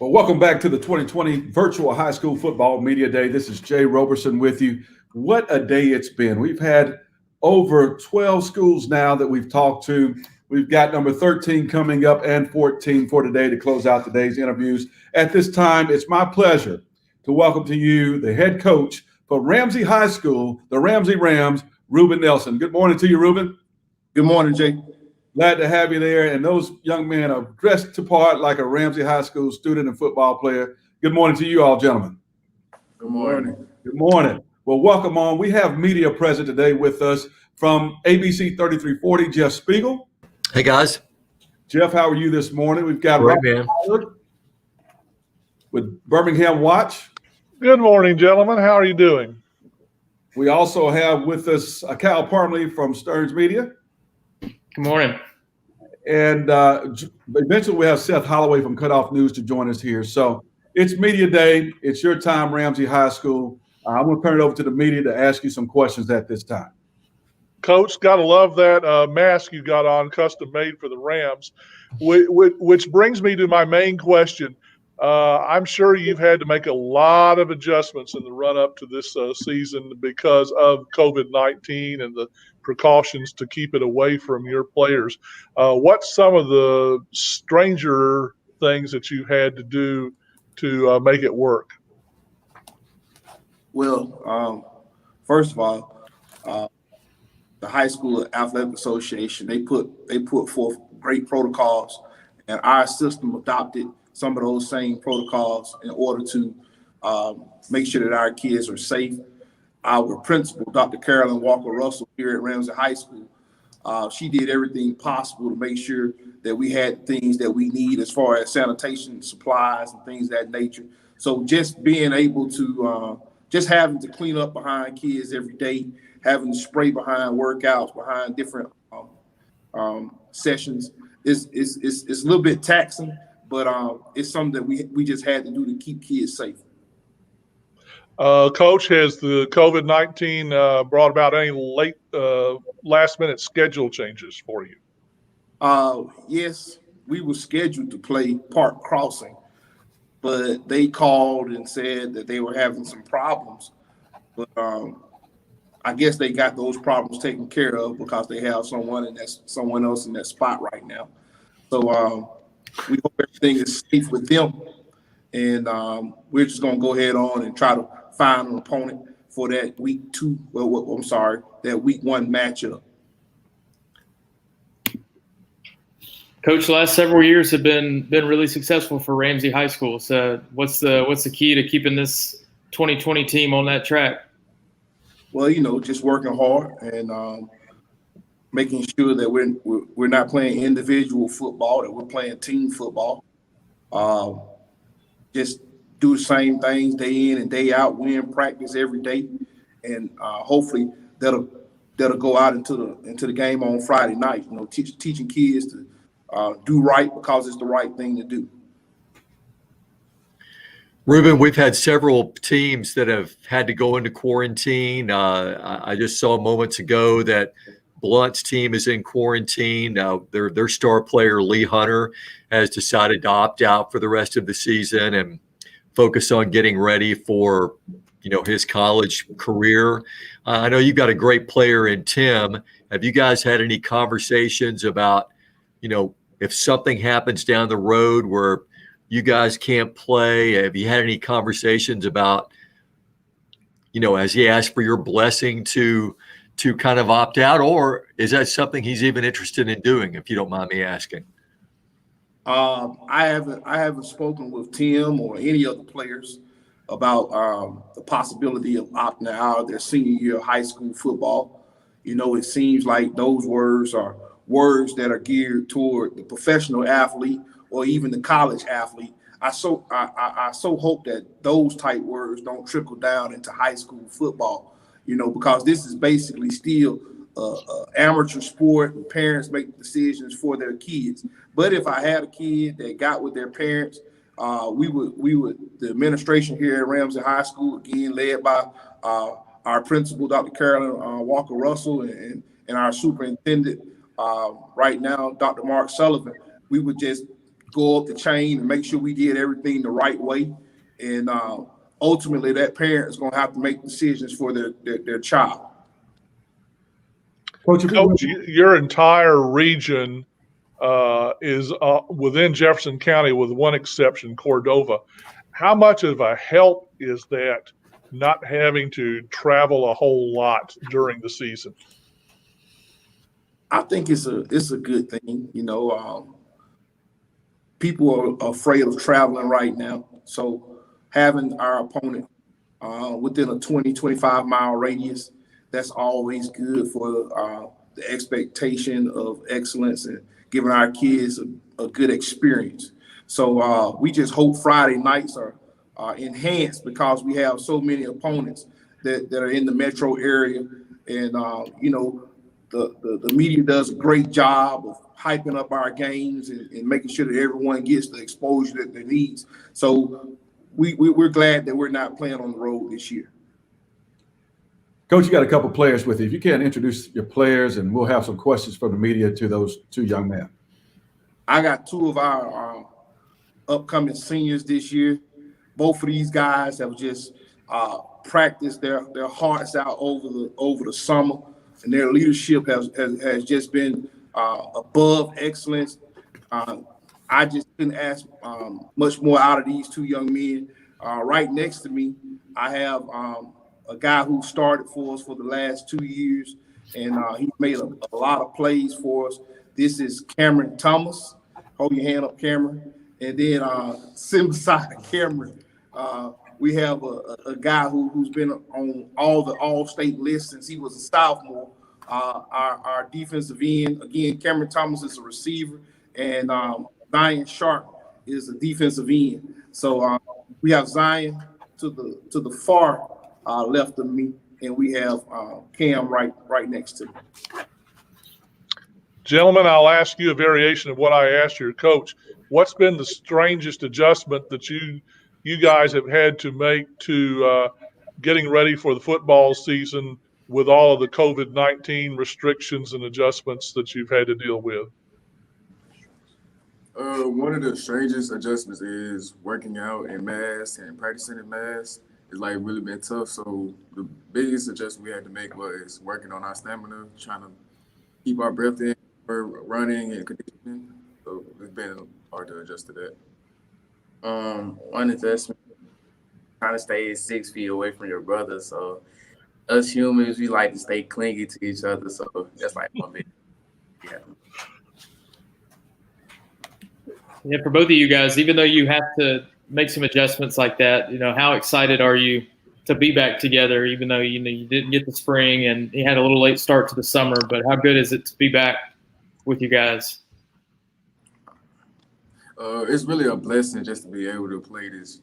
Well, welcome back to the 2020 Virtual High School Football Media Day. This is Jay Roberson with you. What a day it's been. We've had over 12 schools now that we've talked to. We've got number 13 coming up and 14 for today to close out today's interviews. At this time, it's my pleasure to welcome to you the head coach for Ramsey High School, the Ramsey Rams, Ruben Nelson. Good morning to you, Ruben. Good morning, Jay. Glad to have you there. And those young men are dressed to part like a Ramsey High School student and football player. Good morning to you all, gentlemen. Good morning. Good morning. Well, welcome on. We have media present today with us from ABC 3340, Jeff Spiegel. Hey, guys. Jeff, how are you this morning? We've got Great, Robert man. Howard with Birmingham Watch. Good morning, gentlemen. How are you doing? We also have with us Cal Parmley from Stearns Media. Good morning. And eventually we have Seth Holloway from Cutoff News to join us here. So it's media day. It's your time, Ramsey High School. I'm going to turn it over to the media to ask you some questions at this time. Coach, got to love that mask you got on, custom made for the Rams, which brings me to my main question. I'm sure you've had to make a lot of adjustments in the run up to this season because of COVID-19 and the precautions to keep it away from your players. What's some of the stranger things that you had to do to make it work? Well, first of all, the High School Athletic Association, they put forth great protocols, and our system adopted some of those same protocols in order to make sure that our kids are safe. Our principal, Dr. Carolyn Walker Russell, here at Ramsey High School, she did everything possible to make sure that we had things that we need as far as sanitation supplies and things of that nature. So just being able to, just having to clean up behind kids every day, having to spray behind workouts, behind different sessions, is a little bit taxing, but it's something that we just had to do to keep kids safe. Coach, has the COVID-19 brought about any late last-minute schedule changes for you? Yes, we were scheduled to play Park Crossing, but they called and said that they were having some problems. But I guess they got those problems taken care of because they have someone else in that spot right now. So we hope everything is safe with them, and we're just going to go ahead on and try to find an opponent for that week 1 matchup. Coach, the last several years have been really successful for Ramsey High School. So what's the key to keeping this 2020 team on that track? Well, just working hard and making sure that we're not playing individual football, that we're playing team football. Just do the same things day in and day out, win practice every day, and hopefully that'll go out into the game on Friday night. Teaching kids to do right because it's the right thing to do. Ruben, we've had several teams that have had to go into quarantine. I just saw moments ago that Blunt's team is in quarantine. Their star player, Lee Hunter, has decided to opt out for the rest of the season and focus on getting ready for, his college career. I know you've got a great player in Tim. Have you guys had any conversations about, if something happens down the road where you guys can't play? Have you had any conversations about, has he asked for your blessing to kind of opt out, or is that something he's even interested in doing, if you don't mind me asking? I haven't spoken with Tim or any other players about the possibility of opting out of their senior year of high school football. It seems like those words are words that are geared toward the professional athlete or even the college athlete. I so hope that those type words don't trickle down into high school football, because this is basically still amateur sport, and parents make decisions for their kids. But if I had a kid that got with their parents, we would the administration here at Ramsey High School, again led by our principal, Dr. Carolyn Walker Russell, and our superintendent right now, Dr. Mark Sullivan, we would just go up the chain and make sure we did everything the right way. And ultimately, that parent is going to have to make decisions for their child. Coach, your entire region is within Jefferson County, with one exception, Cordova. How much of a help is that, not having to travel a whole lot during the season? I think it's a good thing. You know, people are afraid of traveling right now. So having our opponent within a 20, 25 mile radius, that's always good for the expectation of excellence and giving our kids a good experience. So we just hope Friday nights are enhanced because we have so many opponents that are in the metro area. And, you know, the media does a great job of hyping up our games and making sure that everyone gets the exposure that they need. So we're glad that we're not playing on the road this year. Coach, you got a couple players with you. If you can introduce your players, and we'll have some questions from the media to those two young men. I got two of our upcoming seniors this year. Both of these guys have just practiced their hearts out over the summer, and their leadership has just been above excellence. I just couldn't ask much more out of these two young men. Right next to me, I have a guy who started for us for the last 2 years, and he made a lot of plays for us. This is Cameron Thomas. Hold your hand up, Cameron. And then sitting beside Cameron, we have a guy who's been on all the all-state lists since he was a sophomore. Our defensive end, again, Cameron Thomas is a receiver, and Zion Sharp is a defensive end. So we have Zion to the far left of me, and we have Cam right next to me. Gentlemen, I'll ask you a variation of what I asked your coach. What's been the strangest adjustment that you guys have had to make to getting ready for the football season with all of the COVID-19 restrictions and adjustments that you've had to deal with? One of the strangest adjustments is working out in mass and practicing in mass. It's like really been tough. So the biggest adjustment we had to make was working on our stamina, trying to keep our breath in, for running and conditioning. So it's been hard to adjust to that. One adjustment, trying to stay 6 feet away from your brother. So us humans, we like to stay clingy to each other. So that's like one big, yeah. Yeah, for both of you guys, even though you have to make some adjustments like that, you know, how excited are you to be back together, even though, you know, you didn't get the spring and you had a little late start to the summer, but how good is it to be back with you guys? It's really a blessing just to be able to play this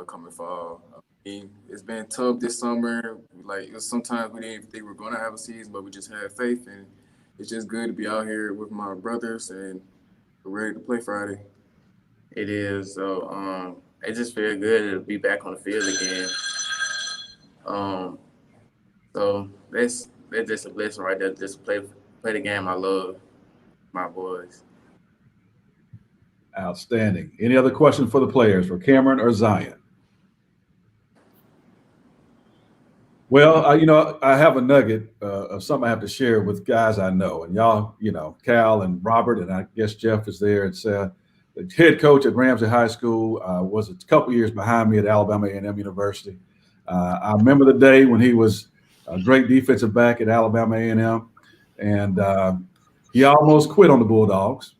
coming fall. I mean, it's been tough this summer. Like, sometimes we didn't even think we were going to have a season, but we just had faith, and it's just good to be out here with my brothers and we're ready to play Friday. It is. So it just feels good to be back on the field again. So that's just a blessing right there. Just play the game I love, my boys. Outstanding. Any other questions for the players, for Cameron or Zion? Well, you know, I have a nugget of something I have to share with guys I know. And y'all, you know, Cal and Robert, and I guess Jeff is there. It's the head coach at Ramsey High School, was a couple years behind me at Alabama A&M University. I remember the day when he was a great defensive back at Alabama A&M, and he almost quit on the Bulldogs.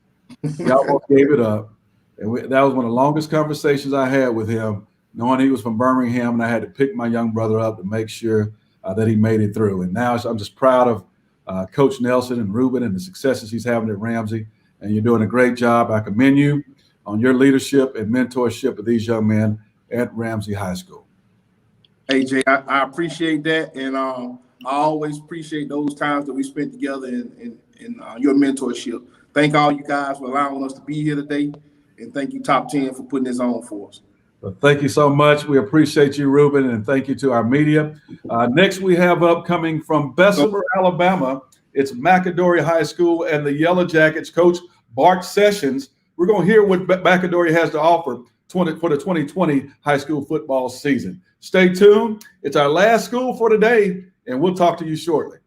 He almost gave it up. And that was one of the longest conversations I had with him, knowing he was from Birmingham, and I had to pick my young brother up to make sure that he made it through. And now I'm just proud of Coach Nelson and Ruben and the successes he's having at Ramsey. And you're doing a great job. I commend you on your leadership and mentorship of these young men at Ramsey High School. Hey, Jay, I appreciate that. And I always appreciate those times that we spent together in your mentorship. Thank all you guys for allowing us to be here today. And thank you, Top 10, for putting this on for us. Well, thank you so much. We appreciate you, Ruben, and thank you to our media. Next, we have upcoming from Bessemer, Alabama. It's McAdory High School and the Yellow Jackets. Coach Bart Sessions We're going to hear what Baccadori has to offer for the 2020 high school football season. Stay tuned. It's our last school for today, and we'll talk to you shortly.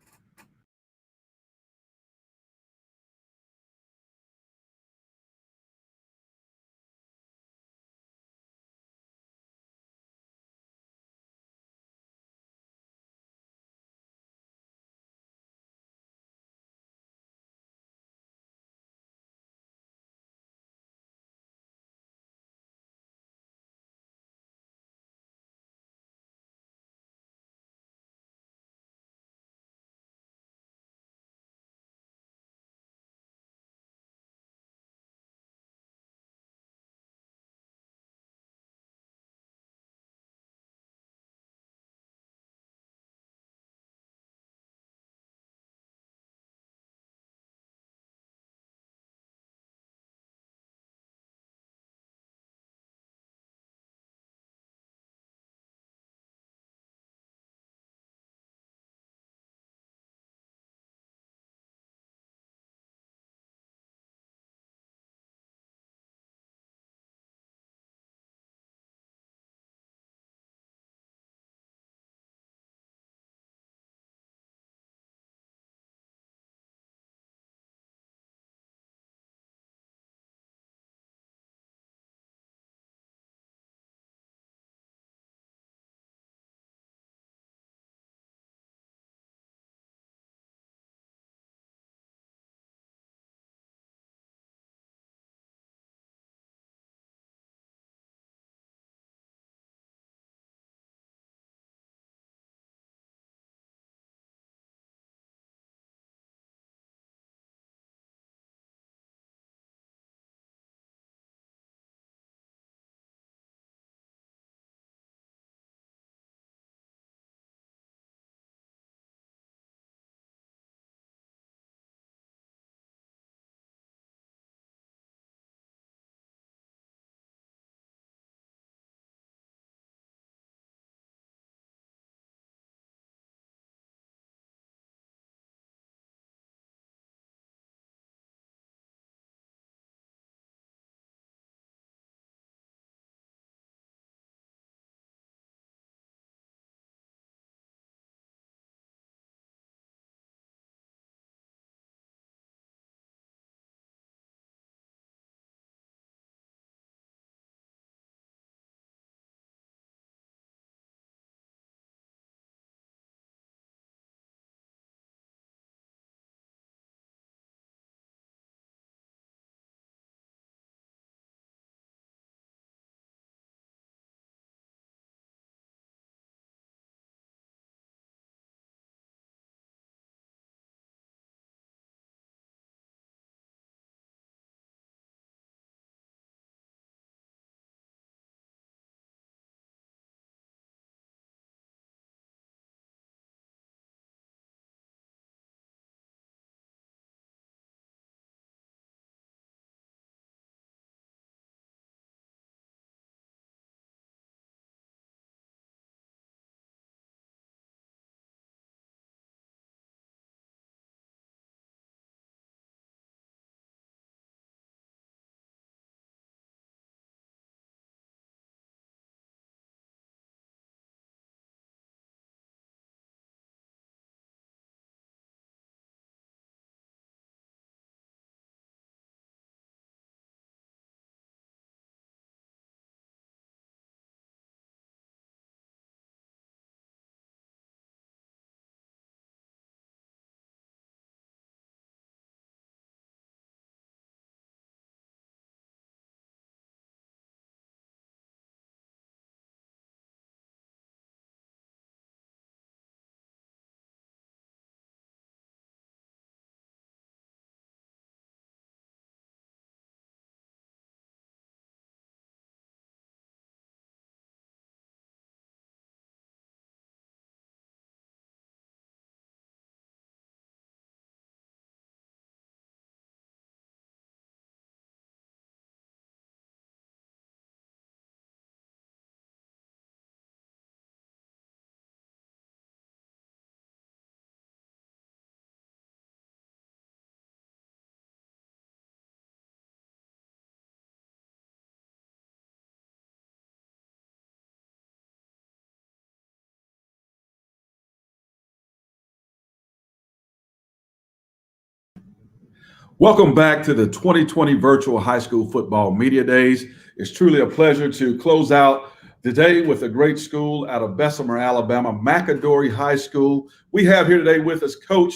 Welcome back to the 2020 Virtual High School Football Media Days. It's truly a pleasure to close out today with a great school out of Bessemer, Alabama, McAdory High School. We have here today with us Coach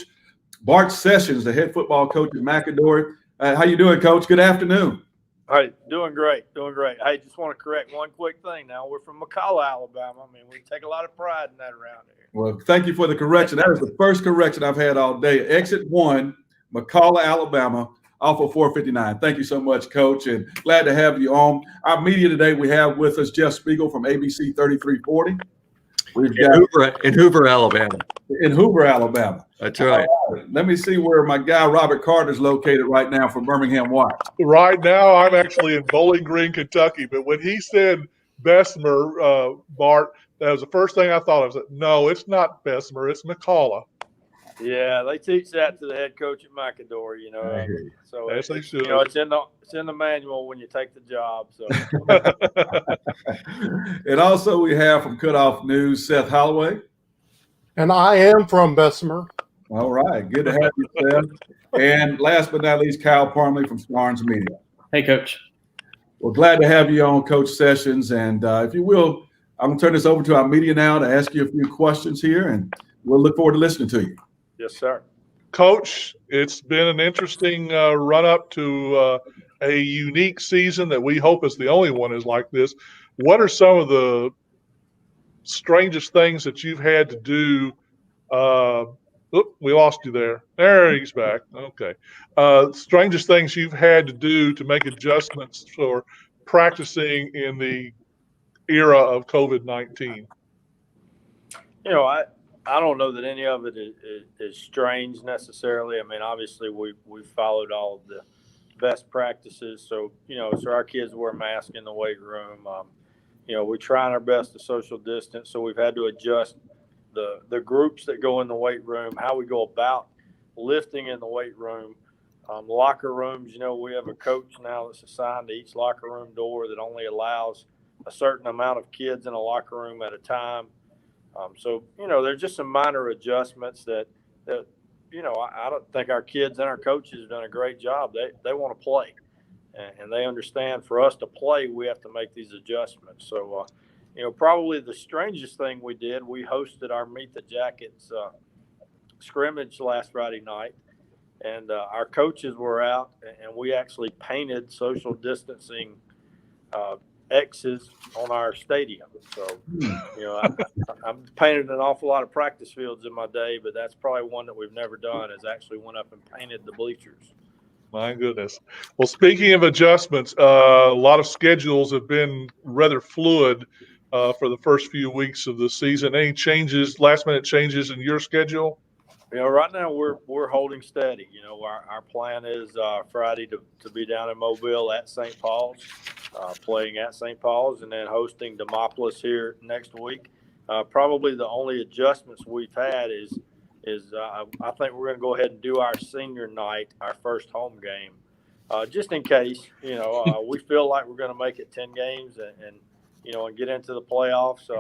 Bart Sessions, the head football coach at McAdory. How you doing, Coach? Good afternoon. Hey, doing great. Hey, just want to correct one quick thing now. We're from McCalla, Alabama. I mean, we take a lot of pride in that around here. Well, thank you for the correction. That is the first correction I've had all day. Exit 1, McCalla, Alabama, off of 459. Thank you so much, Coach, and glad to have you on. Our media today, we have with us Jeff Spiegel from ABC 3340. In Hoover, Alabama. In Hoover, Alabama. That's right. Let me see where my guy Robert Carter is located right now from Birmingham Watch. Right now, I'm actually in Bowling Green, Kentucky. But when he said Bessemer, Bart, that was the first thing I thought of. I said, no, it's not Bessemer, it's McCalla. Yeah, they teach that to the head coach at McAdory, you know. So yes, they should. You know, it's in the manual when you take the job. So. And also we have from Cutoff News, Seth Holloway. And I am from Bessemer. All right, good to have you, Seth. And last but not least, Kyle Parmley from Starnes Media. Hey, Coach. Well, glad to have you on, Coach Sessions. And if you will, I'm going to turn this over to our media now to ask you a few questions here, and we'll look forward to listening to you. Yes, sir. Coach, it's been an interesting run-up to a unique season that we hope is the only one is like this. What are some of the strangest things that you've had to do? We lost you there. There, he's back. Okay. Strangest things you've had to do to make adjustments for practicing in the era of COVID-19? You know, I don't know that any of it is strange necessarily. I mean, obviously we followed all of the best practices. So, you know, so our kids wear masks in the weight room. You know, we're trying our best to social distance. So we've had to adjust the groups that go in the weight room, how we go about lifting in the weight room. Locker rooms, you know, we have a coach now that's assigned to each locker room door that only allows a certain amount of kids in a locker room at a time. So, you know, there's just some minor adjustments that you know, I don't think our kids and our coaches have done a great job. They want to play, and they understand for us to play, we have to make these adjustments. So, you know, probably the strangest thing we did, we hosted our Meet the Jackets scrimmage last Friday night, and our coaches were out, and we actually painted social distancing X's on our stadium. So, you know, I've painted an awful lot of practice fields in my day, but that's probably one that we've never done, is actually went up and painted the bleachers. My goodness. Well, speaking of adjustments, a lot of schedules have been rather fluid for the first few weeks of the season. Any changes, last-minute changes in your schedule? You know, right now we're holding steady. You know, our plan is Friday to be down in Mobile at St. Paul's, playing at St. Paul's, and then hosting Demopolis here next week. Probably the only adjustments we've had is I think we're going to go ahead and do our senior night, our first home game, just in case. You know, we feel like we're going to make it 10 games and you know, and get into the playoffs.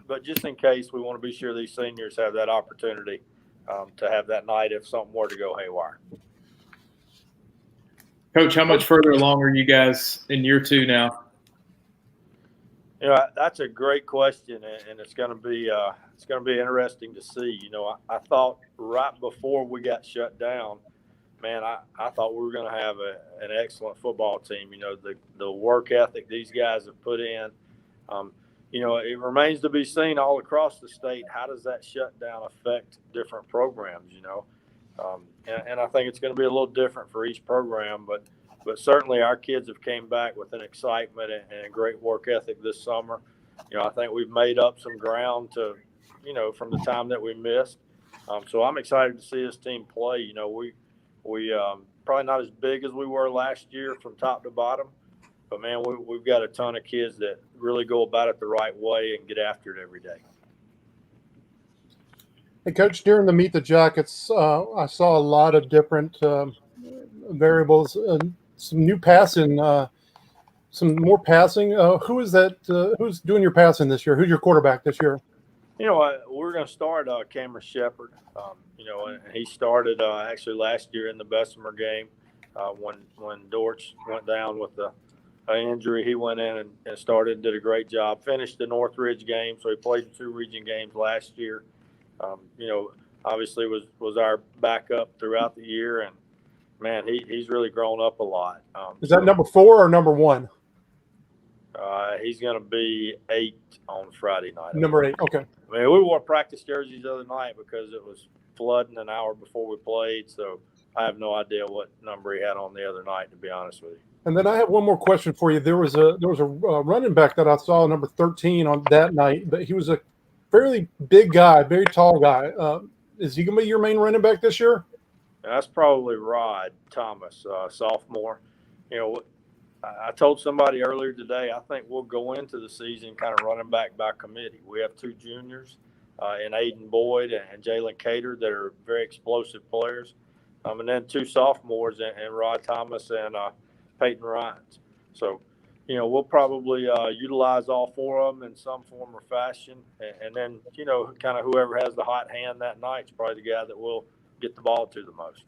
But just in case, we want to be sure these seniors have that opportunity to have that night if something were to go haywire. Coach, how much further along are you guys in year 2 now? You know, that's a great question, and it's going to be interesting to see. You know, I thought right before we got shut down, man, I thought we were going to have an excellent football team. You know, the work ethic these guys have put in. You know, it remains to be seen all across the state. How does that shutdown affect different programs, you know? And I think it's going to be a little different for each program, but certainly our kids have came back with an excitement and a great work ethic this summer. You know, I think we've made up some ground to, you know, from the time that we missed. So I'm excited to see this team play. You know, we probably not as big as we were last year from top to bottom, but man, we've got a ton of kids that really go about it the right way and get after it every day. Hey, Coach, during the Meet the Jackets, I saw a lot of different variables, some new passing, some more passing. Who is that? Who's doing your passing this year? Who's your quarterback this year? You know, we're going to start Cameron Shepard. You know, and he started actually last year in the Bessemer game when Dortch went down with an injury. He went in and started, did a great job. Finished the Northridge game, so he played in 2 region games last year. You know, obviously was our backup throughout the year, and man, he's really grown up a lot. Is that number 4 or number 1? He's going to be 8 on Friday night. Number 8. Okay. I mean, we wore practice jerseys the other night because it was flooding an hour before we played, so I have no idea what number he had on the other night, to be honest with you. And then I have one more question for you. There was a running back that I saw, number 13, on that night, but he was a fairly big guy, very tall guy. Is he going to be your main running back this year? That's probably Rod Thomas, sophomore. You know, I told somebody earlier today, I think we'll go into the season kind of running back by committee. We have 2 juniors in Aiden Boyd and Jalen Cater that are very explosive players. And then 2 sophomores and Rod Thomas and Peyton Ryans. So, you know, we'll probably utilize all 4 of them in some form or fashion. And then, you know, kind of whoever has the hot hand that night is probably the guy that will get the ball to the most.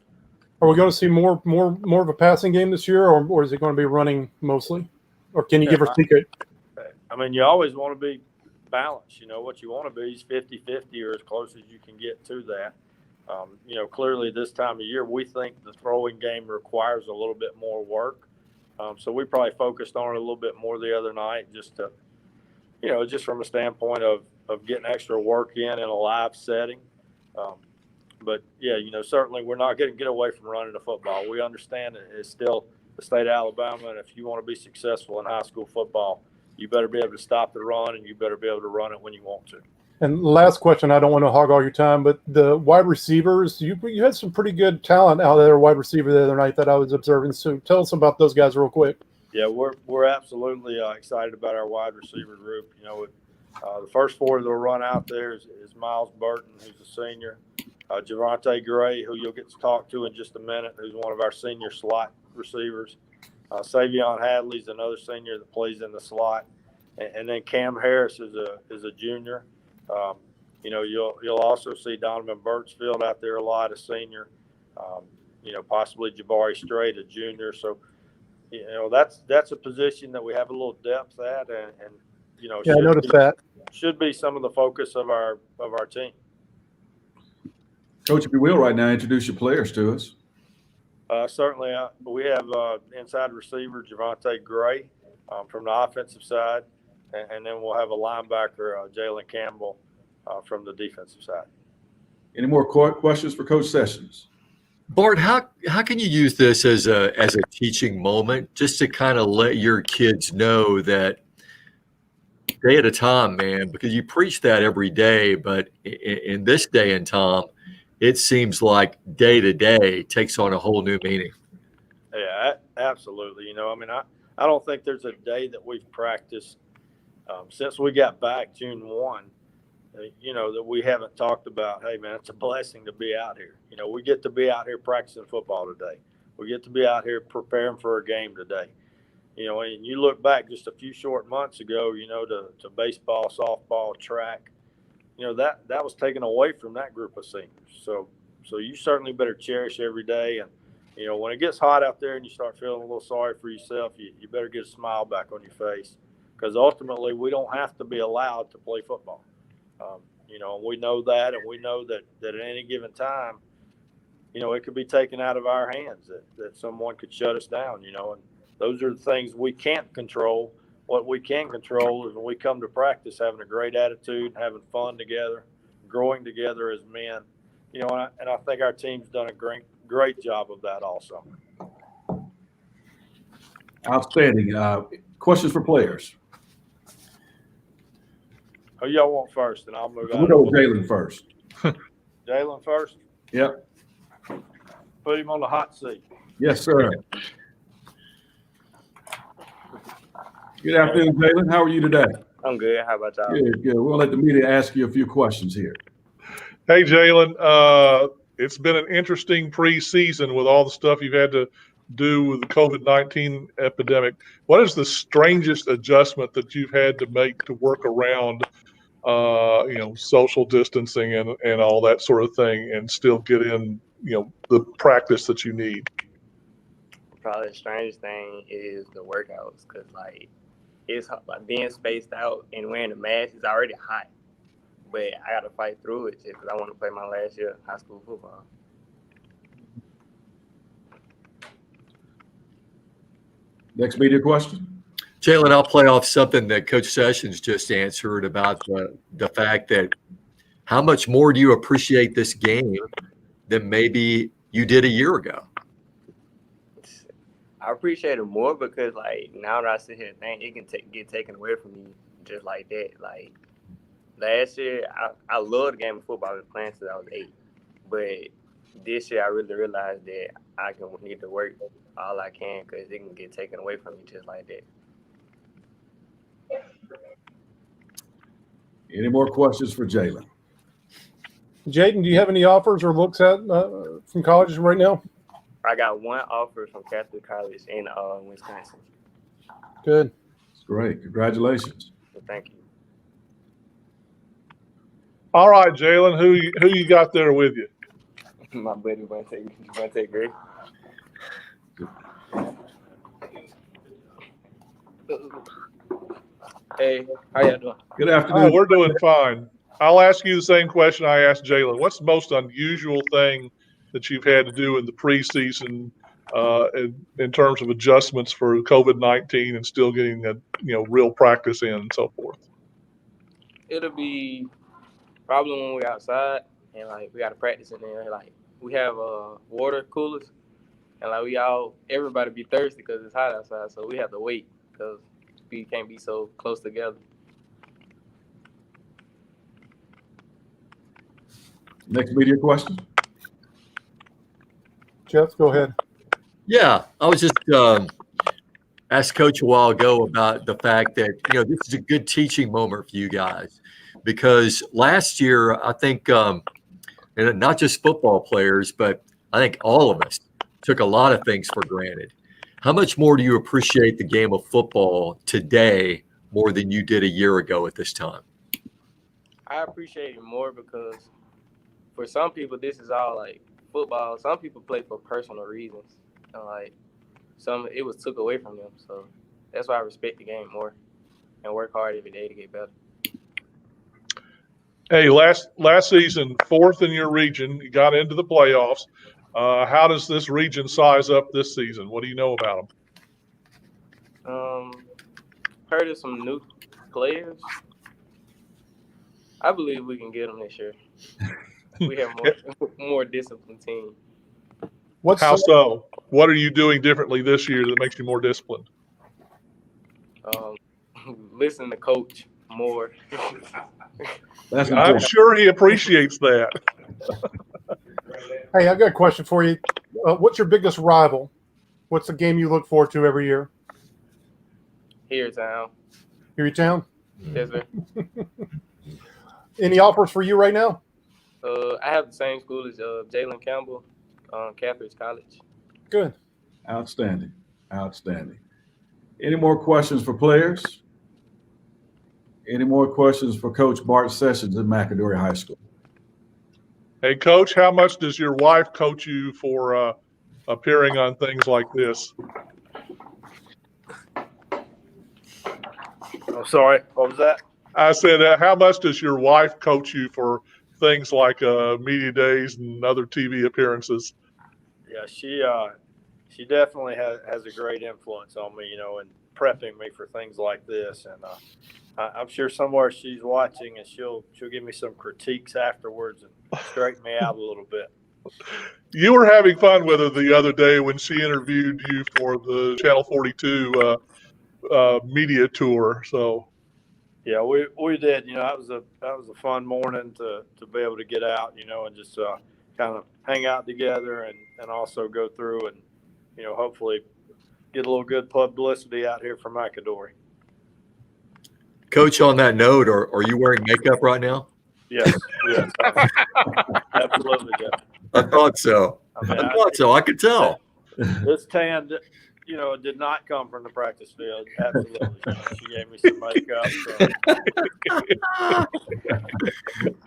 Are we going to see more of a passing game this year, or is it going to be running mostly? Or can you give a secret? I mean, you always want to be balanced. You know, what you want to be is 50-50 or as close as you can get to that. You know, clearly this time of year, we think the throwing game requires a little bit more work. So we probably focused on it a little bit more the other night just to, you know, just from a standpoint of getting extra work in a live setting. But, yeah, you know, certainly we're not going to get away from running the football. We understand it's still the state of Alabama, and if you want to be successful in high school football, you better be able to stop the run, and you better be able to run it when you want to. And last question, I don't want to hog all your time, but the wide receivers, you had some pretty good talent out there, wide receiver the other night that I was observing. So tell us about those guys real quick. Yeah, we're absolutely excited about our wide receiver group. You know, the first 4 that will run out there is Miles Burton, who's a senior. Javante Gray, who you'll get to talk to in just a minute, who's one of our senior slot receivers. Savion Hadley's another senior that plays in the slot. And then Cam Harris is a junior. You know, you'll also see Donovan Birchfield out there a lot, a senior. You know, possibly Jabari Strait, a junior. So, you know, that's a position that we have a little depth at, and you know, yeah, I noticed that should be some of the focus of our team. Coach, if you will, right now, introduce your players to us. Certainly, we have inside receiver Javante Gray from the offensive side, and then we'll have a linebacker, Jalen Campbell, from the defensive side. Any more questions for Coach Sessions? Bart, how can you use this as a teaching moment, just to kind of let your kids know that day at a time, man, because you preach that every day, but in this day and time, it seems like day to day takes on a whole new meaning. Yeah, absolutely. You know, I mean, I don't think there's a day that we've practiced since we got back June 1, you know, that we haven't talked about, hey, man, it's a blessing to be out here. You know, we get to be out here practicing football today. We get to be out here preparing for a game today. You know, and you look back just a few short months ago, you know, to baseball, softball, track, you know, that was taken away from that group of seniors. So you certainly better cherish every day. And, you know, when it gets hot out there and you start feeling a little sorry for yourself, you better get a smile back on your face, because ultimately we don't have to be allowed to play football. You know, and we know that, and we know that at any given time, you know, it could be taken out of our hands, that someone could shut us down, you know, and those are the things we can't control. What we can control is when we come to practice, having a great attitude, having fun together, growing together as men, you know, and I think our team's done a great job of that all summer. Outstanding. Questions for players? Who y'all want first, and I'll move on. We'll go with Jalen first. Jalen first? Yep. Put him on the hot seat. Yes, sir. Good afternoon, Jalen. How are you today? I'm good. How about y'all? Good. We'll let the media ask you a few questions here. Hey, Jalen. It's been an interesting preseason with all the stuff you've had to do with the COVID-19 epidemic. What is the strangest adjustment that you've had to make to work around social distancing and all that sort of thing, and still get in, the practice that you need? Probably the strangest thing is the workouts, because like it's like being spaced out and wearing a mask is already hot, but I got to fight through it just because I want to play my last year of high school football. Next media question. Jalen, I'll play off something that Coach Sessions just answered about the fact that how much more do you appreciate this game than maybe you did a year ago? I appreciate it more because, like, now that I sit here and think, it can get taken away from me just like that. Like, last year, I loved the game of football. I was playing since I was 8. But this year, I really realized that I need to work all I can because it can get taken away from me just like that. Any more questions for Jalen? Jaden, do you have any offers or looks at from colleges right now? I got one offer from Catholic College in Wisconsin. Good. That's great. Congratulations. So thank you. All right, Jalen, who you got there with you? My buddy Vontae Gray. Hey, how y'all doing? Good afternoon. We're doing fine. I'll ask you the same question I asked Jalen. What's the most unusual thing that you've had to do in the preseason in terms of adjustments for COVID-19 and still getting real practice in and so forth? It'll be probably when we're outside and like we got to practice in there. Like we have water coolers and like everybody be thirsty because it's hot outside, so we have to wait because we can't be so close together. Next media question. Jeff, go ahead. Yeah, I was just asked Coach a while ago about the fact that, this is a good teaching moment for you guys because last year, I think, and not just football players, but I think all of us took a lot of things for granted. How much more do you appreciate the game of football today more than you did a year ago at this time? I appreciate it more because for some people, this is all like football. Some people play for personal reasons. And like it was took away from them. So that's why I respect the game more and work hard every day to get better. Hey, last season, 4th in your region, you got into the playoffs. How does this region size up this season? What do you know about them? Heard of some new players. I believe we can get them this year. We have more disciplined team. How so? What are you doing differently this year that makes you more disciplined? Listen to coach more. I'm sure he appreciates that. Hey, I've got a question for you. What's your biggest rival? What's the game you look forward to every year? Here town. Town? Yes, sir. Any offers for you right now? I have the same school as Jalen Campbell, Catholic College. Good. Outstanding. Any more questions for players? Any more questions for Coach Bart Sessions at McAdory High School? Hey, Coach, how much does your wife coach you for appearing on things like this? I'm sorry, what was that? I said, how much does your wife coach you for things like media days and other TV appearances? Yeah, she definitely has a great influence on me, and prepping me for things like this. And I'm sure somewhere she's watching and she'll give me some critiques afterwards and straighten me out a little bit. You were having fun with her the other day when she interviewed you for the Channel 42 media tour. So yeah, we did. That was a fun morning to be able to get out, and just kind of hang out together and also go through and hopefully get a little good publicity out here for McAdory. Coach, on that note, are you wearing makeup right now? Yes, absolutely. Yeah. I thought so. I could tell. This tan you know, it did not come from the practice field. Absolutely. She gave me some makeup. So.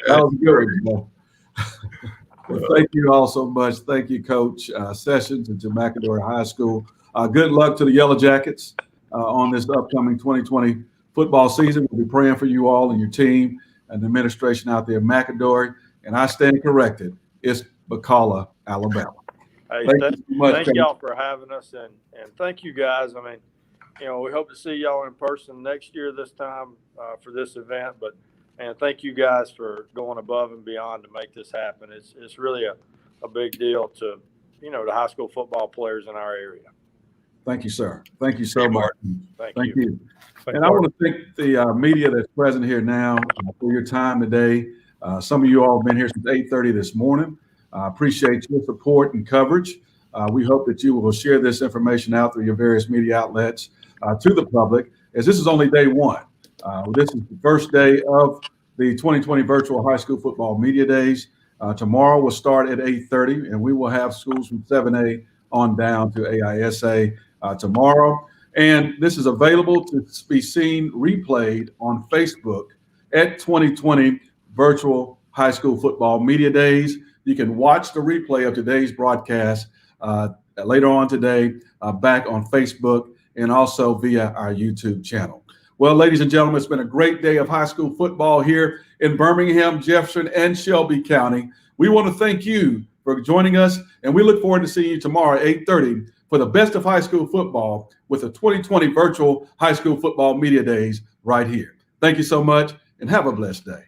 That was good. Well, thank you all so much. Thank you, Coach Sessions and to McAdory High School. Good luck to the Yellow Jackets on this upcoming 2020 football season. We'll be praying for you all and your team and the administration out there in McAdory. And I stand corrected. It's Bacalla, Alabama. Hey, thank you so much, thank y'all for having us, and thank you guys. I mean, you know, we hope to see y'all in person next year this time for this event. But and thank you guys for going above and beyond to make this happen. It's really a big deal to, you know, the high school football players in our area. Thank you, sir. Thank you so much. Thank you. And I want to thank the media that's present here now for your time today. Some of you all have been here since 8:30 this morning. I appreciate your support and coverage. We hope that you will share this information out through your various media outlets to the public, as this is only day one. This is the first day of the 2020 Virtual High School Football Media Days. Tomorrow will start at 8:30, and we will have schools from 7A on down to AISA tomorrow. And this is available to be seen replayed on Facebook at 2020 Virtual High School Football Media Days. You can watch the replay of today's broadcast later on today back on Facebook and also via our YouTube channel. Well, ladies and gentlemen, it's been a great day of high school football here in Birmingham, Jefferson, and Shelby County. We want to thank you for joining us, and we look forward to seeing you tomorrow at 8:30 for the best of high school football with the 2020 Virtual High School Football Media Days right here. Thank you so much, and have a blessed day.